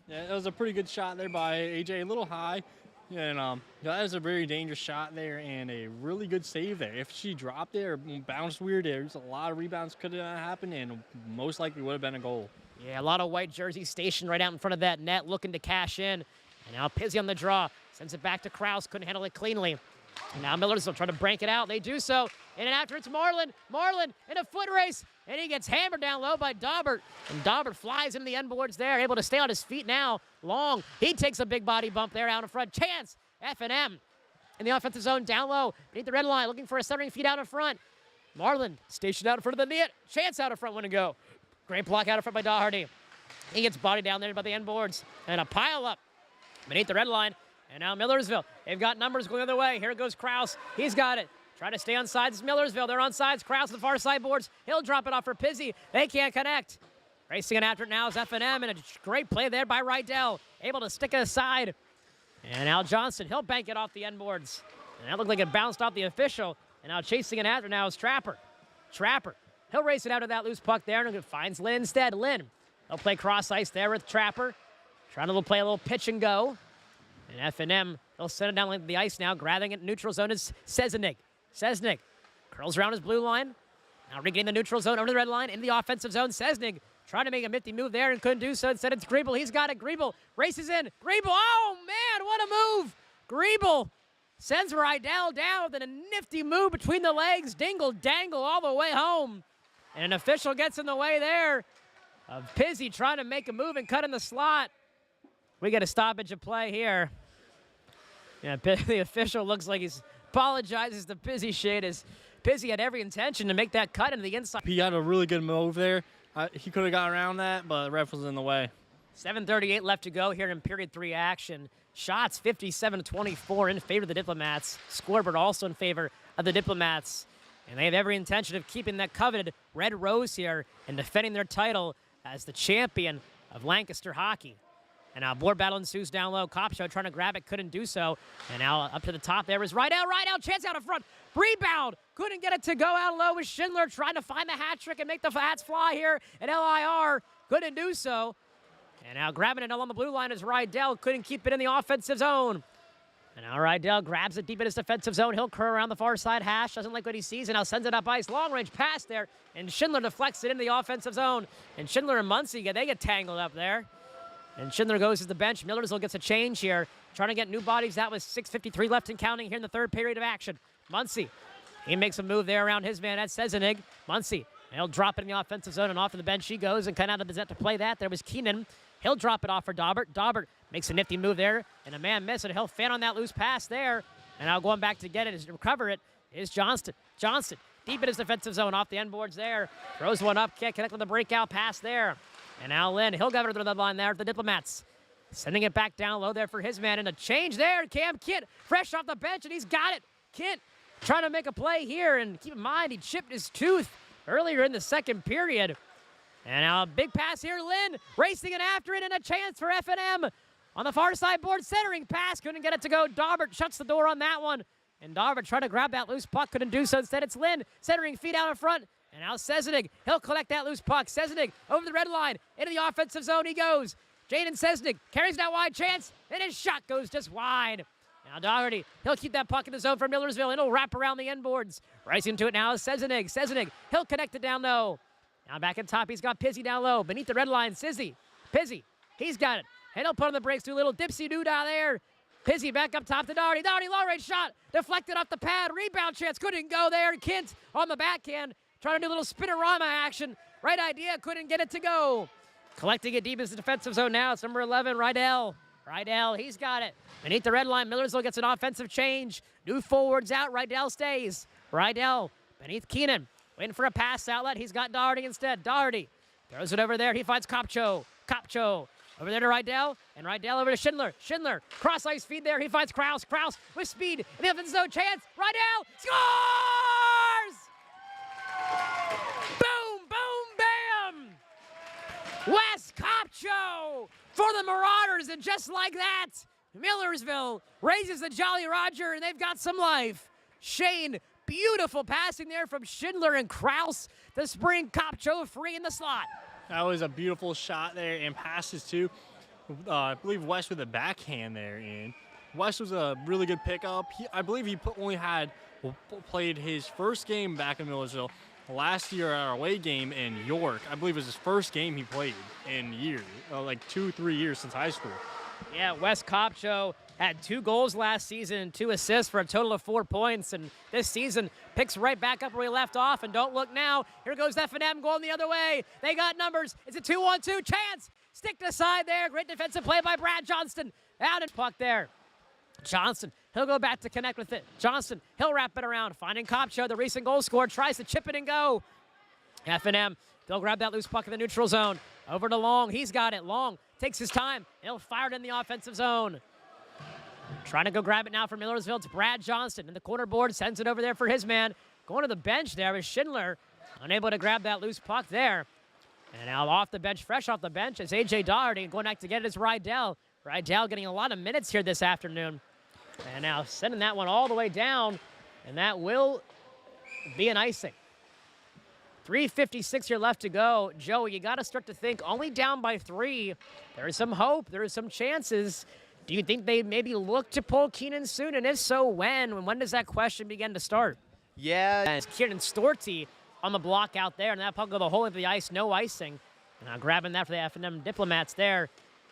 Yeah, that was a pretty good shot there by AJ. A little high. And that was a very dangerous shot there and a really good save there. If she dropped it or bounced weird, there's a lot of rebounds could have happened and most likely would have been a goal. Yeah, a lot of white jerseys stationed right out in front of that net looking to cash in. And now Pizzi on the draw. Sends it back to Kraus. Couldn't handle it cleanly. And now Millersville trying to break it out. They do so. In and after it's Marlin. Marlin in a foot race. And he gets hammered down low by Daubert. And Daubert flies into the end boards there. Able to stay on his feet now. Long. He takes a big body bump there out in front. Chance. F&M in the offensive zone down low. Beneath the red line. Looking for a centering feed out in front. Marlin stationed out in front of the net. Chance out in front. Win and go. Great block out in front by Doherty. He gets bodied down there by the end boards. And a pile up beneath the red line. And now Millersville. They've got numbers going the other way. Here goes Kraus. He's got it. Trying to stay on sides. It's Millersville. They're on sides. Kraus on the far side boards. He'll drop it off for Pizzi. They can't connect. Racing it after it now is F&M. And a great play there by Rydell. Able to stick it aside. And now Johnson. He'll bank it off the end boards. And that looked like it bounced off the official. And now chasing it after now is Trapper. Trapper. He'll race it out of that loose puck there. And finds Lynn instead. Lynn. He'll play cross ice there with Trapper. Trying to play a little pitch and go. And F&M, they'll send it down the ice now. Grabbing it in neutral zone is Seznik. Seznik curls around his blue line. Now regaining the neutral zone over the red line in the offensive zone. Seznik trying to make a nifty move there and couldn't do so. Instead, it's Griebel. He's got it. Griebel races in. Griebel, oh, man, what a move. Griebel sends Rydell down with a nifty move between the legs. Dingle, dangle all the way home. And an official gets in the way there of Pizzi trying to make a move and cut in the slot. We get a stoppage of play here. Yeah, the official looks like he's apologizes to Pizzi Shade as Pizzi had every intention to make that cut into the inside. He got a really good move there. He could have got around that, but the ref was in the way. 7:38 left to go here in period 3 action. Shots 57-24 in favor of the Diplomats. Scoreboard also in favor of the Diplomats. And they have every intention of keeping that coveted red rose here and defending their title as the champion of Lancaster hockey. And now board battle ensues down low. Kopshaw trying to grab it, couldn't do so. And now up to the top there is Rydell. Rydell, chance out in front. Rebound, couldn't get it to go out low with Schindler trying to find the hat trick and make the hats fly here at LIR. Couldn't do so. And now grabbing it along the blue line is Rydell. Couldn't keep it in the offensive zone. And now Rydell grabs it deep in his defensive zone. He'll curl around the far side hash. Doesn't like what he sees and now sends it up ice. Long range pass there. And Schindler deflects it into the offensive zone. And Schindler and Muncie, they get tangled up there. And Schindler goes to the bench. Millersville gets a change here. Trying to get new bodies. That was 6:53 left and counting here in the third period of action. Muncie, he makes a move there around his man. That's Sezenig. Muncie, he'll drop it in the offensive zone and off to the bench he goes and kind of out of the net to play that. There was Keenan. He'll drop it off for Daubert. Daubert Makes a nifty move there, and a man miss, and he'll fan on that loose pass there. And now going back to get it, to recover it, is Johnston. Johnston, deep in his defensive zone, off the end boards there. Throws one up, can't connect with the breakout pass there. And now Lynn, he'll get it to the line there at the Diplomats. Sending it back down low there for his man, and a change there. Cam Kent, fresh off the bench, and he's got it. Kent trying to make a play here, and keep in mind, he chipped his tooth earlier in the second period. And now a big pass here, Lynn, racing it after it, and a chance for F&M. On the far side board, centering pass, couldn't get it to go. Darbert shuts the door on that one. And Darbert trying to grab that loose puck, couldn't do so. Instead, it's Lynn, centering feet out in front. And now Sezenig, he'll collect that loose puck. Sezenig over the red line, into the offensive zone he goes. Jaden Sezenig carries that wide chance, and his shot goes just wide. Now Doherty, he'll keep that puck in the zone for Millersville. It'll wrap around the end boards. Racing to it now is Sezenig. Sezenig, he'll connect it down low. Now back at top, he's got Pizzi down low. Beneath the red line, Pizzi, he's got it. And he'll put on the brakes, do a little dipsy-doo down there. Pizzi back up top to Doherty. Doherty, long-range shot. Deflected off the pad. Rebound chance. Couldn't go there. Kent on the backhand. Trying to do a little spinorama action. Right idea. Couldn't get it to go. Collecting it deep into the defensive zone now. It's number 11, Rydell. Rydell, he's got it. Beneath the red line, Millersville gets an offensive change. New forwards out. Rydell stays. Rydell beneath Keenan. Waiting for a pass outlet. He's got Doherty instead. Doherty throws it over there. He finds Kopcho. Kopcho over there to Rydell, and Rydell over to Schindler. Schindler, cross-ice feed there. He finds Kraus. Kraus with speed in the offensive zone. Chance. Rydell scores! Boom, boom, bam! Wes Kopcho for the Marauders, and just like that, Millersville raises the Jolly Roger, and they've got some life. Shane, beautiful passing there from Schindler and Kraus to spring Kopcho free in the slot. That was a beautiful shot there, and passes too. I believe West with a backhand there. And West was a really good pickup. I believe he played his first game back in Millersville last year at our away game in York. I believe it was his first game he played in years, like 2-3 years since high school. Yeah, Wes Kopcho had 2 goals last season and 2 assists for a total of 4 points. And this season picks right back up where he left off. And don't look now. Here goes F&M going the other way. They got numbers. It's a 2-on-2 chance. Stick to side there. Great defensive play by Brad Johnston. Out in puck there. Johnston, he'll go back to connect with it. Johnston, he'll wrap it around. Finding Kopcho, the recent goal scorer, tries to chip it and go. F&M, they'll grab that loose puck in the neutral zone. Over to Long. He's got it. Long takes his time. He'll fire it in the offensive zone. Trying to go grab it now for Millersville. It's Brad Johnston in the corner board. Sends it over there for his man. Going to the bench there is Schindler. Unable to grab that loose puck there. And now off the bench, fresh off the bench, is A.J. Doherty. Going back to get it is Rydell. Rydell getting a lot of minutes here this afternoon. And now sending that one all the way down. And that will be an icing. 3:56 here left to go. Joe, you got to start to think only down by 3. There is some hope. There is some chances. Do you think they maybe look to pull Keenan soon? And if so, when? And when does that question begin to start? Yeah. And it's Kieran Storty on the block out there, and that puck go the whole way to the ice, no icing. And now grabbing that for the F&M Diplomats there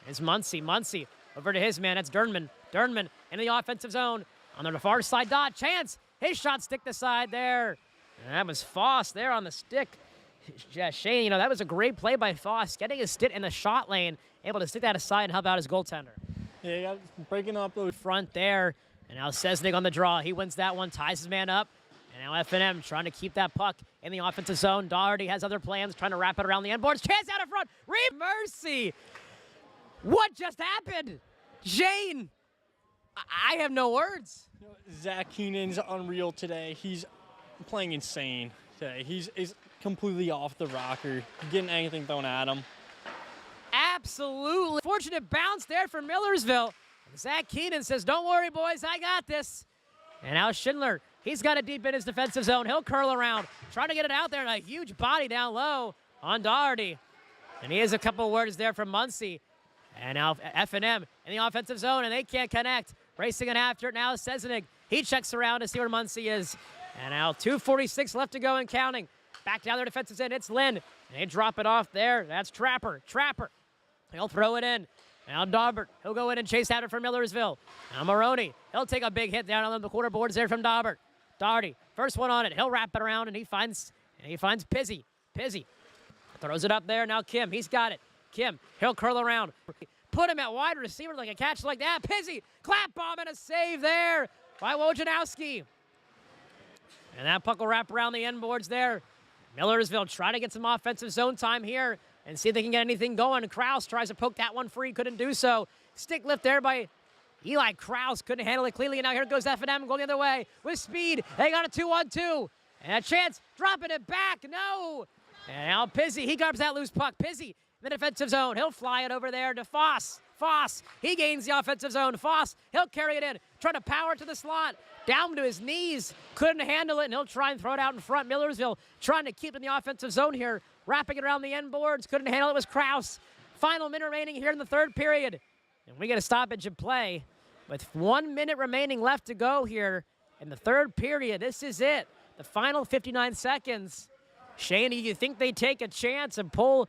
is Muncie. Muncie over to his man. That's Dernman. Dernman in the offensive zone. On the far side dot. Chance. His shot stick to side there. And that was Foss there on the stick. Yeah, Shane, you know, that was a great play by Foss. Getting his stick in the shot lane. Able to stick that aside and help out his goaltender. Yeah, you got breaking up the front there. And now Sesnig on the draw. He wins that one, ties his man up. And now F&M trying to keep that puck in the offensive zone. Doherty has other plans, trying to wrap it around the end boards. Chance out in front. Mercy. What just happened? Jane. I have no words. You know, Zach Keenan's unreal today. He's playing insane today. He's completely off the rocker, getting anything thrown at him. Absolutely. Fortunate bounce there for Millersville. Zach Keenan says, don't worry, boys, I got this. And now Schindler, he's got it deep in his defensive zone. He'll curl around, trying to get it out there, and a huge body down low on Doherty. And he has a couple words there from Muncie. And now F&M in the offensive zone, and they can't connect. Racing it after it now is Sezenig. He checks around to see where Muncie is. And now 2:46 left to go and counting. Back down their defensive end, it's Lynn. And they drop it off there. That's Trapper. Trapper. He'll throw it in. Now Daubert, he'll go in and chase after for Millersville. Now Maroney, he'll take a big hit down on the quarter boards there from Daubert. Doherty, first one on it. He'll wrap it around, and he finds Pizzi. Pizzi throws it up there. Now Kim, he's got it. Kim, he'll curl around. put him at wide receiver like a catch like that. Pizzi, clap bomb and a save there by Wojnarowski. And that puck will wrap around the end boards there. Millersville trying to get some offensive zone time here and see if they can get anything going. Kraus tries to poke that one free, couldn't do so. Stick lift there by Eli Kraus, couldn't handle it cleanly. And now here goes F&M going the other way with speed. They got a 2-on-2. And a chance, dropping it back, no. And now Pizzi, he grabs that loose puck. Pizzi, the defensive zone. He'll fly it over there to Foss. Foss, he gains the offensive zone. Foss, he'll carry it in, trying to power it to the slot. Down to his knees, couldn't handle it, and he'll try and throw it out in front. Millersville trying to keep in the offensive zone here, wrapping it around the end boards. Couldn't handle it, was Kraus. Final minute remaining here in the third period. And we get a stoppage of play with 1 minute remaining left to go here in the third period. This is it, the final 59 seconds. Shane, do you think they take a chance and pull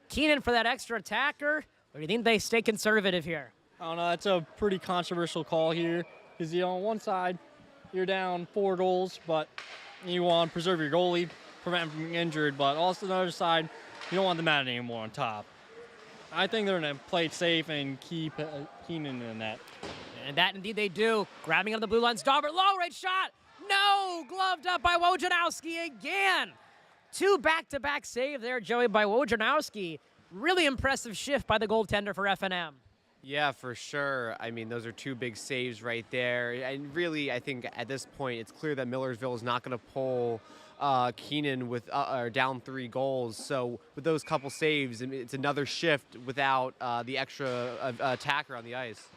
Keenan for that extra attacker, or do you think they stay conservative here? I don't know. That's a pretty controversial call here. Because, on one side, you're down 4 goals, but you want to preserve your goalie, prevent him from being injured. But also on the other side, you don't want them out anymore on top. I think they're going to play it safe and keep Keenan in that. And that indeed they do. Grabbing on the blue line, Stauber, long-range shot. No! Gloved up by Wojnarowski again. 2 back-to-back save there, Joey, by Wojnarowski. Really impressive shift by the goaltender for F&M. Yeah, for sure. I mean, those are 2 big saves right there. And really, I think at this point, it's clear that Millersville is not going to pull Keenan with down 3 goals. So with those couple saves, I mean, it's another shift without the extra attacker on the ice.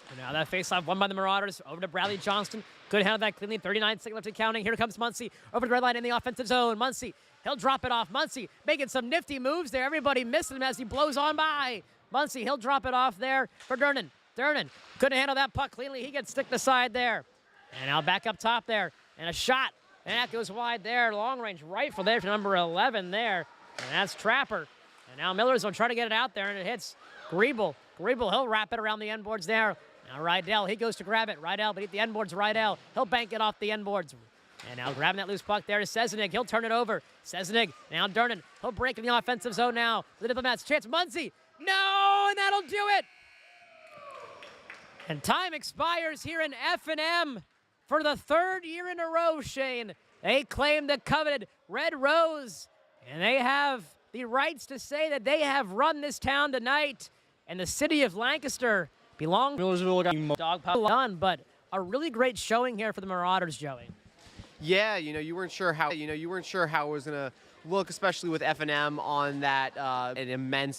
And now that faceoff won by the Marauders. Over to Bradley Johnston. Good handle that cleanly. 39 seconds left to counting. Here comes Muncy over the red line in the offensive zone. Muncy, he'll drop it off. Muncy making some nifty moves there. Everybody missing him as he blows on by. Muncy, he'll drop it off there for Durnan. Durnan couldn't handle that puck cleanly. He gets sticked aside there. And now back up top there. And a shot. And that goes wide there. Long range rifle there to number 11 there. And that's Trapper. And now Millers will try to get it out there. And it hits Griebel. Griebel, he'll wrap it around the end boards there. Now Rydell, he goes to grab it. Rydell beneath the end boards. Rydell, he'll bank it off the end boards. And now grabbing that loose puck there is Sezenig. He'll turn it over. Sezenig, now Durnan. He'll break in the offensive zone now. The Diplomats, chance. Muncy. No, and that'll do it. And time expires here in F&M for the 3rd year in a row, Shane. They claim the coveted Red Rose, and they have the rights to say that they have run this town tonight. And the city of Lancaster belongs to Millersville dog pile done, but a really great showing here for the Marauders, Joey. Yeah, you weren't sure how it was gonna look, especially with F&M on that an immense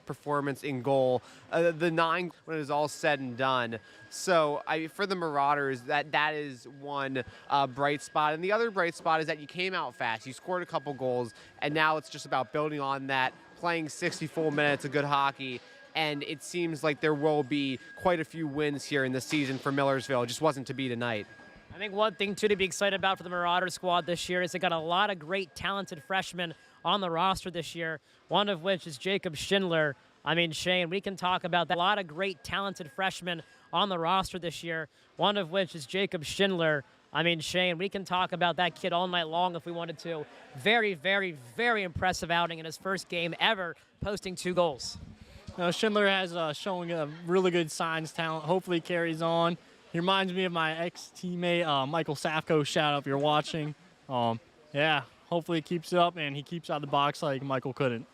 performance in goal. The 9 when it is all said and done. So for the Marauders, that is one bright spot, and the other bright spot is that you came out fast. You scored a couple goals, and now it's just about building on that, playing 60 full minutes of good hockey. And it seems like there will be quite a few wins here in the season for Millersville. It just wasn't to be tonight. I think one thing, too, to be excited about for the Marauder squad this year is they got a lot of great, talented freshmen on the roster this year, one of which is Jacob Schindler. I mean, Shane, we can talk about that. A lot of great, talented freshmen on the roster this year, one of which is Jacob Schindler. I mean, Shane, we can talk about that kid all night long if we wanted to. Very, very, very impressive outing in his first game ever, posting 2 goals. Schindler has showing a really good signs talent. Hopefully carries on. He reminds me of my ex-teammate, Michael Safko. Shout out if you're watching. Yeah, hopefully he keeps it up, and he keeps out of the box like Michael couldn't.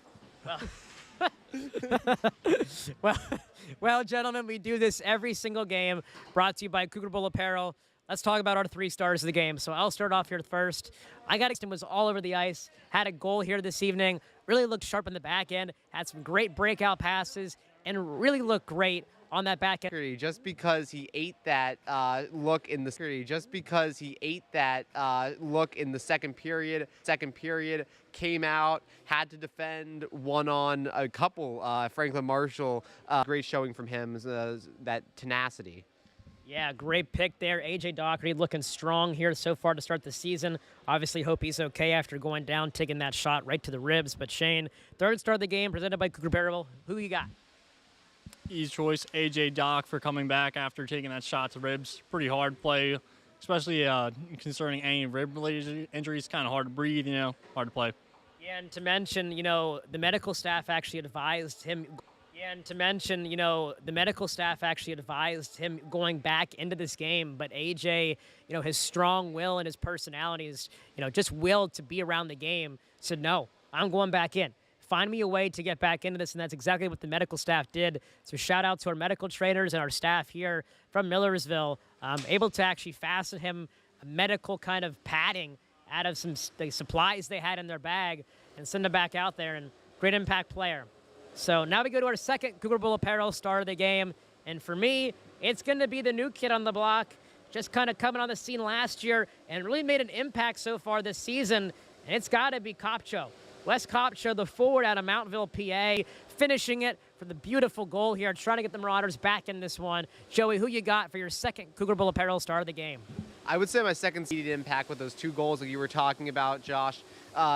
Well, gentlemen, we do this every single game, brought to you by Cougar Bowl Apparel. Let's talk about our 3 stars of the game. So I'll start off here first. I got was all over the ice, had a goal here this evening, really looked sharp in the back end, had some great breakout passes, and really looked great on that back end. Just because he ate that look in the second period, came out, had to defend one on a couple. Franklin Marshall, great showing from him, that tenacity. Yeah, great pick there. A.J. Doherty looking strong here so far to start the season. Obviously hope he's okay after going down, taking that shot right to the ribs. But Shane, 3rd star of the game presented by Cougar Apparel. Who you got? Easy choice, A.J. Doc for coming back after taking that shot to ribs. Pretty hard play, especially concerning any rib-related injuries. Kind of hard to breathe, hard to play. Yeah, and to mention, the medical staff actually advised him. Yeah, and to mention, the medical staff actually advised him going back into this game. But AJ, his strong will and his personality is, just will to be around the game, said, no, I'm going back in. Find me a way to get back into this, and that's exactly what the medical staff did. So shout out to our medical trainers and our staff here from Millersville, able to actually fasten him a medical kind of padding out of some the supplies they had in their bag and send him back out there, and great impact player. So now we go to our second Cougar Bowl apparel star of the game, and for me, it's going to be the new kid on the block, just kind of coming on the scene last year and really made an impact so far this season, and it's got to be Kopcho. Wes Kopcho, the forward out of Mountville, PA, finishing it for the beautiful goal here, trying to get the Marauders back in this one. Joey, who you got for your second Cougar Bowl apparel star of the game? I would say my second seeded impact with those 2 goals that you were talking about, Josh.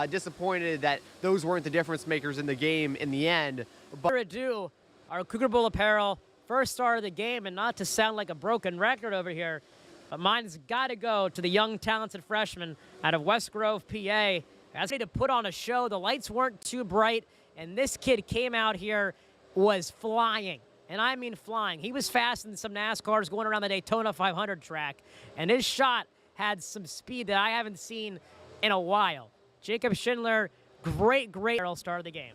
Disappointed that those weren't the difference makers in the game in the end. But ado, our Cougar Bowl apparel first star of the game, and not to sound like a broken record over here, but mine's got to go to the young, talented freshman out of West Grove, PA. As they to put on a show, the lights weren't too bright, and this kid came out here, was flying. And I mean flying. He was fast in some NASCARs going around the Daytona 500 track, and his shot had some speed that I haven't seen in a while. Jacob Schindler, great apparel star of the game.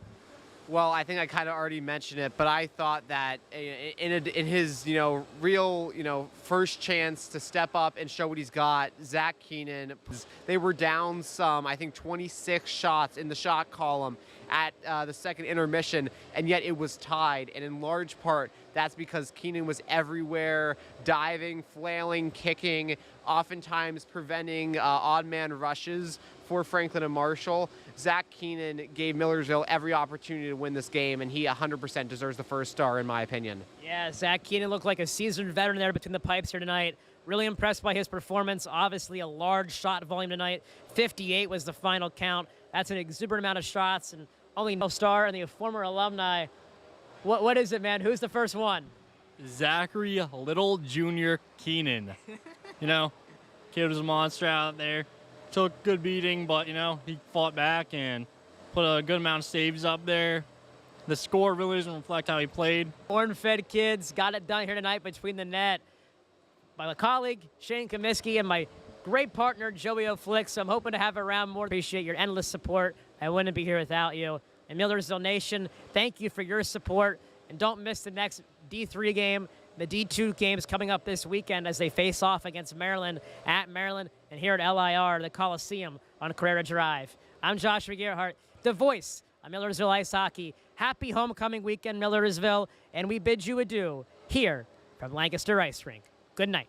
Well, I think I kind of already mentioned it, but I thought that in his, real, first chance to step up and show what he's got, Zach Keenan, they were down some, I think 26 shots in the shot column at the second intermission, and yet it was tied. And in large part, that's because Keenan was everywhere, diving, flailing, kicking, oftentimes preventing odd man rushes for Franklin and Marshall. Zach Keenan gave Millersville every opportunity to win this game, and he 100% deserves the first star, in my opinion. Yeah, Zach Keenan looked like a seasoned veteran there between the pipes here tonight. Really impressed by his performance. Obviously, a large shot volume tonight. 58 was the final count. That's an exuberant amount of shots, and only no star, and the former alumni. What is it, man? Who's the first one? Zachary Little Jr. Keenan. Kid was a monster out there. Took good beating, but, he fought back and put a good amount of saves up there. The score really doesn't reflect how he played. Corn-fed kids got it done here tonight between the net by my colleague, Shane Comiskey, and my great partner, Joey O'Flick. So I'm hoping to have around more. Appreciate your endless support. I wouldn't be here without you. And Millersville Nation, thank you for your support. And don't miss the next D3 game. The D2 games coming up this weekend as they face off against Maryland at Maryland and here at LIR, the Coliseum on Carrera Drive. I'm Joshua Gerhardt, the voice of Millersville Ice Hockey. Happy homecoming weekend, Millersville, and we bid you adieu here from Lancaster Ice Rink. Good night.